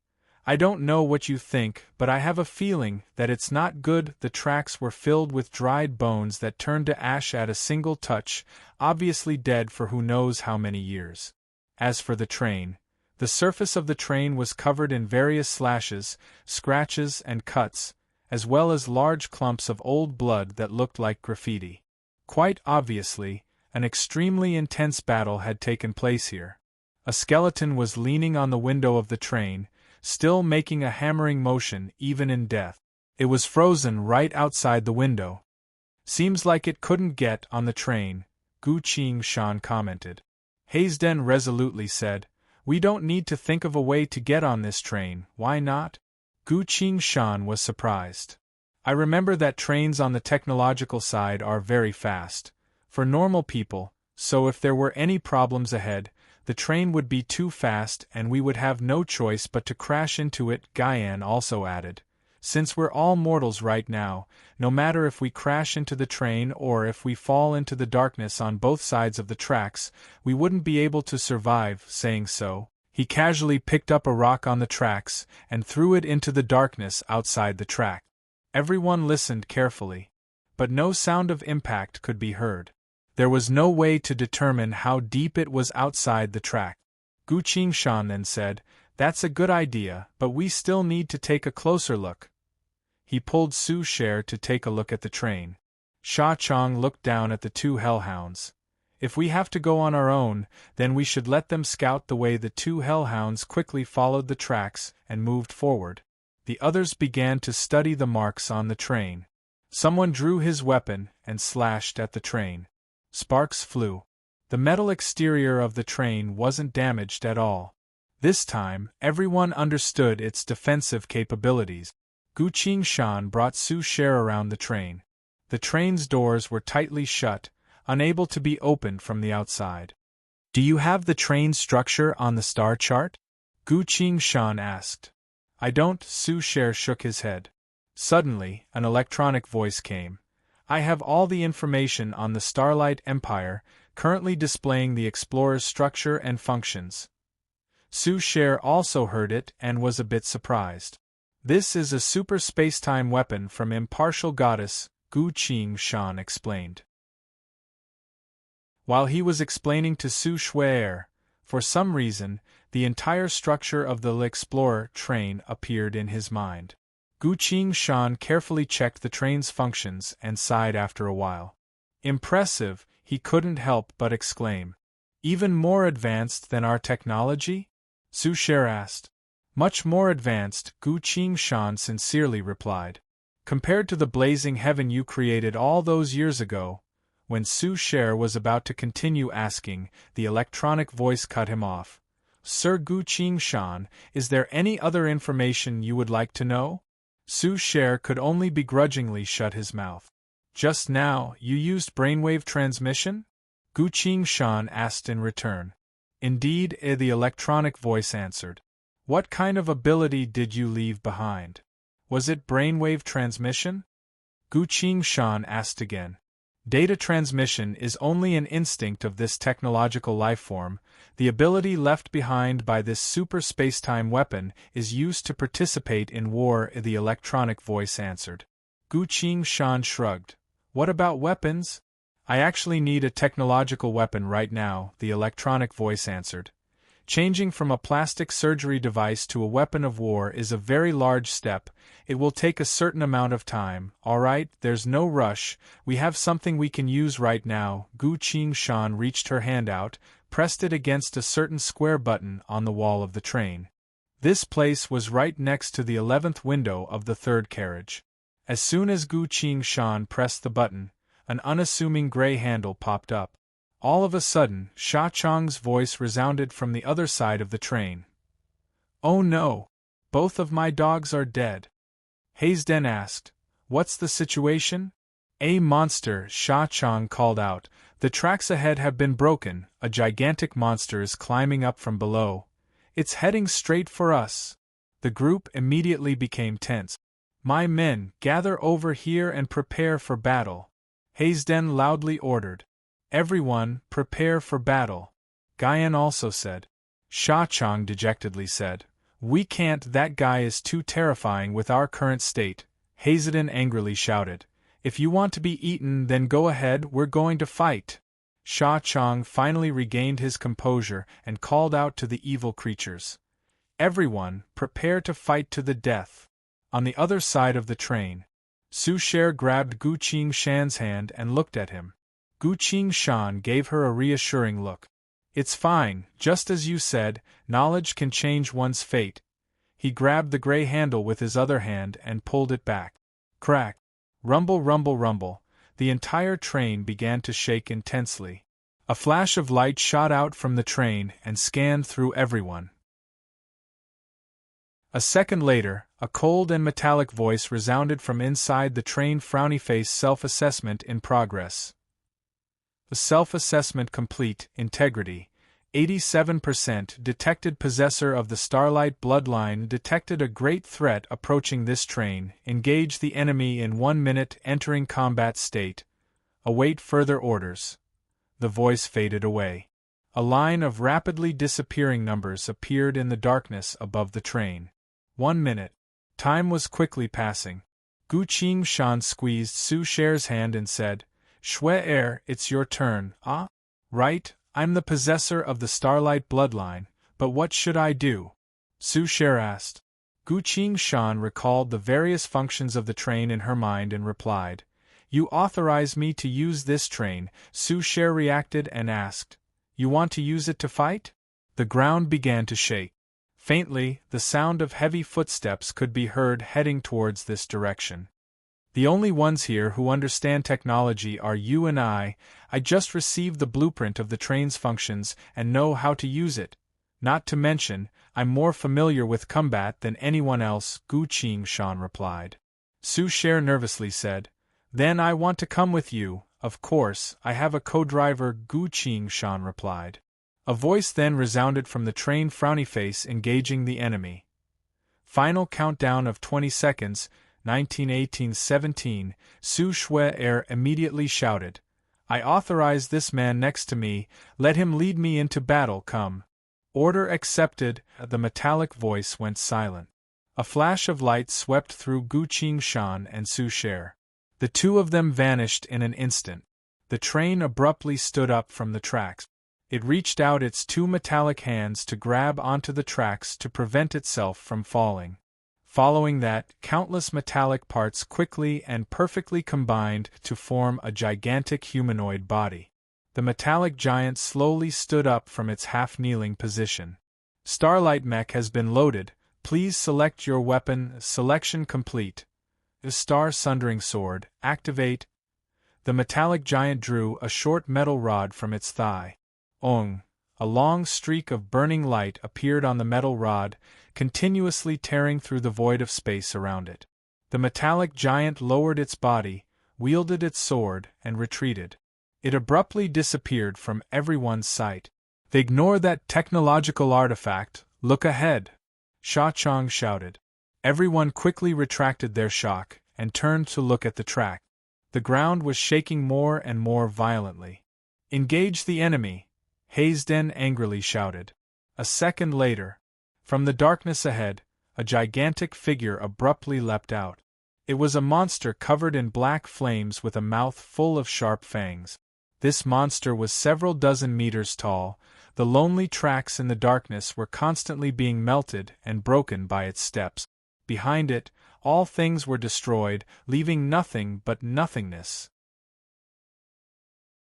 "I don't know what you think, but I have a feeling that it's not good." The tracks were filled with dried bones that turned to ash at a single touch, obviously dead for who knows how many years. As for the train, the surface of the train was covered in various slashes, scratches, and cuts, as well as large clumps of old blood that looked like graffiti. Quite obviously, an extremely intense battle had taken place here. A skeleton was leaning on the window of the train, still making a hammering motion even in death. It was frozen right outside the window. "Seems like it couldn't get on the train," Gu Qingshan commented. Hayesden resolutely said, "We don't need to think of a way to get on this train, why not?" Gu Qingshan was surprised. "I remember that trains on the technological side are very fast, for normal people, so if there were any problems ahead, the train would be too fast and we would have no choice but to crash into it," Guyan also added. "Since we're all mortals right now, no matter if we crash into the train or if we fall into the darkness on both sides of the tracks, we wouldn't be able to survive." Saying so, he casually picked up a rock on the tracks and threw it into the darkness outside the track. Everyone listened carefully, but no sound of impact could be heard. There was no way to determine how deep it was outside the track. Gu Qingshan then said, "That's a good idea, but we still need to take a closer look." He pulled Su Sher to take a look at the train. Sha Chang looked down at the two hellhounds. "If we have to go on our own, then we should let them scout the way." The two hellhounds quickly followed the tracks and moved forward. The others began to study the marks on the train. Someone drew his weapon and slashed at the train. Sparks flew. The metal exterior of the train wasn't damaged at all. This time, everyone understood its defensive capabilities. Gu Qingshan brought Su Sher around the train. The train's doors were tightly shut, unable to be opened from the outside. "Do you have the train structure on the star chart?" Gu Qingshan asked. "I don't." Su Sher shook his head. Suddenly, an electronic voice came. "I have all the information on the Starlight Empire, currently displaying the Explorer's structure and functions." Su Sher also heard it and was a bit surprised. "This is a super spacetime weapon from Impartial Goddess," Gu Qingshan explained. While he was explaining to Su Sher, for some reason, the entire structure of the Explorer train appeared in his mind. Gu Qingshan carefully checked the train's functions and sighed after a while. "Impressive," he couldn't help but exclaim. "Even more advanced than our technology?" Su Sher asked. "Much more advanced," Gu Qingshan sincerely replied. "Compared to the blazing heaven you created all those years ago." When Su Sher was about to continue asking, the electronic voice cut him off. "Sir Gu Qingshan, is there any other information you would like to know?" Su Sher could only begrudgingly shut his mouth. "Just now, you used brainwave transmission?" Gu Qingshan asked in return. "Indeed," the electronic voice answered. "What kind of ability did you leave behind? Was it brainwave transmission?" Gu Qingshan asked again. "Data transmission is only an instinct of this technological lifeform. The ability left behind by this super spacetime weapon is used to participate in war," the electronic voice answered. Gu Qingshan shrugged. "What about weapons?" "I actually need a technological weapon right now," the electronic voice answered. Changing from a plastic surgery device to a weapon of war is a very large step. It will take a certain amount of time. Alright, there's no rush, we have something we can use right now. Gu Qingshan reached her hand out, pressed it against a certain square button on the wall of the train. This place was right next to the 11th window of the third carriage. As soon as Gu Qingshan pressed the button, an unassuming gray handle popped up. All of a sudden, Sha Chang's voice resounded from the other side of the train. "Oh no! Both of my dogs are dead." Hayesden asked, "What's the situation?" "A monster," Sha Chang called out. "The tracks ahead have been broken, a gigantic monster is climbing up from below. It's heading straight for us." The group immediately became tense. "My men, gather over here and prepare for battle," Hayesden loudly ordered. "Everyone, prepare for battle," Guyan also said. Sha Chang dejectedly said, "We can't, that guy is too terrifying with our current state." Hayesden angrily shouted, "If you want to be eaten then go ahead, we're going to fight." Sha Chang finally regained his composure and called out to the evil creatures. "Everyone, prepare to fight to the death." On the other side of the train, Su Sher grabbed Gu Qingshan's hand and looked at him. Gu Qingshan gave her a reassuring look. "It's fine, just as you said, knowledge can change one's fate." He grabbed the gray handle with his other hand and pulled it back. Crack! Rumble, rumble, rumble. The entire train began to shake intensely. A flash of light shot out from the train and scanned through everyone. A second later, a cold and metallic voice resounded from inside the train. "Frowny face, self-assessment in progress. The self-assessment complete, integrity, 87%. Detected possessor of the Starlight bloodline. Detected a great threat approaching this train. Engage the enemy in 1 minute. Entering combat state. Await further orders." The voice faded away. A line of rapidly disappearing numbers appeared in the darkness above the train. 1 minute. Time was quickly passing. Gu Qingshan squeezed Su Sher's hand and said, "Shui, it's your turn." "Ah? Right, I'm the possessor of the Starlight bloodline, but what should I do?" Su Sher asked. Gu Qingshan recalled the various functions of the train in her mind and replied, "You authorize me to use this train." Su Sher reacted and asked, "You want to use it to fight?" The ground began to shake. Faintly, the sound of heavy footsteps could be heard heading towards this direction. "The only ones here who understand technology are you and I just received the blueprint of the train's functions and know how to use it. Not to mention, I'm more familiar with combat than anyone else," Gu Qingshan replied. Su Sher nervously said, "Then I want to come with you." "Of course, I have a co-driver," Gu Qingshan replied. A voice then resounded from the train. "Frowny face, engaging the enemy. Final countdown of 20 seconds, 19, 18, 17, Su Shui immediately shouted, "I authorize this man next to me, let him lead me into battle. Come." "Order accepted." The metallic voice went silent. A flash of light swept through Gu Qingshan and Su Sher. The two of them vanished in an instant. The train abruptly stood up from the tracks. It reached out its two metallic hands to grab onto the tracks to prevent itself from falling. Following that, countless metallic parts quickly and perfectly combined to form a gigantic humanoid body. The metallic giant slowly stood up from its half-kneeling position. "Starlight mech has been loaded. Please select your weapon." Selection complete. The Star Sundering Sword, activate. The metallic giant drew a short metal rod from its thigh. Ong! A long streak of burning light appeared on the metal rod, continuously tearing through the void of space around it. The metallic giant lowered its body, wielded its sword, and retreated. It abruptly disappeared from everyone's sight. "Ignore that technological artifact, look ahead!" Sha Chang shouted. Everyone quickly retracted their shock and turned to look at the track. The ground was shaking more and more violently. "Engage the enemy!" Hayesden angrily shouted. A second later, from the darkness ahead, a gigantic figure abruptly leapt out. It was a monster covered in black flames with a mouth full of sharp fangs. This monster was several dozen meters tall, The lonely tracks in the darkness were constantly being melted and broken by its steps. Behind it, all things were destroyed, leaving nothing but nothingness.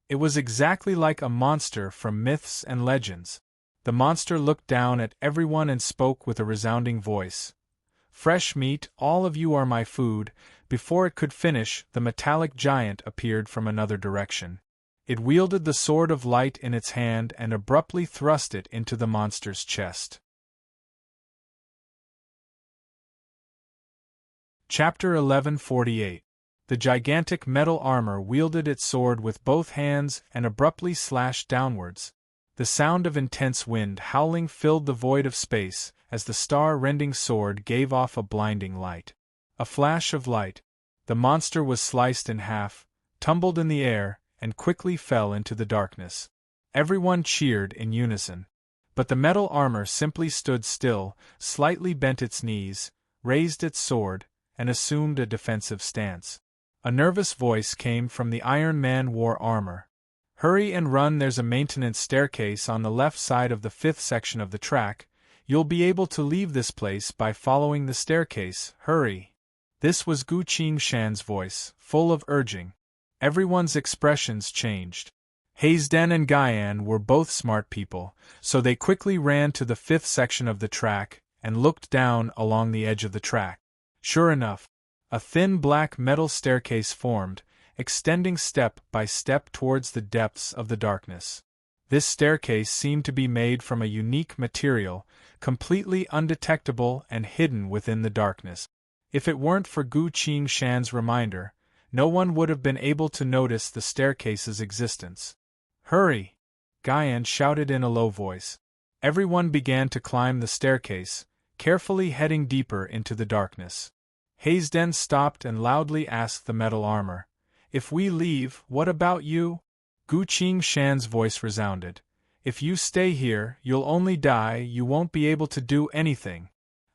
It was exactly like a monster from myths and legends. The monster looked down at everyone and spoke with a resounding voice. "Fresh meat, all of you are my food." Before it could finish, the metallic giant appeared from another direction. It wielded the sword of light in its hand and abruptly thrust it into the monster's chest. Chapter 1148. The gigantic metal armor wielded its sword with both hands and abruptly slashed downwards. The sound of intense wind howling filled the void of space as the star-rending sword gave off a blinding light. A flash of light. The monster was sliced in half, tumbled in the air, and quickly fell into the darkness. Everyone cheered in unison. But the metal armor simply stood still, slightly bent its knees, raised its sword, and assumed a defensive stance. A nervous voice came from the Iron Man war armor. "Hurry and run, there's a maintenance staircase on the left side of the 5th section of the track. You'll be able to leave this place by following the staircase, hurry." This was Gu Qingshan's voice, full of urging. Everyone's expressions changed. Hayden and Guyan were both smart people, so they quickly ran to the 5th section of the track and looked down along the edge of the track. Sure enough, a thin black metal staircase formed, extending step by step towards the depths of the darkness. This staircase seemed to be made from a unique material, completely undetectable and hidden within the darkness. If it weren't for Gu Qingshan's reminder, no one would have been able to notice the staircase's existence. "Hurry!" Guyan shouted in a low voice. Everyone began to climb the staircase, carefully heading deeper into the darkness. Hayden stopped and loudly asked the metal armor, "If we leave, what about you?" Gu Qingshan's voice resounded. "If you stay here, you'll only die, you won't be able to do anything.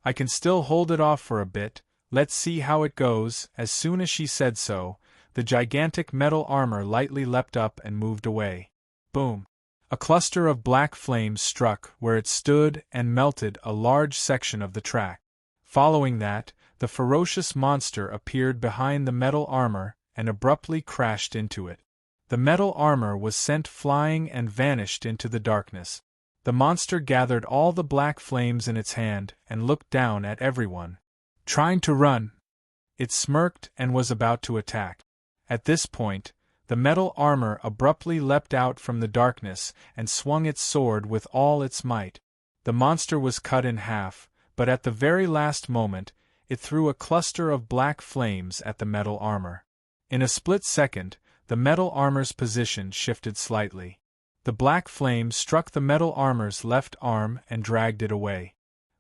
I can still hold it off for a bit, let's see how it goes." As soon as she said so, the gigantic metal armor lightly leapt up and moved away. Boom! A cluster of black flames struck where it stood and melted a large section of the track. Following that, the ferocious monster appeared behind the metal armor and abruptly crashed into it. The metal armor was sent flying and vanished into the darkness. The monster gathered all the black flames in its hand and looked down at everyone. "Trying to run." It smirked and was about to attack. At this point, the metal armor abruptly leapt out from the darkness and swung its sword with all its might. The monster was cut in half, but at the very last moment, it threw a cluster of black flames at the metal armor. In a split second, the metal armor's position shifted slightly. The black flames struck the metal armor's left arm and dragged it away.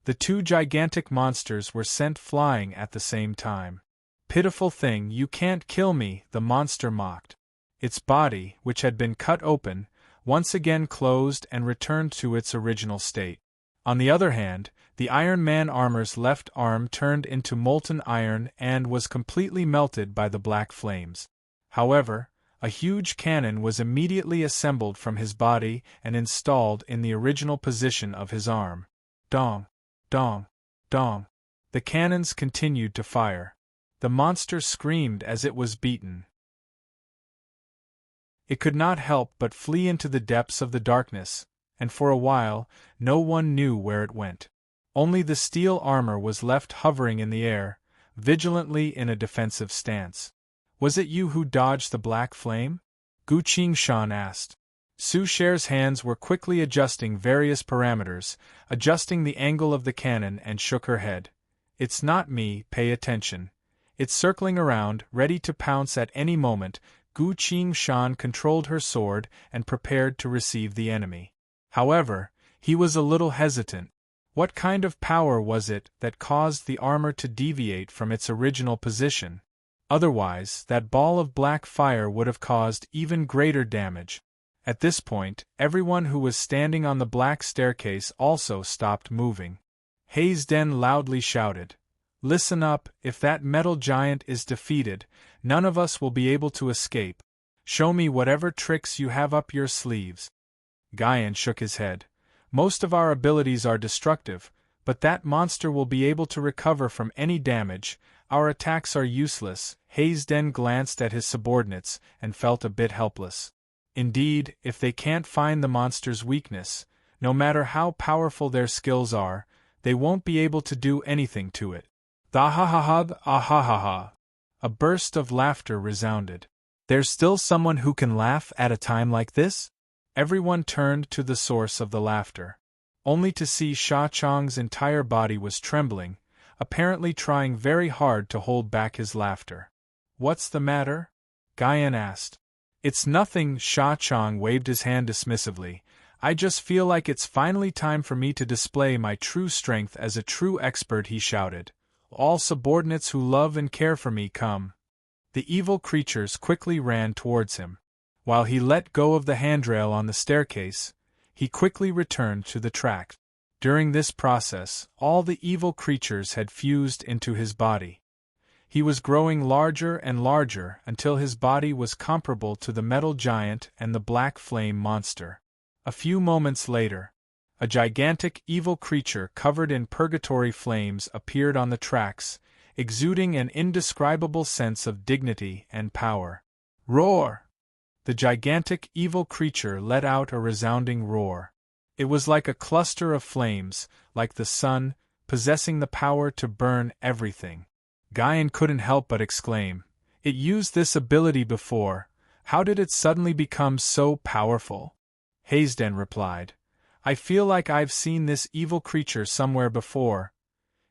The two gigantic monsters were sent flying at the same time. "Pitiful thing, you can't kill me," the monster mocked. Its body, which had been cut open, once again closed and returned to its original state. On the other hand, the Iron Man armor's left arm turned into molten iron and was completely melted by the black flames. However, a huge cannon was immediately assembled from his body and installed in the original position of his arm. Dong! Dong! Dong! The cannons continued to fire. The monster screamed as it was beaten. It could not help but flee into the depths of the darkness, and for a while, no one knew where it went. Only the steel armor was left hovering in the air, vigilantly in a defensive stance. "Was it you who dodged the black flame?" Gu Qingshan asked. Su Sher's hands were quickly adjusting various parameters, adjusting the angle of the cannon, and shook her head. "It's not me, pay attention. It's circling around, ready to pounce at any moment." Gu Qingshan controlled her sword and prepared to receive the enemy. However, he was a little hesitant. What kind of power was it that caused the armor to deviate from its original position? Otherwise, that ball of black fire would have caused even greater damage. At this point, everyone who was standing on the black staircase also stopped moving. Hayden loudly shouted, "Listen up, if that metal giant is defeated, none of us will be able to escape. Show me whatever tricks you have up your sleeves." Guyan shook his head. Most of our abilities are destructive, but that monster will be able to recover from any damage. Our attacks are useless. Hayesden glanced at his subordinates and felt a bit helpless. Indeed, if they can't find the monster's weakness, no matter how powerful their skills are, they won't be able to do anything to it. Ah-ha-ha-ha. A burst of laughter resounded. There's still someone who can laugh at a time like this? Everyone turned to the source of the laughter, only to see Sha Chang's entire body was trembling, apparently trying very hard to hold back his laughter. What's the matter? Guyan asked. It's nothing, Sha Chang waved his hand dismissively. I just feel like it's finally time for me to display my true strength as a true expert, he shouted. All subordinates who love and care for me come. The evil creatures quickly ran towards him. While he let go of the handrail on the staircase, he quickly returned to the track. During this process, all the evil creatures had fused into his body. He was growing larger and larger until his body was comparable to the metal giant and the black flame monster. A few moments later, a gigantic evil creature covered in purgatory flames appeared on the tracks, exuding an indescribable sense of dignity and power. Roar! The gigantic evil creature let out a resounding roar. It was like a cluster of flames, like the sun, possessing the power to burn everything. Guyan couldn't help but exclaim, "It used this ability before. How did it suddenly become so powerful?" Hayesden replied, "I feel like I've seen this evil creature somewhere before."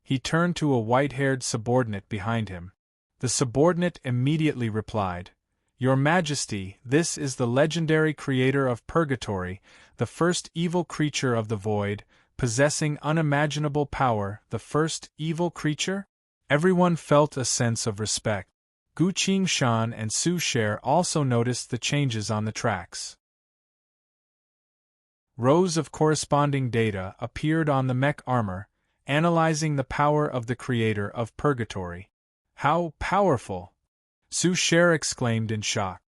He turned to a white-haired subordinate behind him. The subordinate immediately replied, "Your Majesty, this is the legendary creator of Purgatory, the first evil creature of the void, possessing unimaginable power, the first evil creature?" Everyone felt a sense of respect. Gu Qingshan and Su Sher also noticed the changes on the tracks. Rows of corresponding data appeared on the mech armor, analyzing the power of the creator of Purgatory. "How powerful!" Su Sher exclaimed in shock.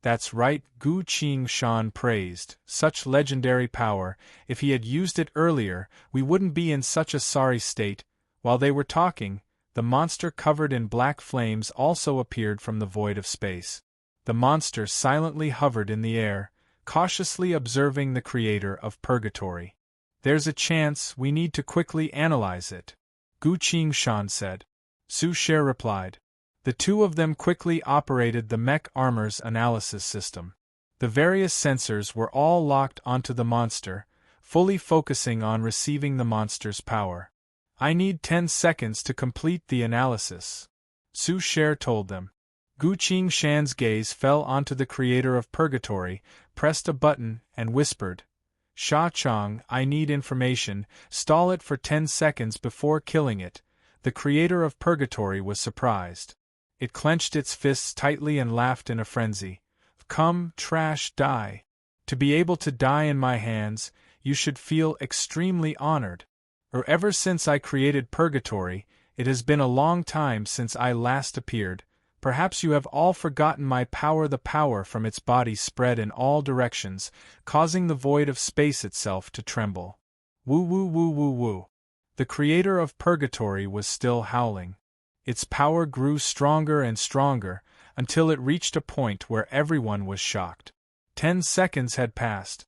"That's right," Gu Qingshan praised. "Such legendary power. If he had used it earlier, we wouldn't be in such a sorry state." While they were talking, the monster covered in black flames also appeared from the void of space. The monster silently hovered in the air, cautiously observing the creator of Purgatory. "There's a chance we need to quickly analyze it," Gu Qingshan said. Su Sher replied. The two of them quickly operated the mech armor's analysis system. The various sensors were all locked onto the monster, fully focusing on receiving the monster's power. "I need 10 seconds to complete the analysis," Su Sher told them. Gu Qingshan's gaze fell onto the creator of Purgatory, pressed a button, and whispered, "Sha Chang, I need information, stall it for 10 seconds before killing it." The creator of Purgatory was surprised. It clenched its fists tightly and laughed in a frenzy. "Come, trash, die. To be able to die in my hands, you should feel extremely honored. Ever since I created Purgatory, it has been a long time since I last appeared. Perhaps you have all forgotten my power." The power from its body spread in all directions, causing the void of space itself to tremble. Woo woo woo woo woo. The creator of Purgatory was still howling. Its power grew stronger and stronger, until it reached a point where everyone was shocked. 10 seconds had passed.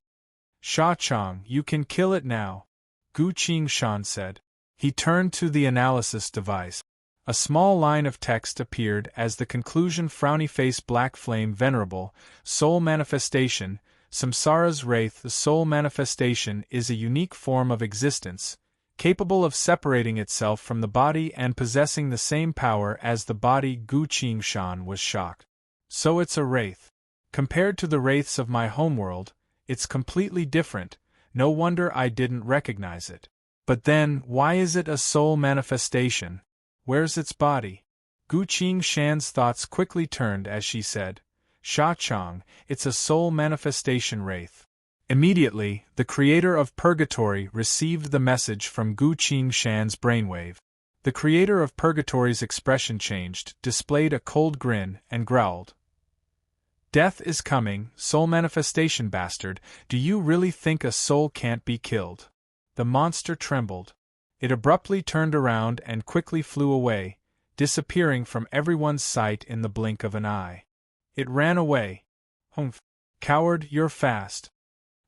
"Sha Chang, you can kill it now," Gu Qingshan said. He turned to the analysis device. A small line of text appeared as the conclusion: frowny face, black flame, venerable, soul manifestation, Samsara's wraith. The soul manifestation is a unique form of existence, capable of separating itself from the body and possessing the same power as the body. Gu Qingshan was shocked. "So it's a wraith. Compared to the wraiths of my homeworld, it's completely different. No wonder I didn't recognize it. But then, why is it a soul manifestation? Where's its body?" Gu Qingshan's thoughts quickly turned as she said, "Sha Chang, it's a soul manifestation wraith." Immediately, the creator of Purgatory received the message from Gu Qingshan's brainwave. The creator of Purgatory's expression changed, displayed a cold grin, and growled, Death is coming, soul manifestation bastard, do you really think a soul can't be killed? The monster trembled. It abruptly turned around and quickly flew away, disappearing from everyone's sight in the blink of an eye. It ran away. Humph! Coward, you're fast!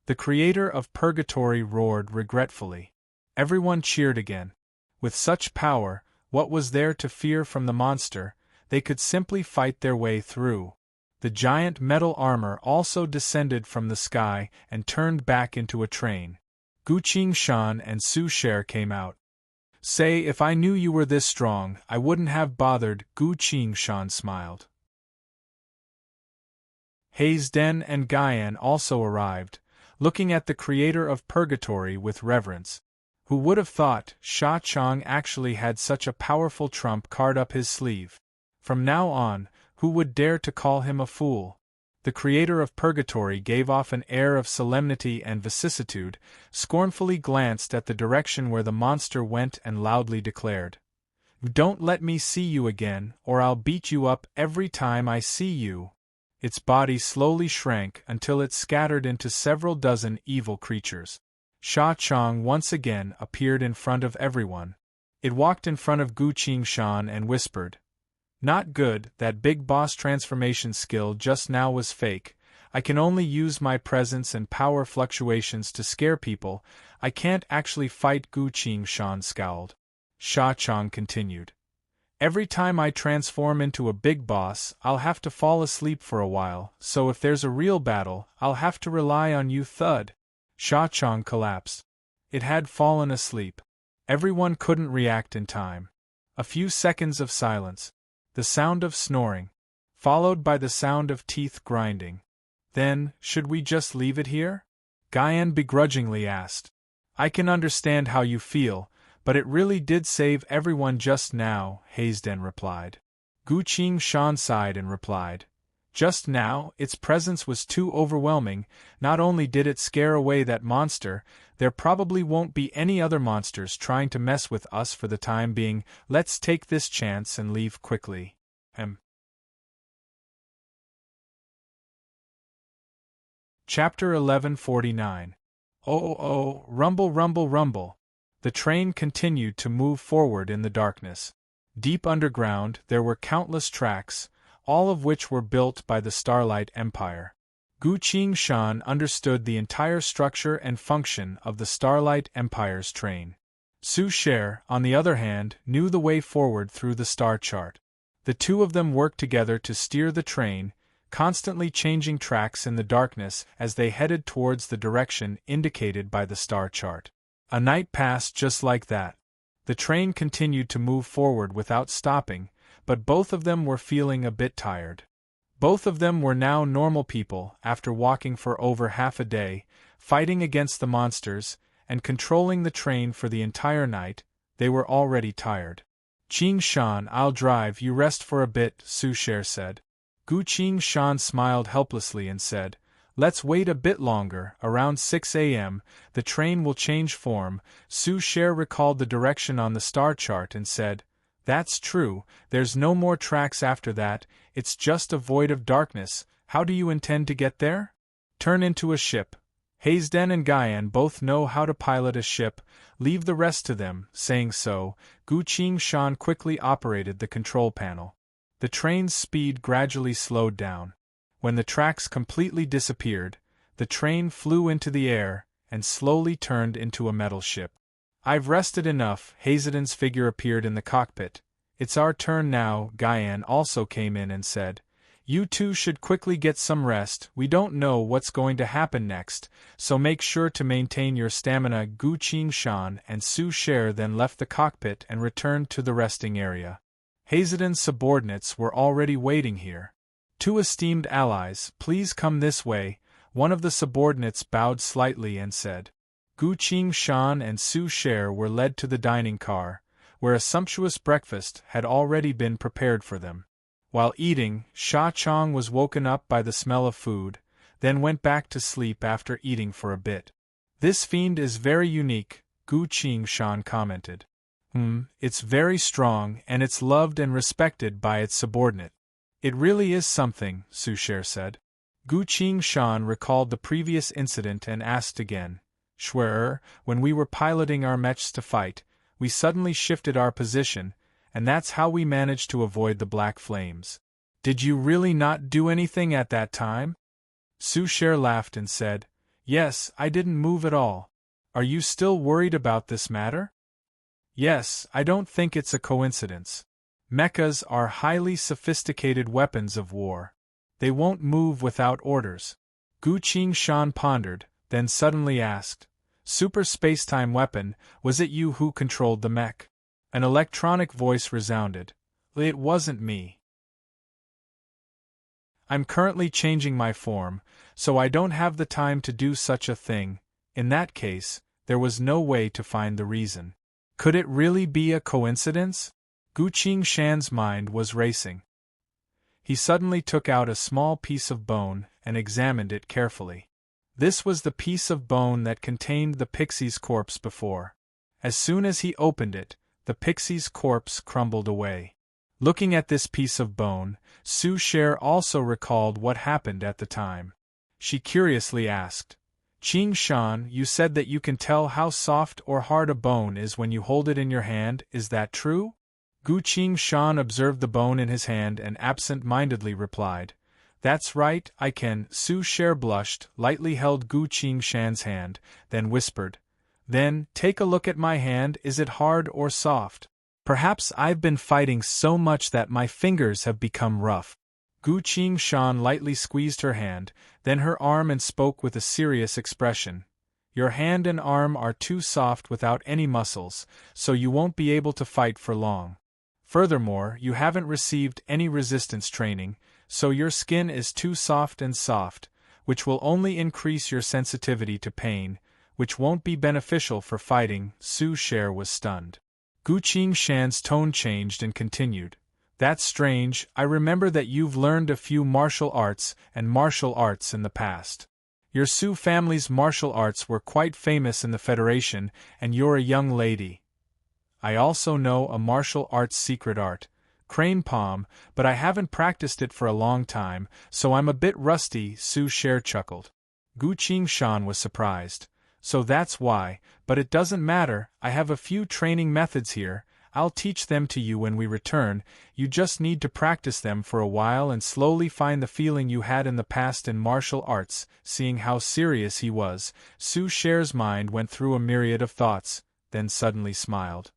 The creator of Purgatory roared regretfully. Everyone cheered again. With such power, what was there to fear from the monster? They could simply fight their way through. The giant metal armor also descended from the sky and turned back into a train. Gu Qingshan and Su Sher came out. Say, if I knew you were this strong, I wouldn't have bothered, Gu Qingshan smiled. Hayden and Guyan also arrived, looking at the creator of Purgatory with reverence. Who would have thought Sha Chang actually had such a powerful trump card up his sleeve? From now on, who would dare to call him a fool? The creator of Purgatory gave off an air of solemnity and vicissitude, scornfully glanced at the direction where the monster went and loudly declared, "Don't let me see you again, or I'll beat you up every time I see you." Its body slowly shrank until it scattered into several dozen evil creatures. Sha Chang once again appeared in front of everyone. It walked in front of Gu Qingshan and whispered, "Not good, that big boss transformation skill just now was fake. I can only use my presence and power fluctuations to scare people. I can't actually fight." Gu Qingshan scowled. Sha Chang continued, "Every time I transform into a big boss, I'll have to fall asleep for a while, so if there's a real battle, I'll have to rely on you." Thud! Sha Chang collapsed. It had fallen asleep. Everyone couldn't react in time. A few seconds of silence. The sound of snoring, followed by the sound of teeth grinding. Then, should we just leave it here? Guyan begrudgingly asked. I can understand how you feel, but it really did save everyone just now, Hayden replied. Gu Qingshan sighed and replied, "Just now, its presence was too overwhelming. Not only did it scare away that monster, there probably won't be any other monsters trying to mess with us for the time being. Let's take this chance and leave quickly." Chapter 1149. Oh, rumble, rumble, rumble. The train continued to move forward in the darkness. Deep underground, there were countless tracks, all of which were built by the Starlight Empire. Gu Qingshan understood the entire structure and function of the Starlight Empire's train. Su Sher, on the other hand, knew the way forward through the star chart. The two of them worked together to steer the train, constantly changing tracks in the darkness as they headed towards the direction indicated by the star chart. A night passed just like that. The train continued to move forward without stopping, but both of them were feeling a bit tired. Both of them were now normal people after walking for over half a day, fighting against the monsters, and controlling the train for the entire night. They were already tired. "Qingshan, I'll drive, you rest for a bit," Su Sher said. Gu Qingshan smiled helplessly and said, "Let's wait a bit longer. Around 6 a.m., the train will change form." Su Sher recalled the direction on the star chart and said, "That's true, there's no more tracks after that, it's just a void of darkness. How do you intend to get there?" "Turn into a ship. Hayden and Guyan both know how to pilot a ship, leave the rest to them." Saying so, Gu Qingshan quickly operated the control panel. The train's speed gradually slowed down. When the tracks completely disappeared, the train flew into the air and slowly turned into a metal ship. "I've rested enough." Hayden's figure appeared in the cockpit. "It's our turn now." Guyan also came in and said, "You two should quickly get some rest. We don't know what's going to happen next, so make sure to maintain your stamina." Gu Qingshan and Su Sher then left the cockpit and returned to the resting area. Hayden's subordinates were already waiting here. "Two esteemed allies, please come this way." One of the subordinates bowed slightly and said. Gu Qingshan and Su Sher were led to the dining car, where a sumptuous breakfast had already been prepared for them. While eating, Sha Chang was woken up by the smell of food, then went back to sleep after eating for a bit. "This fiend is very unique," Gu Qingshan commented. It's very strong and it's loved and respected by its subordinate." "It really is something," Su Sher said. Gu Qingshan recalled the previous incident and asked again. Schwer, when we were piloting our mechs to fight, we suddenly shifted our position, and that's how we managed to avoid the black flames. Did you really not do anything at that time? Su Cher laughed and said, Yes, I didn't move at all. Are you still worried about this matter? Yes, I don't think it's a coincidence. Mechas are highly sophisticated weapons of war. They won't move without orders. Gu Qingshan pondered, then suddenly asked, Super spacetime weapon, was it you who controlled the mech? An electronic voice resounded. It wasn't me. I'm currently changing my form, so I don't have the time to do such a thing. In that case, there was no way to find the reason. Could it really be a coincidence? Gu Qingshan's mind was racing. He suddenly took out a small piece of bone and examined it carefully. This was the piece of bone that contained the pixie's corpse before. As soon as he opened it, the pixie's corpse crumbled away. Looking at this piece of bone, Su Cher also recalled what happened at the time. She curiously asked, Qingshan, you said that you can tell how soft or hard a bone is when you hold it in your hand, is that true? Gu Qingshan observed the bone in his hand and absent-mindedly replied, That's right, I can. Su Cher blushed, lightly held Gu Qingshan's hand, then whispered, Then, take a look at my hand, is it hard or soft? Perhaps I've been fighting so much that my fingers have become rough. Gu Qingshan lightly squeezed her hand, then her arm and spoke with a serious expression. Your hand and arm are too soft without any muscles, so you won't be able to fight for long. Furthermore, you haven't received any resistance training, so your skin is too soft, which will only increase your sensitivity to pain, which won't be beneficial for fighting. Su Cher was stunned. Gu Qingshan's tone changed and continued, That's strange, I remember that you've learned a few martial arts and martial arts in the past. Your Su family's martial arts were quite famous in the Federation, and you're a young lady. I also know a martial arts secret art, crane palm, but I haven't practiced it for a long time, so I'm a bit rusty. Su Cher chuckled. Gu Qingshan was surprised. So that's why, but it doesn't matter, I have a few training methods here, I'll teach them to you when we return, you just need to practice them for a while and slowly find the feeling you had in the past in martial arts. Seeing how serious he was, Su Cher's mind went through a myriad of thoughts, then suddenly smiled.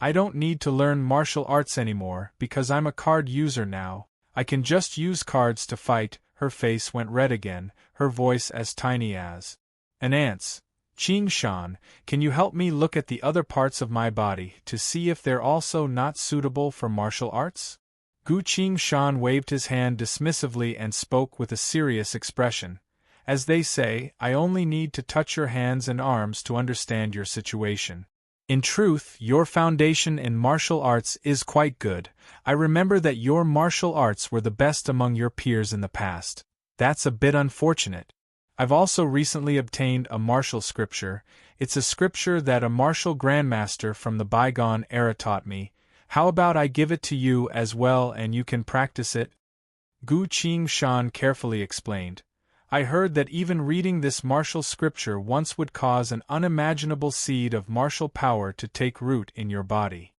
I don't need to learn martial arts anymore, because I'm a card user now, I can just use cards to fight. Her face went red again, her voice as tiny as an ant's. Qingshan, can you help me look at the other parts of my body to see if they're also not suitable for martial arts? Gu Qingshan waved his hand dismissively and spoke with a serious expression. As they say, I only need to touch your hands and arms to understand your situation. In truth, your foundation in martial arts is quite good. I remember that your martial arts were the best among your peers in the past. That's a bit unfortunate. I've also recently obtained a martial scripture. It's a scripture that a martial grandmaster from the bygone era taught me. How about I give it to you as well and you can practice it? Gu Qingshan carefully explained. I heard that even reading this martial scripture once would cause an unimaginable seed of martial power to take root in your body.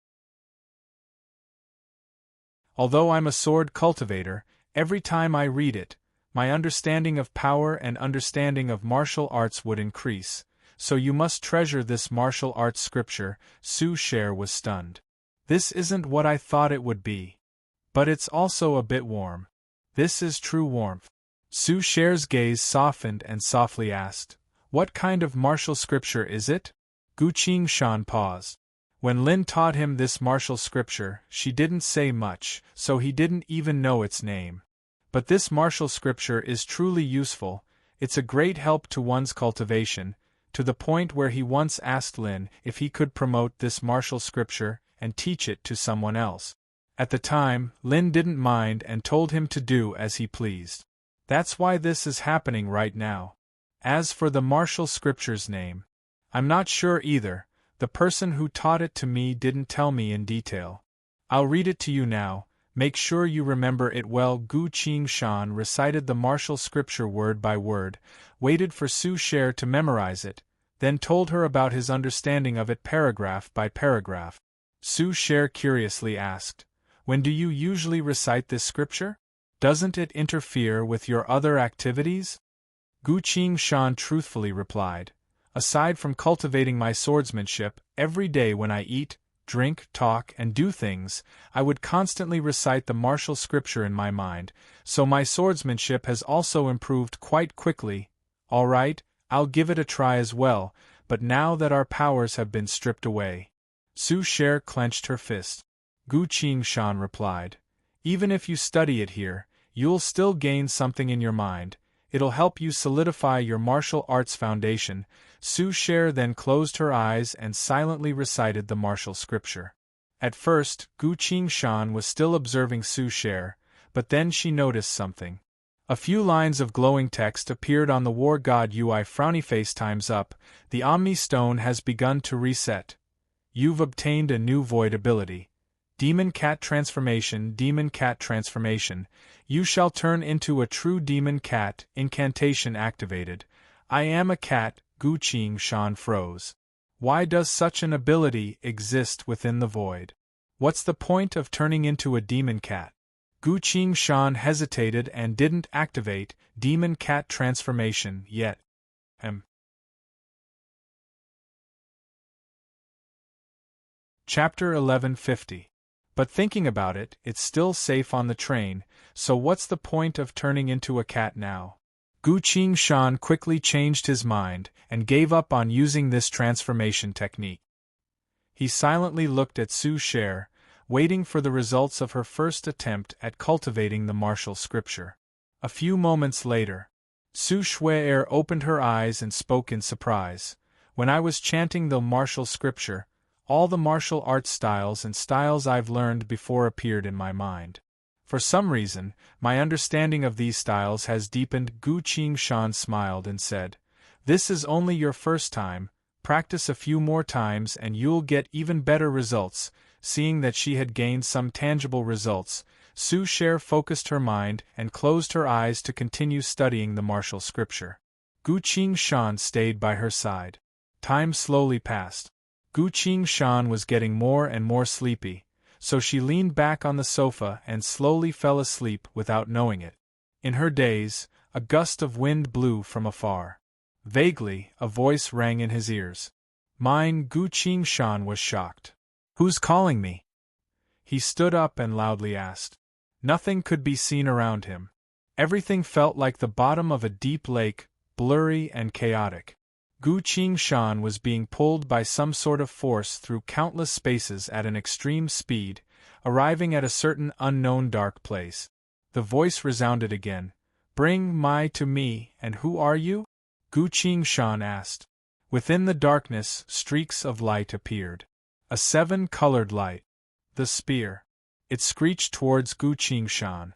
Although I'm a sword cultivator, every time I read it, my understanding of power and understanding of martial arts would increase, so you must treasure this martial arts scripture. Su Cher was stunned. This isn't what I thought it would be. But it's also a bit warm. This is true warmth. Su Cher's gaze softened and softly asked, What kind of martial scripture is it? Gu Qingshan paused. When Lin taught him this martial scripture, she didn't say much, so he didn't even know its name. But this martial scripture is truly useful, it's a great help to one's cultivation, to the point where he once asked Lin if he could promote this martial scripture and teach it to someone else. At the time, Lin didn't mind and told him to do as he pleased. That's why this is happening right now. As for the martial scripture's name, I'm not sure either, the person who taught it to me didn't tell me in detail. I'll read it to you now. Make sure you remember it well. Gu Qingshan recited the martial scripture word by word, waited for Su Cher to memorize it, then told her about his understanding of it paragraph by paragraph. Su Cher curiously asked, "When do you usually recite this scripture? Doesn't it interfere with your other activities?" Gu Qingshan truthfully replied, "Aside from cultivating my swordsmanship, every day when I eat, drink, talk, and do things, I would constantly recite the martial scripture in my mind, so my swordsmanship has also improved quite quickly. All right, I'll give it a try as well, but now that our powers have been stripped away." Su Cher clenched her fist. Gu Qingshan replied, "Even if you study it here, you'll still gain something in your mind. It'll help you solidify your martial arts foundation." Su Cher then closed her eyes and silently recited the martial scripture. At first, Gu Qingshan was still observing Su Cher, but then she noticed something. A few lines of glowing text appeared on the War God UI frowny face. Time's up. The Omni Stone has begun to reset. You've obtained a new void ability. Demon Cat Transformation. Demon Cat Transformation. You shall turn into a true demon cat. Incantation activated. I am a cat. Gu Qingshan froze. Why does such an ability exist within the void? What's the point of turning into a demon cat? Gu Qingshan hesitated and didn't activate Demon Cat Transformation yet. Chapter 1150. But thinking about it, it's still safe on the train, so what's the point of turning into a cat now? Gu Qingshan quickly changed his mind and gave up on using this transformation technique. He silently looked at Su Cher, waiting for the results of her first attempt at cultivating the martial scripture. A few moments later, Su Cher opened her eyes and spoke in surprise. "When I was chanting the martial scripture, all the martial arts styles and styles I've learned before appeared in my mind. For some reason, my understanding of these styles has deepened." Gu Qingshan smiled and said, "This is only your first time. Practice a few more times and you'll get even better results." Seeing that she had gained some tangible results, Su Cher focused her mind and closed her eyes to continue studying the martial scripture. Gu Qingshan stayed by her side. Time slowly passed. Gu Qingshan was getting more and more sleepy, so she leaned back on the sofa and slowly fell asleep without knowing it. In her daze, a gust of wind blew from afar. Vaguely, a voice rang in his ears. "Mine." Gu Qingshan was shocked. "Who's calling me?" He stood up and loudly asked. Nothing could be seen around him. Everything felt like the bottom of a deep lake, blurry and chaotic. Gu Qingshan was being pulled by some sort of force through countless spaces at an extreme speed, arriving at a certain unknown dark place. The voice resounded again. "Bring Mai to me, and who are you?" Gu Qingshan asked. Within the darkness, streaks of light appeared. A 7-colored light. The spear. It screeched towards Gu Qingshan.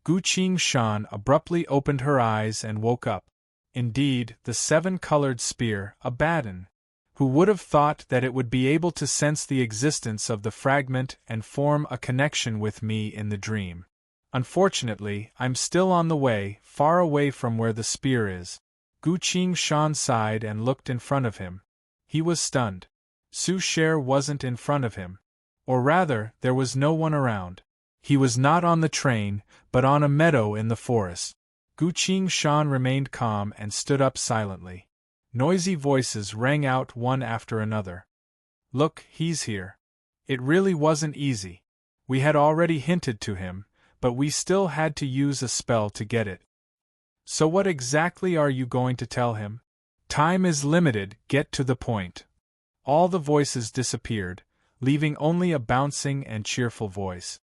Gu Qingshan abruptly opened her eyes and woke up. Indeed, the 7-colored spear, a baton. Who would have thought that it would be able to sense the existence of the fragment and form a connection with me in the dream? Unfortunately, I'm still on the way, far away from where the spear is. Gu Qingshan sighed and looked in front of him. He was stunned. Su Cher wasn't in front of him. Or rather, there was no one around. He was not on the train, but on a meadow in the forest. Gu Qingshan remained calm and stood up silently. Noisy voices rang out one after another. "Look, he's here." It really wasn't easy. We had already hinted to him, but we still had to use a spell to get it. "So what exactly are you going to tell him?" "Time is limited, get to the point." All the voices disappeared, leaving only a bouncing and cheerful voice.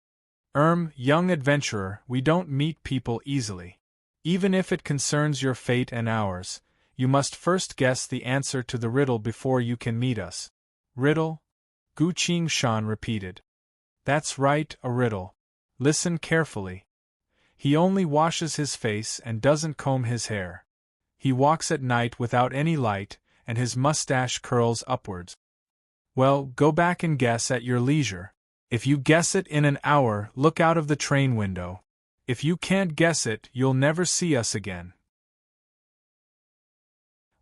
Young adventurer, we don't meet people easily. Even if it concerns your fate and ours, you must first guess the answer to the riddle before you can meet us." "Riddle?" Gu Qingshan repeated. "That's right, a riddle. Listen carefully. He only washes his face and doesn't comb his hair. He walks at night without any light, and his mustache curls upwards. Well, go back and guess at your leisure. If you guess it in an hour, look out of the train window. If you can't guess it, you'll never see us again.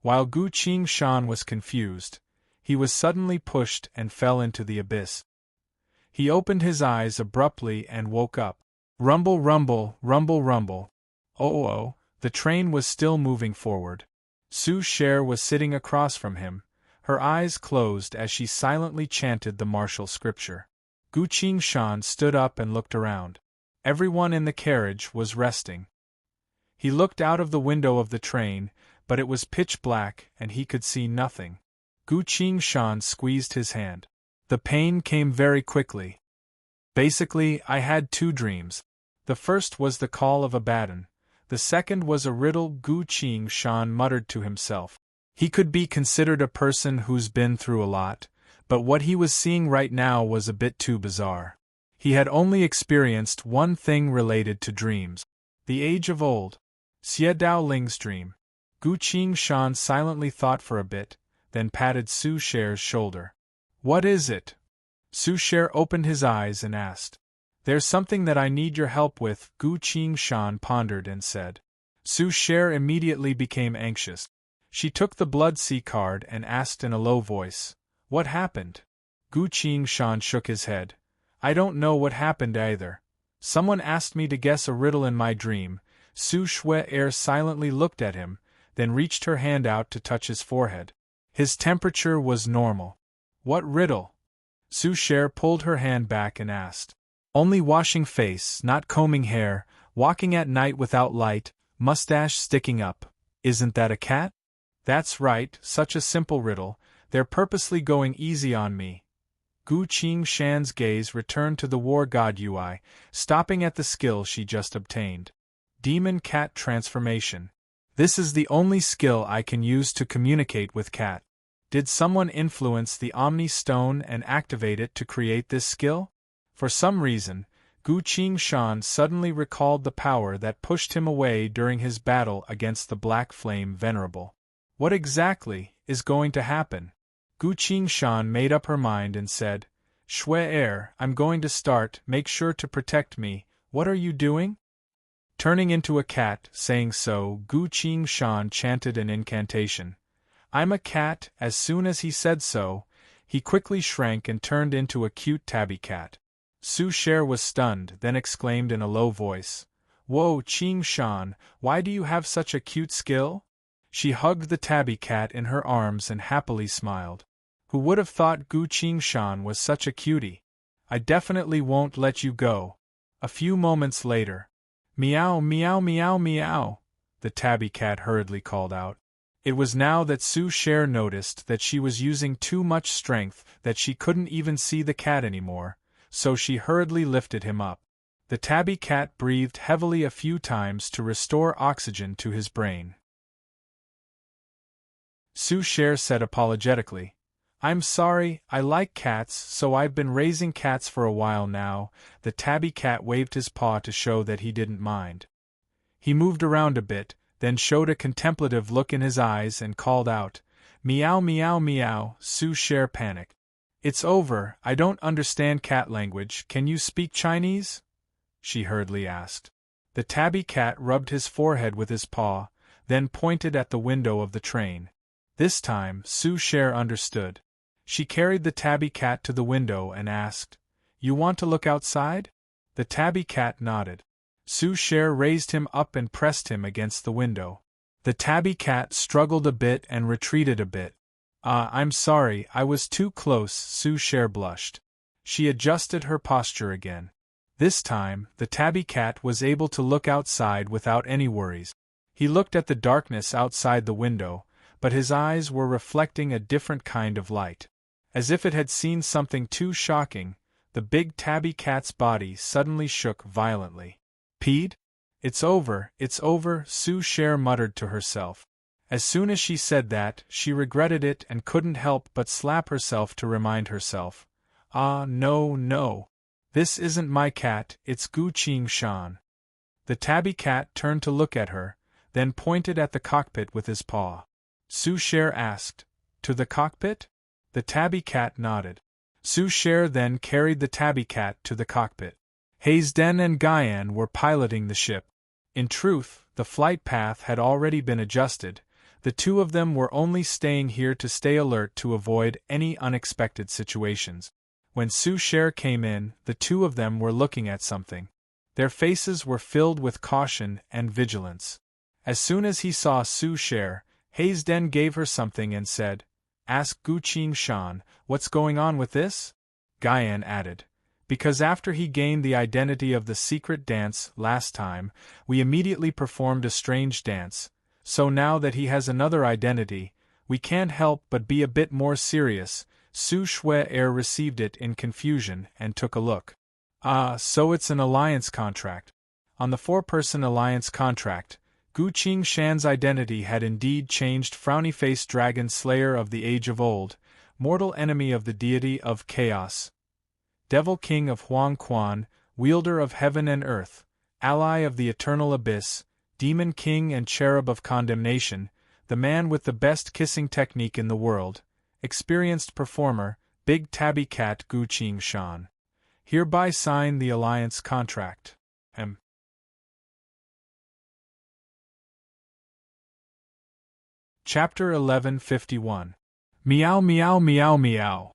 While Gu Qingshan was confused, he was suddenly pushed and fell into the abyss. He opened his eyes abruptly and woke up. Rumble, rumble, rumble, rumble. Oh, the train was still moving forward. Su Cher was sitting across from him, her eyes closed as she silently chanted the martial scripture. Gu Qingshan stood up and looked around. Everyone in the carriage was resting. He looked out of the window of the train, but it was pitch black and he could see nothing. Gu Qingshan squeezed his hand. The pain came very quickly. Basically, I had two dreams. The first was the call of Abaddon. The second was a riddle. Gu Qingshan muttered to himself. He could be considered a person who's been through a lot, but what he was seeing right now was a bit too bizarre. He had only experienced one thing related to dreams. The age of old. Xie Dao Ling's dream. Gu Qingshan silently thought for a bit, then patted Su Cher's shoulder. What is it? Su Cher opened his eyes and asked. There's something that I need your help with, Gu Qingshan pondered and said. Su Cher immediately became anxious. She took the blood sea card and asked in a low voice, What happened? Gu Qingshan shook his head. I don't know what happened either. Someone asked me to guess a riddle in my dream. Su Cher silently looked at him, then reached her hand out to touch his forehead. His temperature was normal. What riddle? Su Cher pulled her hand back and asked. Only washing face, not combing hair, walking at night without light, mustache sticking up. Isn't that a cat? That's right, such a simple riddle, they're purposely going easy on me. Gu Qingshan's gaze returned to the war god Yui, stopping at the skill she just obtained. Demon Cat Transformation. This is the only skill I can use to communicate with cat. Did someone influence the Omni Stone and activate it to create this skill? For some reason, Gu Qingshan suddenly recalled the power that pushed him away during his battle against the Black Flame Venerable. What exactly is going to happen? Gu Qingshan made up her mind and said, Shui, I'm going to start, make sure to protect me, what are you doing? Turning into a cat, saying so, Gu Qingshan chanted an incantation. I'm a cat. As soon as he said so, he quickly shrank and turned into a cute tabby cat. Su Cher was stunned, then exclaimed in a low voice, Whoa, Qingshan, why do you have such a cute skill? She hugged the tabby cat in her arms and happily smiled. Who would have thought Gu Qingshan was such a cutie? I definitely won't let you go. A few moments later. Meow, meow, meow, meow, the tabby cat hurriedly called out. It was now that Su Cher noticed that she was using too much strength that she couldn't even see the cat anymore, so she hurriedly lifted him up. The tabby cat breathed heavily a few times to restore oxygen to his brain. Su Cher said apologetically, I'm sorry, I like cats, so I've been raising cats for a while now. The tabby cat waved his paw to show that he didn't mind. He moved around a bit, then showed a contemplative look in his eyes and called out, Meow, meow, meow. Su Cher panicked. It's over, I don't understand cat language, can you speak Chinese? She hurriedly asked. The tabby cat rubbed his forehead with his paw, then pointed at the window of the train. This time, Su Cher understood. She carried the tabby cat to the window and asked, You want to look outside? The tabby cat nodded. Su Cher raised him up and pressed him against the window. The tabby cat struggled a bit and retreated a bit. I'm sorry, I was too close, Su Cher blushed. She adjusted her posture again. This time, the tabby cat was able to look outside without any worries. He looked at the darkness outside the window, but his eyes were reflecting a different kind of light. As if it had seen something too shocking, the big tabby cat's body suddenly shook violently. Pete? It's over, Su Cher muttered to herself. As soon as she said that, she regretted it and couldn't help but slap herself to remind herself. No. This isn't my cat, it's Gu Qingshan. The tabby cat turned to look at her, then pointed at the cockpit with his paw. Su Cher asked, To the cockpit? The tabby cat nodded. Su Cher then carried the tabby cat to the cockpit. Hayesden and Guyan were piloting the ship. In truth, the flight path had already been adjusted. The two of them were only staying here to stay alert to avoid any unexpected situations. When Su Cher came in, the two of them were looking at something. Their faces were filled with caution and vigilance. As soon as he saw Su Cher, Hayesden gave her something and said, "Ask Guqing Shan, what's going on with this?" Guyan added, "Because after he gained the identity of the secret dance last time, we immediately performed a strange dance, so now that he has another identity, we can't help but be a bit more serious." Su Cher received it in confusion and took a look. "Ah, so it's an alliance contract." On the four-person alliance contract, Guqing Shan's identity had indeed changed. Frowny-faced dragon slayer of the age of old, mortal enemy of the deity of chaos, devil king of Huang Quan, wielder of heaven and earth, ally of the eternal abyss, demon king and cherub of condemnation, the man with the best kissing technique in the world, experienced performer, big tabby cat Guqing Shan. Hereby sign the alliance contract. M. Chapter 1151. Meow meow meow meow.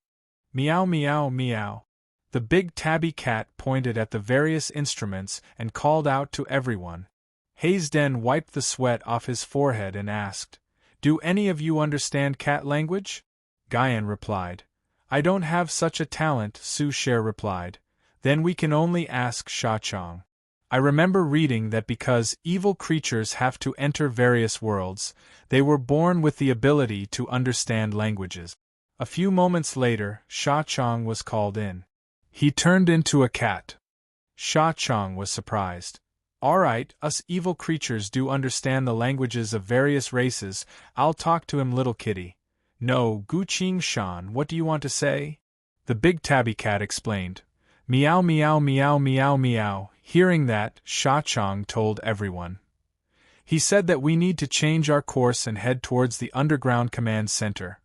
Meow meow meow. The big tabby cat pointed at the various instruments and called out to everyone. Hayesden wiped the sweat off his forehead and asked, "Do any of you understand cat language?" Guyan replied, "I don't have such a talent." Su Cher replied, "Then we can only ask Sha Chong. I remember reading that because evil creatures have to enter various worlds, they were born with the ability to understand languages." A few moments later, Sha Chong was called in. He turned into a cat. Sha Chong was surprised. "All right, us evil creatures do understand the languages of various races. I'll talk to him, little kitty." "No, Guqing Shan, what do you want to say?" The big tabby cat explained. "Meow meow meow meow meow." Hearing that, Sha Chong told everyone. "He said that we need to change our course and head towards the Underground Command Center."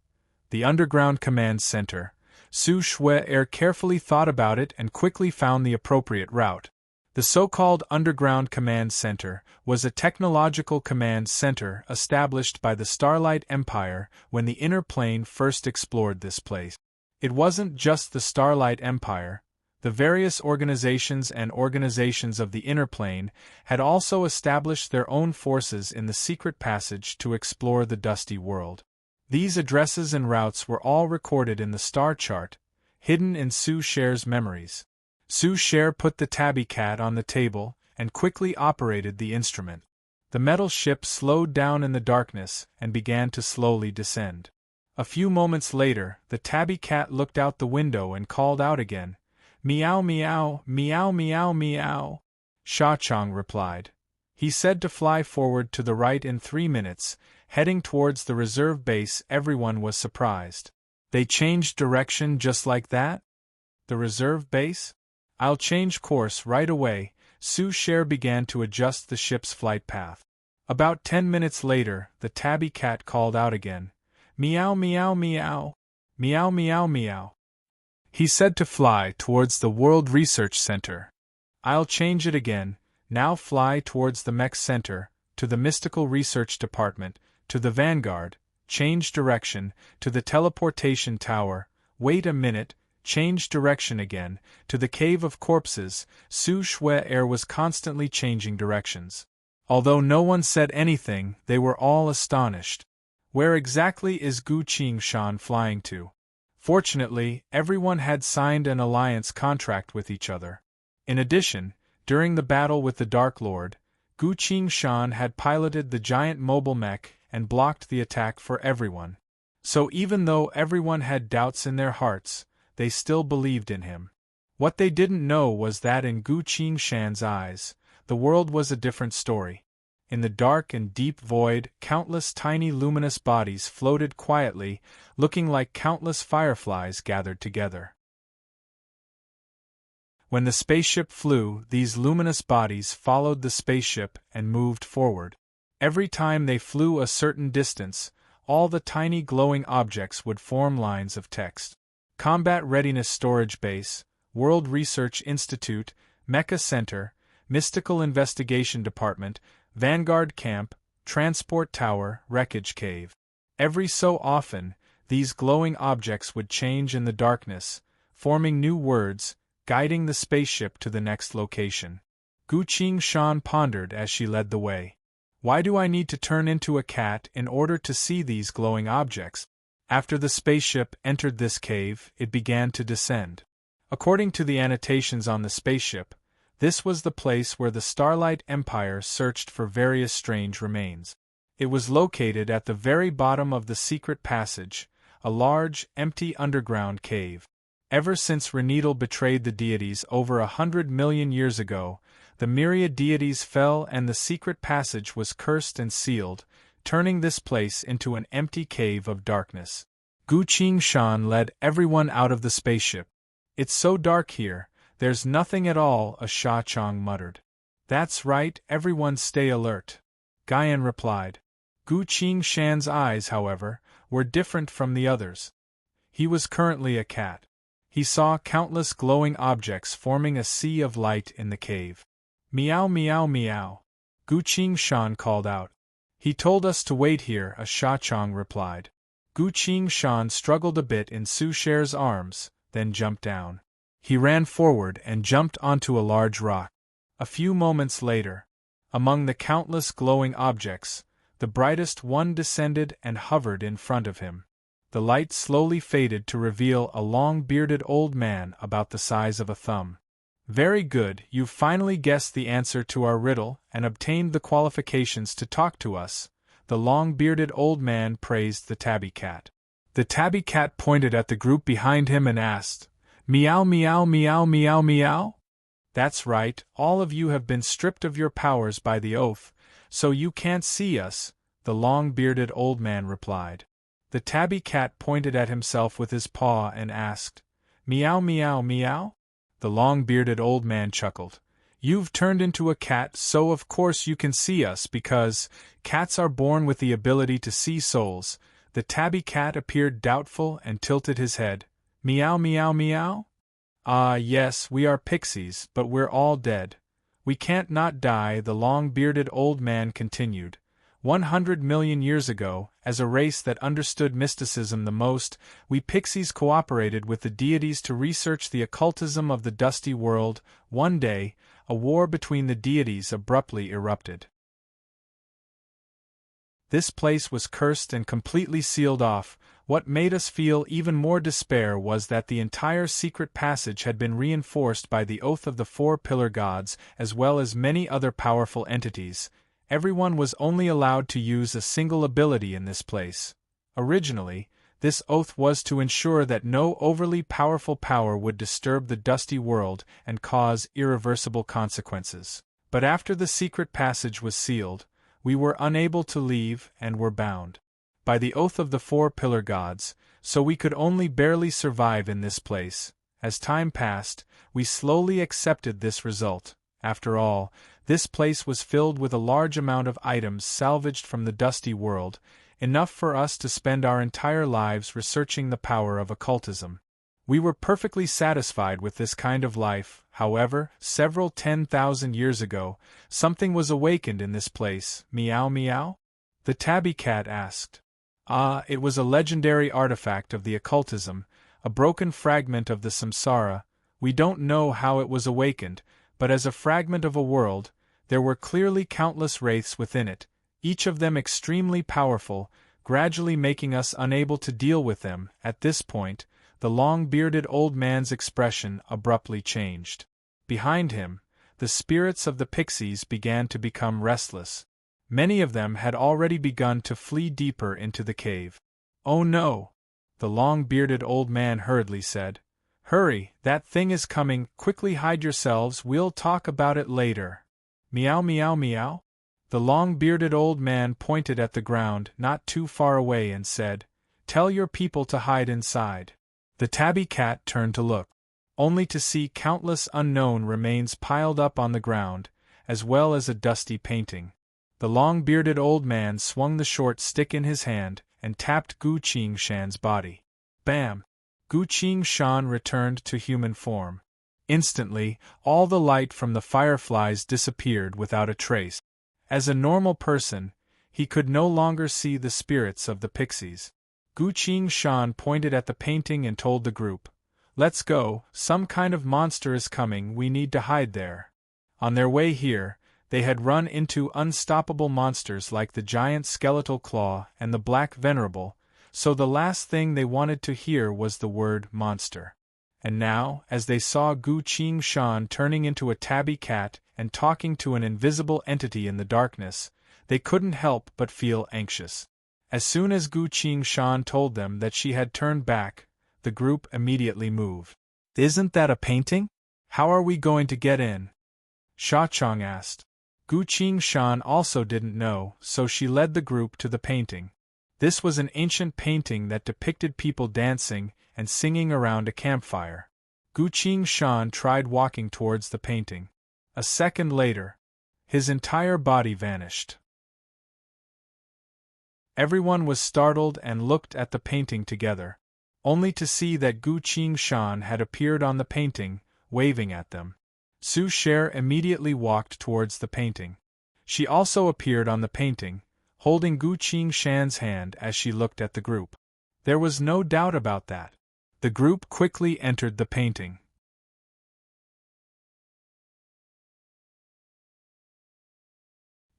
The Underground Command Center. Su Cher carefully thought about it and quickly found the appropriate route. The so-called Underground Command Center was a technological command center established by the Starlight Empire when the Inner Plane first explored this place. It wasn't just the Starlight Empire. The various organizations of the Inner Plane had also established their own forces in the secret passage to explore the dusty world. These addresses and routes were all recorded in the star chart, hidden in Su Cher's memories. Su Cher put the tabby cat on the table and quickly operated the instrument. The metal ship slowed down in the darkness and began to slowly descend. A few moments later, the tabby cat looked out the window and called out again, "Meow meow, meow meow meow." Sha Chong replied. He said to fly forward to the right in 3 minutes, heading towards the reserve base. Everyone was surprised. They changed direction just like that? The reserve base? "I'll change course right away." Su Cher began to adjust the ship's flight path. About 10 minutes later, the tabby cat called out again. "Meow meow meow. Meow meow meow." He said to fly towards the World Research Center. "I'll change it again. Now fly towards the Mech Center, to the Mystical Research Department, to the Vanguard, change direction, to the Teleportation Tower, wait a minute, change direction again, to the Cave of Corpses." Su Cher was constantly changing directions. Although no one said anything, they were all astonished. Where exactly is Guqing Shan flying to? Fortunately, everyone had signed an alliance contract with each other. In addition, during the battle with the Dark Lord, Guqing Shan had piloted the giant mobile mech and blocked the attack for everyone. So even though everyone had doubts in their hearts, they still believed in him. What they didn't know was that in Guqing Shan's eyes, the world was a different story. In the dark and deep void, countless tiny luminous bodies floated quietly, looking like countless fireflies gathered together. When the spaceship flew, these luminous bodies followed the spaceship and moved forward. Every time they flew a certain distance, all the tiny glowing objects would form lines of text. Combat Readiness Storage Base, World Research Institute, Mecha Center, Mystical Investigation Department, Vanguard Camp, Transport Tower, Wreckage Cave. Every so often, these glowing objects would change in the darkness, forming new words, guiding the spaceship to the next location. Gu Qingshan pondered as she led the way. Why do I need to turn into a cat in order to see these glowing objects? After the spaceship entered this cave, it began to descend. According to the annotations on the spaceship, this was the place where the Starlight Empire searched for various strange remains. It was located at the very bottom of the secret passage, a large, empty underground cave. Ever since Renedal betrayed the deities over 100 million years ago, the myriad deities fell and the secret passage was cursed and sealed, turning this place into an empty cave of darkness. Gu Qingshan led everyone out of the spaceship. It's so dark here, there's nothing at all, a Sha Chong muttered. That's right, everyone stay alert, Guyan replied. Gu Qingshan's eyes, however, were different from the others. He was currently a cat. He saw countless glowing objects forming a sea of light in the cave. Meow meow meow, Gu Qingshan called out. He told us to wait here, a Sha Chong replied. Gu Qingshan struggled a bit in Su Sher's arms, then jumped down. He ran forward and jumped onto a large rock. A few moments later, among the countless glowing objects, the brightest one descended and hovered in front of him. The light slowly faded to reveal a long-bearded old man about the size of a thumb. Very good, you've finally guessed the answer to our riddle and obtained the qualifications to talk to us, the long-bearded old man praised the tabby cat. The tabby cat pointed at the group behind him and asked, Meow meow meow meow meow? That's right, all of you have been stripped of your powers by the oath, so you can't see us, the long-bearded old man replied. The tabby cat pointed at himself with his paw and asked, Meow meow meow? The long-bearded old man chuckled. You've turned into a cat, so of course you can see us because cats are born with the ability to see souls. The tabby cat appeared doubtful and tilted his head. Meow meow meow? Ah yes, we are pixies, but we're all dead. We can't not die, the long-bearded old man continued. 100 million years ago, as a race that understood mysticism the most, we pixies cooperated with the deities to research the occultism of the dusty world. One day, a war between the deities abruptly erupted. This place was cursed and completely sealed off. What made us feel even more despair was that the entire secret passage had been reinforced by the oath of the four pillar gods, as well as many other powerful entities. Everyone was only allowed to use a single ability in this place. Originally, this oath was to ensure that no overly powerful power would disturb the dusty world and cause irreversible consequences. But after the secret passage was sealed, we were unable to leave and were bound by the oath of the four pillar gods, so we could only barely survive in this place. As time passed, we slowly accepted this result. After all, this place was filled with a large amount of items salvaged from the dusty world, enough for us to spend our entire lives researching the power of occultism. We were perfectly satisfied with this kind of life. However, several 10,000 years ago, something was awakened in this place. Meow meow? The tabby cat asked. Ah, it was a legendary artifact of the occultism, a broken fragment of the samsara. We don't know how it was awakened, but as a fragment of a world, there were clearly countless wraiths within it, each of them extremely powerful, gradually making us unable to deal with them. At this point, the long-bearded old man's expression abruptly changed. Behind him, the spirits of the pixies began to become restless. Many of them had already begun to flee deeper into the cave. Oh no! The long-bearded old man hurriedly said. Hurry, that thing is coming, quickly hide yourselves, we'll talk about it later. Meow meow meow? The long-bearded old man pointed at the ground not too far away and said, Tell your people to hide inside. The tabby cat turned to look, only to see countless unknown remains piled up on the ground, as well as a dusty painting. The long-bearded old man swung the short stick in his hand and tapped Gu Qingshan's body. Bam! Gu Shan returned to human form. Instantly, all the light from the fireflies disappeared without a trace. As a normal person, he could no longer see the spirits of the pixies. Gu Shan pointed at the painting and told the group, "Let's go, some kind of monster is coming, we need to hide there." On their way here, they had run into unstoppable monsters like the giant skeletal claw and the black venerable, so the last thing they wanted to hear was the word monster. And now, as they saw Gu Shan turning into a tabby cat and talking to an invisible entity in the darkness, they couldn't help but feel anxious. As soon as Gu Shan told them that she had turned back, the group immediately moved. "Isn't that a painting? How are we going to get in?" Sha Chong asked. Gu Shan also didn't know, so she led the group to the painting. This was an ancient painting that depicted people dancing and singing around a campfire. Gu Shan tried walking towards the painting. A second later, his entire body vanished. Everyone was startled and looked at the painting together, only to see that Gu Shan had appeared on the painting, waving at them. Su Sher immediately walked towards the painting. She also appeared on the painting, holding Gu Shan's hand as she looked at the group. There was no doubt about that. The group quickly entered the painting.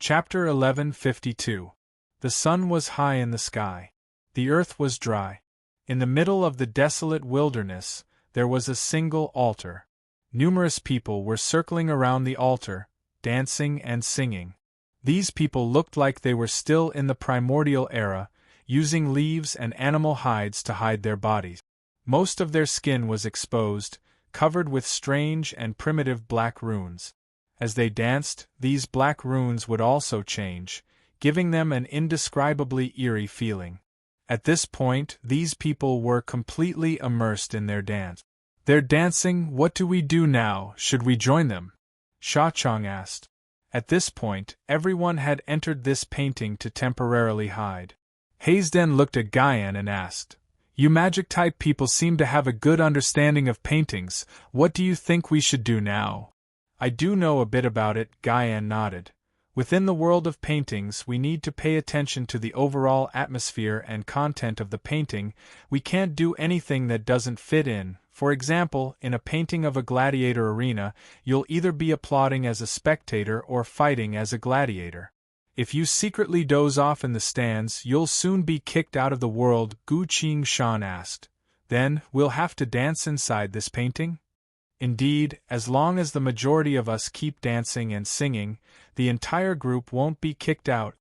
Chapter 1152. The sun was high in the sky. The earth was dry. In the middle of the desolate wilderness, there was a single altar. Numerous people were circling around the altar, dancing and singing. These people looked like they were still in the primordial era, using leaves and animal hides to hide their bodies. Most of their skin was exposed, covered with strange and primitive black runes. As they danced, these black runes would also change, giving them an indescribably eerie feeling. At this point, these people were completely immersed in their dance. "They're dancing, what do we do now, should we join them?" Sha Chong asked. At this point, everyone had entered this painting to temporarily hide. Hazen looked at Guyan and asked, "You magic-type people seem to have a good understanding of paintings, what do you think we should do now?" "I do know a bit about it," Guyan nodded. "Within the world of paintings we need to pay attention to the overall atmosphere and content of the painting, we can't do anything that doesn't fit in. For example, in a painting of a gladiator arena, you'll either be applauding as a spectator or fighting as a gladiator. If you secretly doze off in the stands, you'll soon be kicked out of the world," Gu Shan asked. "Then, we'll have to dance inside this painting?" "Indeed, as long as the majority of us keep dancing and singing, the entire group won't be kicked out,"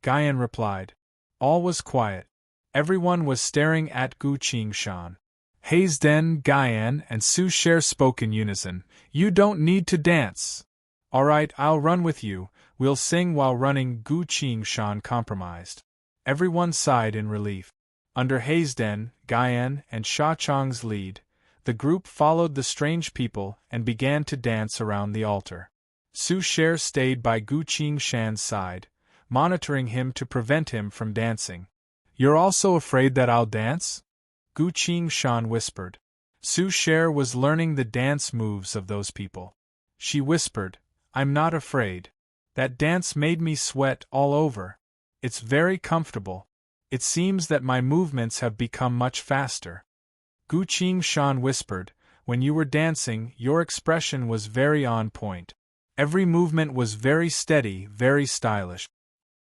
Guyan replied. All was quiet. Everyone was staring at Gu Shan. Hazen, Guyan, and Su Sher spoke in unison. "You don't need to dance." "All right, I'll run with you, we'll sing while running," Gu Shan compromised. Everyone sighed in relief. Under Hazen, Guyan, and Sha Chong's lead, the group followed the strange people and began to dance around the altar. Su Sher stayed by Gu Shan's side, monitoring him to prevent him from dancing. "You're also afraid that I'll dance?" Gu Shan whispered. Su Sher was learning the dance moves of those people. She whispered, "I'm not afraid. That dance made me sweat all over. It's very comfortable. It seems that my movements have become much faster." Gu Shan whispered, "When you were dancing, your expression was very on point. Every movement was very steady, very stylish."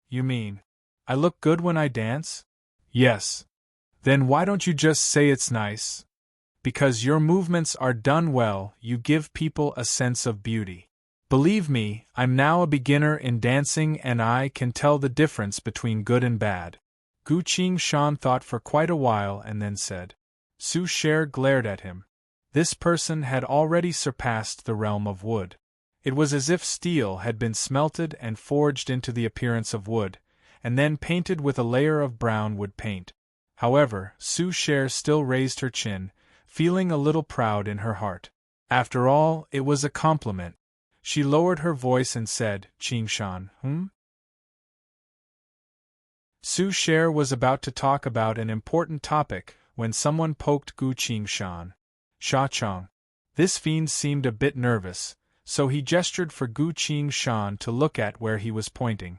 "You mean, I look good when I dance?" "Yes. Then why don't you just say it's nice?" "Because your movements are done well, you give people a sense of beauty. Believe me, I'm now a beginner in dancing and I can tell the difference between good and bad." Gu Shan thought for quite a while and then said. Su Sher glared at him. This person had already surpassed the realm of wood. It was as if steel had been smelted and forged into the appearance of wood, and then painted with a layer of brown wood paint. However, Su Sher still raised her chin, feeling a little proud in her heart. After all, it was a compliment. She lowered her voice and said, "Shan, Su Sher was about to talk about an important topic, when someone poked Gu Qingshan. Sha Chong. This fiend seemed a bit nervous, so he gestured for Gu Qingshan to look at where he was pointing.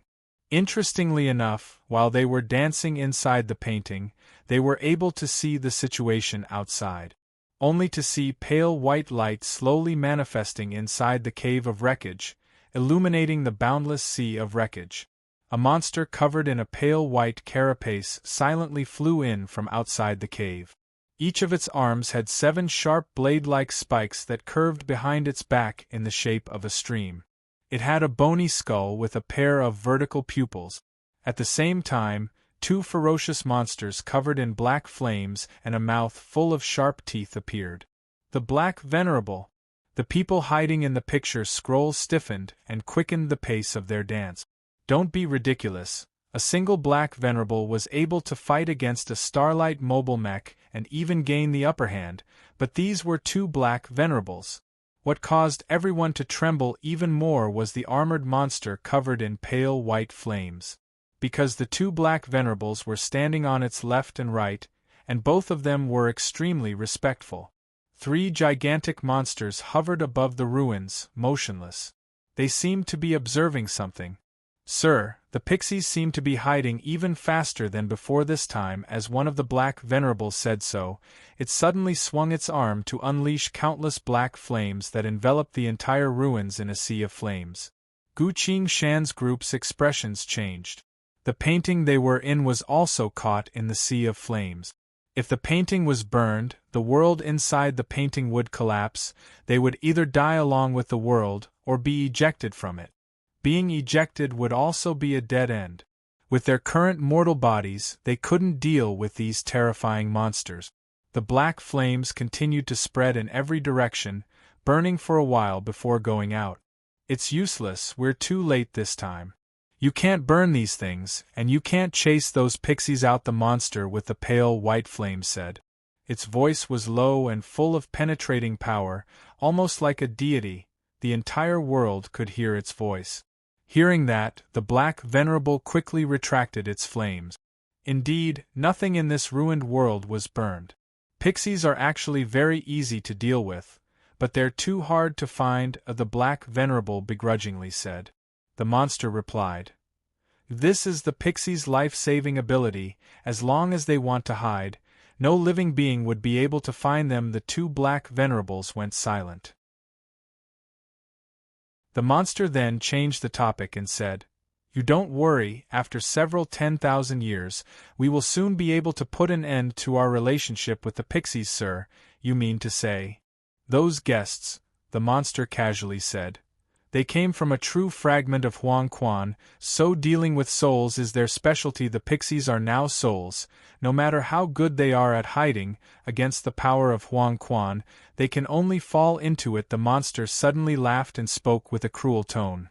Interestingly enough, while they were dancing inside the painting, they were able to see the situation outside. Only to see pale white light slowly manifesting inside the cave of wreckage, illuminating the boundless sea of wreckage. A monster covered in a pale white carapace silently flew in from outside the cave. Each of its arms had 7 sharp blade-like spikes that curved behind its back in the shape of a stream. It had a bony skull with a pair of vertical pupils. At the same time, 2 ferocious monsters covered in black flames and a mouth full of sharp teeth appeared. The Black Venerable. The people hiding in the picture scroll stiffened and quickened the pace of their dance. Don't be ridiculous. A single Black Venerable was able to fight against a Starlight mobile mech and even gain the upper hand, but these were 2 Black Venerables. What caused everyone to tremble even more was the armored monster covered in pale white flames. Because the 2 Black Venerables were standing on its left and right, and both of them were extremely respectful. 3 gigantic monsters hovered above the ruins, motionless. They seemed to be observing something. Sir, the pixies seem to be hiding even faster than before. This time, as one of the Black Venerables said so, it suddenly swung its arm to unleash countless black flames that enveloped the entire ruins in a sea of flames. Gu Qingshan's group's expressions changed. The painting they were in was also caught in the sea of flames. If the painting was burned, the world inside the painting would collapse. They would either die along with the world, or be ejected from it. Being ejected would also be a dead end. With their current mortal bodies, they couldn't deal with these terrifying monsters. The black flames continued to spread in every direction, burning for a while before going out. It's useless, we're too late this time. You can't burn these things, and you can't chase those pixies out, the monster with the pale white flame said. Its voice was low and full of penetrating power, almost like a deity. The entire world could hear its voice. Hearing that, the Black Venerable quickly retracted its flames. Indeed, nothing in this ruined world was burned. Pixies are actually very easy to deal with, but they're too hard to find, the Black Venerable begrudgingly said. The monster replied, "This is the pixie's life-saving ability. As long as they want to hide, no living being would be able to find them." The 2 Black Venerables went silent. The monster then changed the topic and said, "You don't worry, after several 10,000 years, we will soon be able to put an end to our relationship with the pixies, sir." "You mean to say?" "Those guests," the monster casually said. "They came from a true fragment of Huang Quan, so dealing with souls is their specialty. The pixies are now souls. No matter how good they are at hiding against the power of Huang Quan, they can only fall into it." The monster suddenly laughed and spoke with a cruel tone.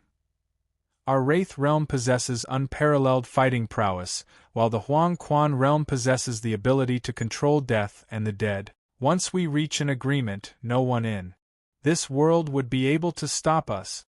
"Our Wraith realm possesses unparalleled fighting prowess, while the Huang Quan realm possesses the ability to control death and the dead. Once we reach an agreement, no one in this world would be able to stop us.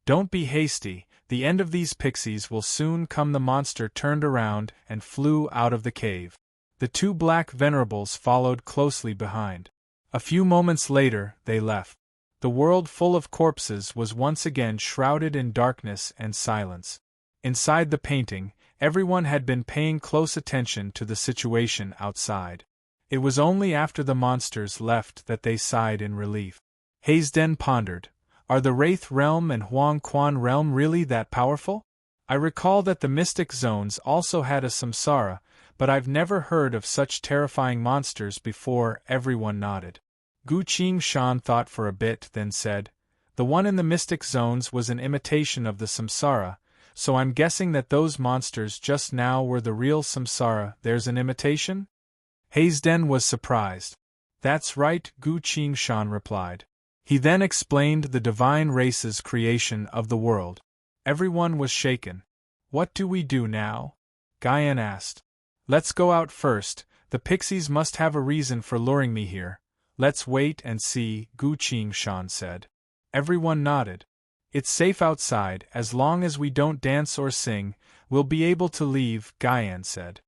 Don't be hasty, the end of these pixies will soon come." The monster turned around and flew out of the cave. The 2 Black Venerables followed closely behind. A few moments later, they left. The world full of corpses was once again shrouded in darkness and silence. Inside the painting, everyone had been paying close attention to the situation outside. It was only after the monsters left that they sighed in relief. Hayesden pondered, "Are the Wraith realm and Huang Quan realm really that powerful? I recall that the Mystic Zones also had a samsara, but I've never heard of such terrifying monsters before." Everyone nodded. Gu Qingshan thought for a bit, then said, "The one in the Mystic Zones was an imitation of the samsara, so I'm guessing that those monsters just now were the real samsara." "There's an imitation?" Hayesden was surprised. "That's right," Gu Qingshan replied. He then explained the divine race's creation of the world. Everyone was shaken. "What do we do now?" Guyan asked. "Let's go out first. The pixies must have a reason for luring me here. Let's wait and see," Gu Qingshan said. Everyone nodded. "It's safe outside. As long as we don't dance or sing, we'll be able to leave," Guyan said.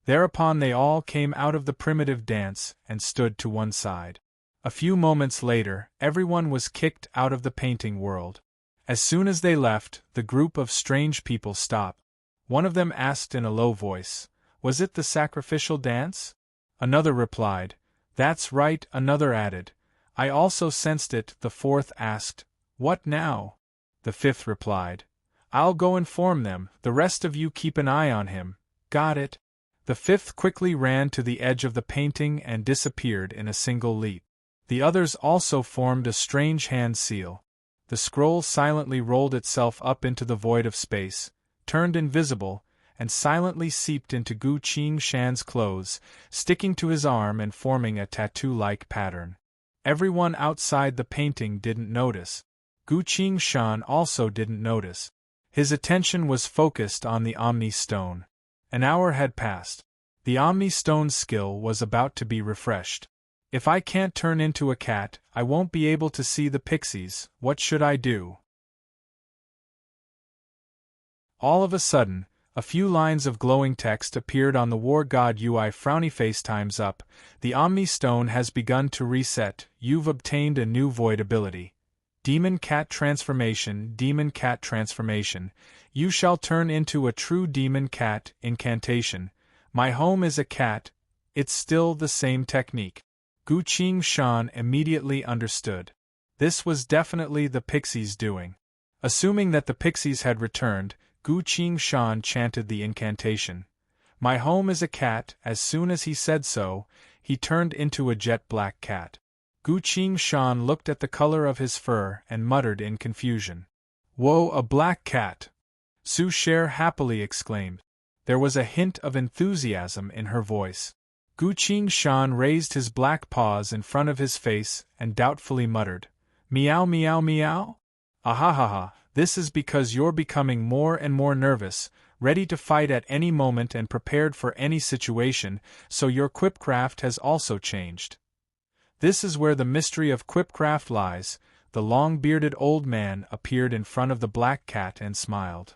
Thereupon they all came out of the primitive dance and stood to one side. A few moments later, everyone was kicked out of the painting world. As soon as they left, the group of strange people stopped. One of them asked in a low voice, "Was it the sacrificial dance?" Another replied, "That's right." Another added, "I also sensed it." The fourth asked, "What now?" The fifth replied, "I'll go inform them. The rest of you keep an eye on him." "Got it." The fifth quickly ran to the edge of the painting and disappeared in a single leap. The others also formed a strange hand seal. The scroll silently rolled itself up into the void of space, turned invisible, and silently seeped into Gu Qingshan's clothes, sticking to his arm and forming a tattoo-like pattern. Everyone outside the painting didn't notice. Gu Qingshan also didn't notice. His attention was focused on the Omni Stone. An hour had passed. The Omni Stone's skill was about to be refreshed. If I can't turn into a cat, I won't be able to see the pixies. What should I do? All of a sudden, a few lines of glowing text appeared on the War God UI. Frowny face. Time's up. The Omni Stone has begun to reset. You've obtained a new void ability. Demon Cat Transformation. Demon Cat Transformation. You shall turn into a true demon cat. Incantation. My home is a cat. It's still the same technique. Gu Qingshan immediately understood. This was definitely the pixies' doing. Assuming that the pixies had returned, Gu Qingshan chanted the incantation. My home is a cat. As soon as he said so, he turned into a jet-black cat. Gu Qingshan looked at the color of his fur and muttered in confusion. Whoa, a black cat! Su Cher happily exclaimed. There was a hint of enthusiasm in her voice. Gu Qingshan raised his black paws in front of his face and doubtfully muttered, "Meow meow meow? Ahahaha, this is because you're becoming more and more nervous, ready to fight at any moment and prepared for any situation, so your quipcraft has also changed. This is where the mystery of quipcraft lies." The long-bearded old man appeared in front of the black cat and smiled.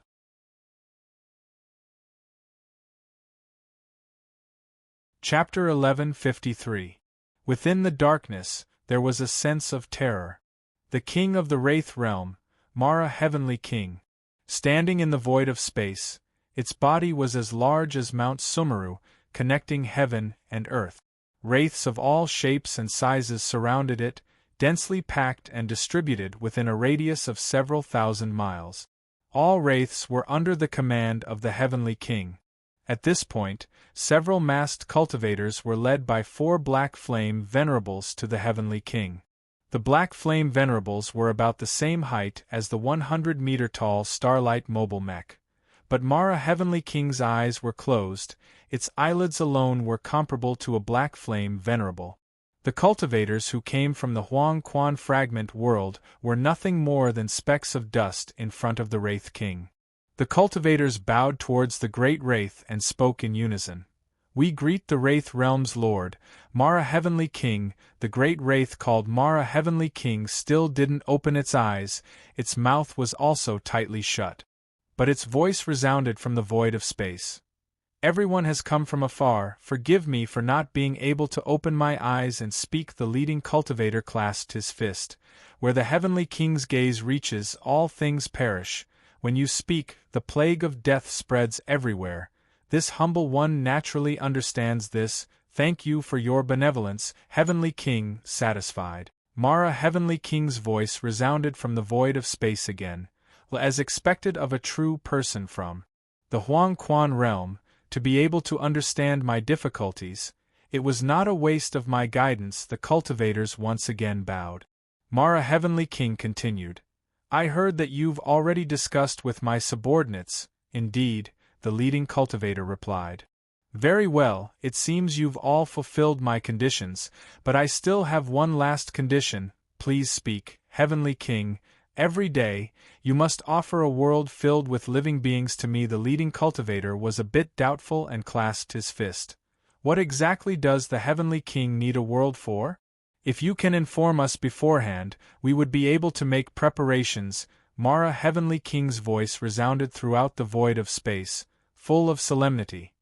Chapter 1153. Within the darkness, there was a sense of terror. The king of the Wraith realm, Mara Heavenly King, standing in the void of space, its body was as large as Mount Sumeru, connecting heaven and earth. Wraiths of all shapes and sizes surrounded it, densely packed and distributed within a radius of several thousand miles. All wraiths were under the command of the Heavenly King. At this point, several masked cultivators were led by 4 Black Flame Venerables to the Heavenly King. The Black Flame Venerables were about the same height as the 100-meter-tall Starlight mobile mech. But Mara Heavenly King's eyes were closed, its eyelids alone were comparable to a Black Flame Venerable. The cultivators who came from the Huang Quan fragment world were nothing more than specks of dust in front of the Wraith King. The cultivators bowed towards the great Wraith and spoke in unison. "We greet the Wraith Realm's Lord, Mara Heavenly King." The great Wraith called Mara Heavenly King still didn't open its eyes, its mouth was also tightly shut. But its voice resounded from the void of space. "Everyone has come from afar, forgive me for not being able to open my eyes and speak." The leading cultivator clasped his fist. "Where the Heavenly King's gaze reaches, all things perish. When you speak, the plague of death spreads everywhere. This humble one naturally understands this. Thank you for your benevolence, Heavenly King." Satisfied, Mara Heavenly King's voice resounded from the void of space again, as expected of a true person from the Huang Quan realm, to be able to understand my difficulties. It was not a waste of my guidance. The cultivators once again bowed. Mara Heavenly King continued. "I heard that you've already discussed with my subordinates." "Indeed," the leading cultivator replied. "Very well, it seems you've all fulfilled my conditions, but I still have one last condition." "Please speak, Heavenly King." "Every day, you must offer a world filled with living beings to me." The leading cultivator was a bit doubtful and clasped his fist. "What exactly does the Heavenly King need a world for? If you can inform us beforehand, we would be able to make preparations." Mara Heavenly King's voice resounded throughout the void of space, full of solemnity.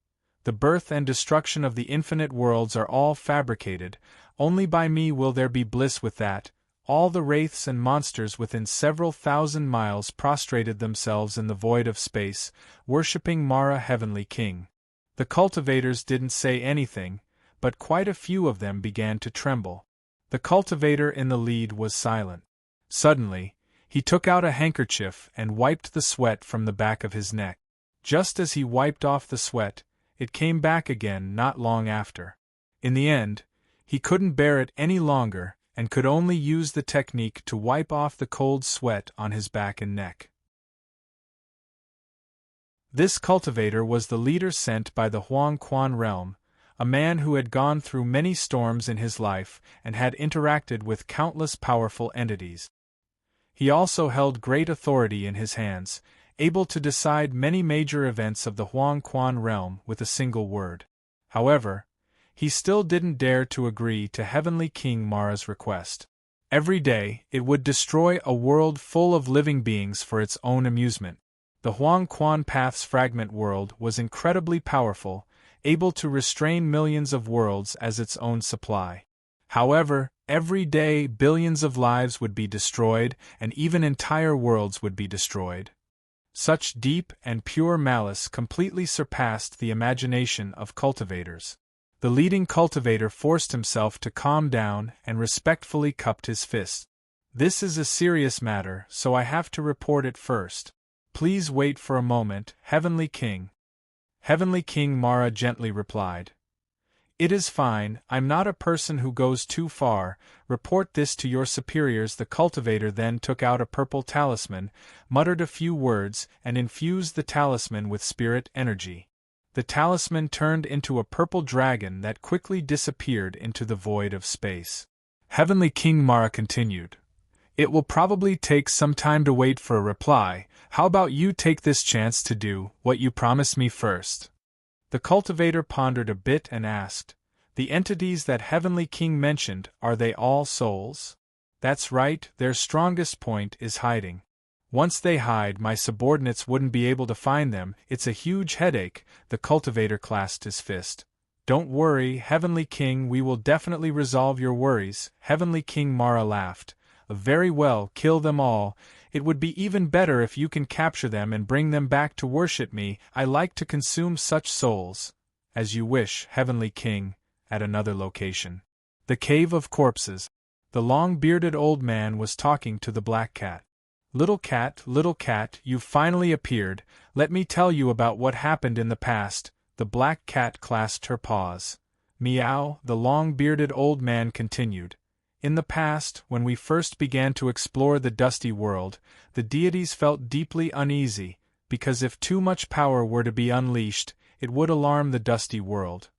The birth and destruction of the infinite worlds are all fabricated, only by me will there be bliss with that. All the wraiths and monsters within several thousand miles prostrated themselves in the void of space, worshipping Mara, Heavenly King. The cultivators didn't say anything, but quite a few of them began to tremble. The cultivator in the lead was silent. Suddenly, he took out a handkerchief and wiped the sweat from the back of his neck. Just as he wiped off the sweat, it came back again not long after. In the end, he couldn't bear it any longer, and could only use the technique to wipe off the cold sweat on his back and neck. This cultivator was the leader sent by the Huang Quan realm, a man who had gone through many storms in his life and had interacted with countless powerful entities. He also held great authority in his hands, able to decide many major events of the Huang Quan realm with a single word. However, he still didn't dare to agree to Heavenly King Mara's request. Every day, it would destroy a world full of living beings for its own amusement. The Huang Quan Path's fragment world was incredibly powerful, able to restrain millions of worlds as its own supply. However, every day billions of lives would be destroyed, and even entire worlds would be destroyed. Such deep and pure malice completely surpassed the imagination of cultivators. The leading cultivator forced himself to calm down and respectfully cupped his fist. "This is a serious matter, so I have to report it first. Please wait for a moment, Heavenly King." Heavenly King Mara gently replied. "It is fine, I'm not a person who goes too far. Report this to your superiors." The cultivator then took out a purple talisman, muttered a few words, and infused the talisman with spirit energy. The talisman turned into a purple dragon that quickly disappeared into the void of space. Heavenly King Mara continued, "It will probably take some time to wait for a reply. How about you take this chance to do what you promised me first?" The cultivator pondered a bit and asked, "The entities that Heavenly King mentioned, are they all souls?" "That's right, their strongest point is hiding. Once they hide, my subordinates wouldn't be able to find them. It's a huge headache." The cultivator clasped his fist. "Don't worry, Heavenly King, we will definitely resolve your worries." Heavenly King Mara laughed. "Very well, kill them all. It would be even better if you can capture them and bring them back to worship me. I like to consume such souls." "As you wish, Heavenly King." At another location, the Cave of Corpses, the long-bearded old man was talking to the black cat. Little cat, you've finally appeared. Let me tell you about what happened in the past." The black cat clasped her paws. "Meow," the long-bearded old man continued. "In the past, when we first began to explore the dusty world, the deities felt deeply uneasy, because if too much power were to be unleashed, it would alarm the dusty world.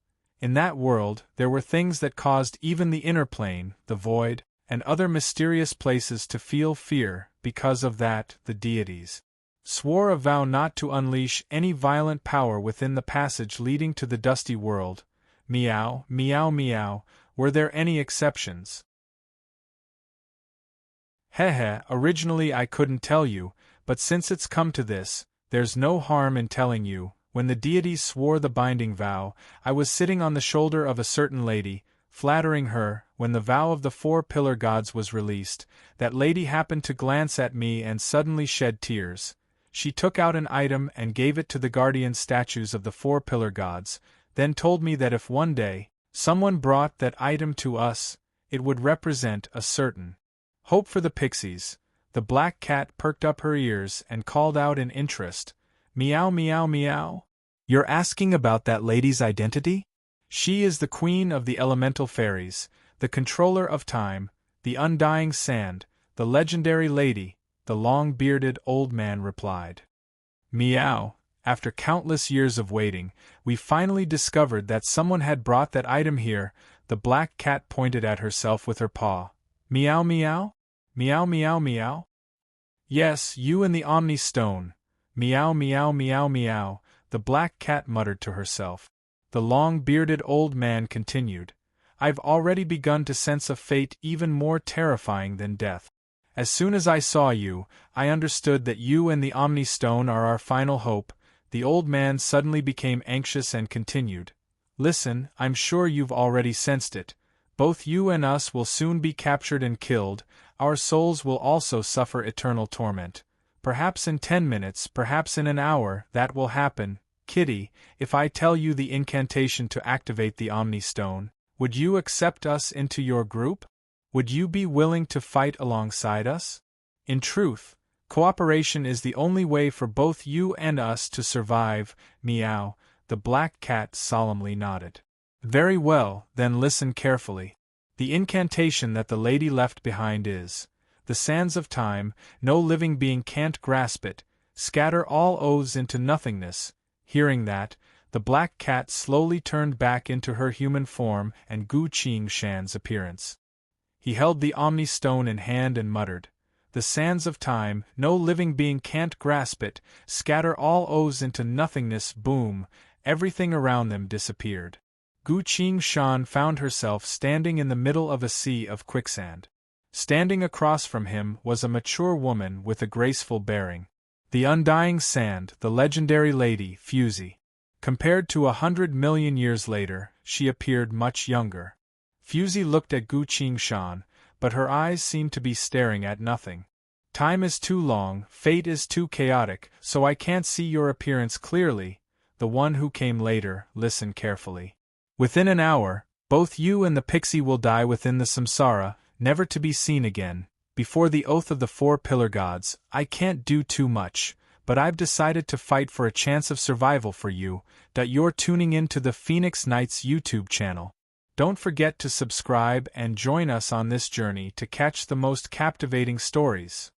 In that world, there were things that caused even the inner plane, the void, and other mysterious places to feel fear. Because of that, the deities swore a vow not to unleash any violent power within the passage leading to the dusty world. Meow, meow, meow. Were there any exceptions?" "Heh, originally I couldn't tell you, but since it's come to this, there's no harm in telling you. When the deities swore the binding vow, I was sitting on the shoulder of a certain lady, flattering her. When the vow of the 4 pillar gods was released, that lady happened to glance at me and suddenly shed tears. She took out an item and gave it to the guardian statues of the 4 pillar gods, then told me that if one day someone brought that item to us, it would represent a certain hope for the pixies." The black cat perked up her ears and called out in interest, "Meow, meow, meow. You're asking about that lady's identity? She is the queen of the elemental fairies, the controller of time, the undying sand, the legendary lady," the long-bearded old man replied. "Meow. After countless years of waiting, we finally discovered that someone had brought that item here." The black cat pointed at herself with her paw. "Meow, meow? Meow, meow, meow? Yes, you and the Omni Stone. Meow, meow, meow, meow," the black cat muttered to herself. The long-bearded old man continued, "I've already begun to sense a fate even more terrifying than death. As soon as I saw you, I understood that you and the Omni Stone are our final hope." The old man suddenly became anxious and continued, "Listen, I'm sure you've already sensed it. Both you and us will soon be captured and killed, our souls will also suffer eternal torment. Perhaps in 10 minutes, perhaps in an hour, that will happen. Kitty, if I tell you the incantation to activate the Omni Stone, would you accept us into your group? Would you be willing to fight alongside us? In truth, cooperation is the only way for both you and us to survive." Meow, the black cat solemnly nodded. "Very well, then listen carefully. The incantation that the lady left behind is, the sands of time, no living being can't grasp it, scatter all oaths into nothingness." Hearing that, the black cat slowly turned back into her human form and Gu Qingshan's appearance. He held the Omni Stone in hand and muttered, "The sands of time, no living being can't grasp it, scatter all oaths into nothingness." Boom, everything around them disappeared. Gu Qingshan found herself standing in the middle of a sea of quicksand. Standing across from him was a mature woman with a graceful bearing. The undying sand, the legendary lady, Fusey. Compared to 100 million years later, she appeared much younger. Fusey looked at Gu Qingshan, but her eyes seemed to be staring at nothing. "Time is too long, fate is too chaotic, so I can't see your appearance clearly. The one who came later, listen carefully. Within an hour, both you and the pixie will die within the samsara, never to be seen again. Before the oath of the 4 pillar gods, I can't do too much, but I've decided to fight for a chance of survival for you, that you're tuning in to the Phoenix Knights YouTube channel. Don't forget to subscribe and join us on this journey to catch the most captivating stories.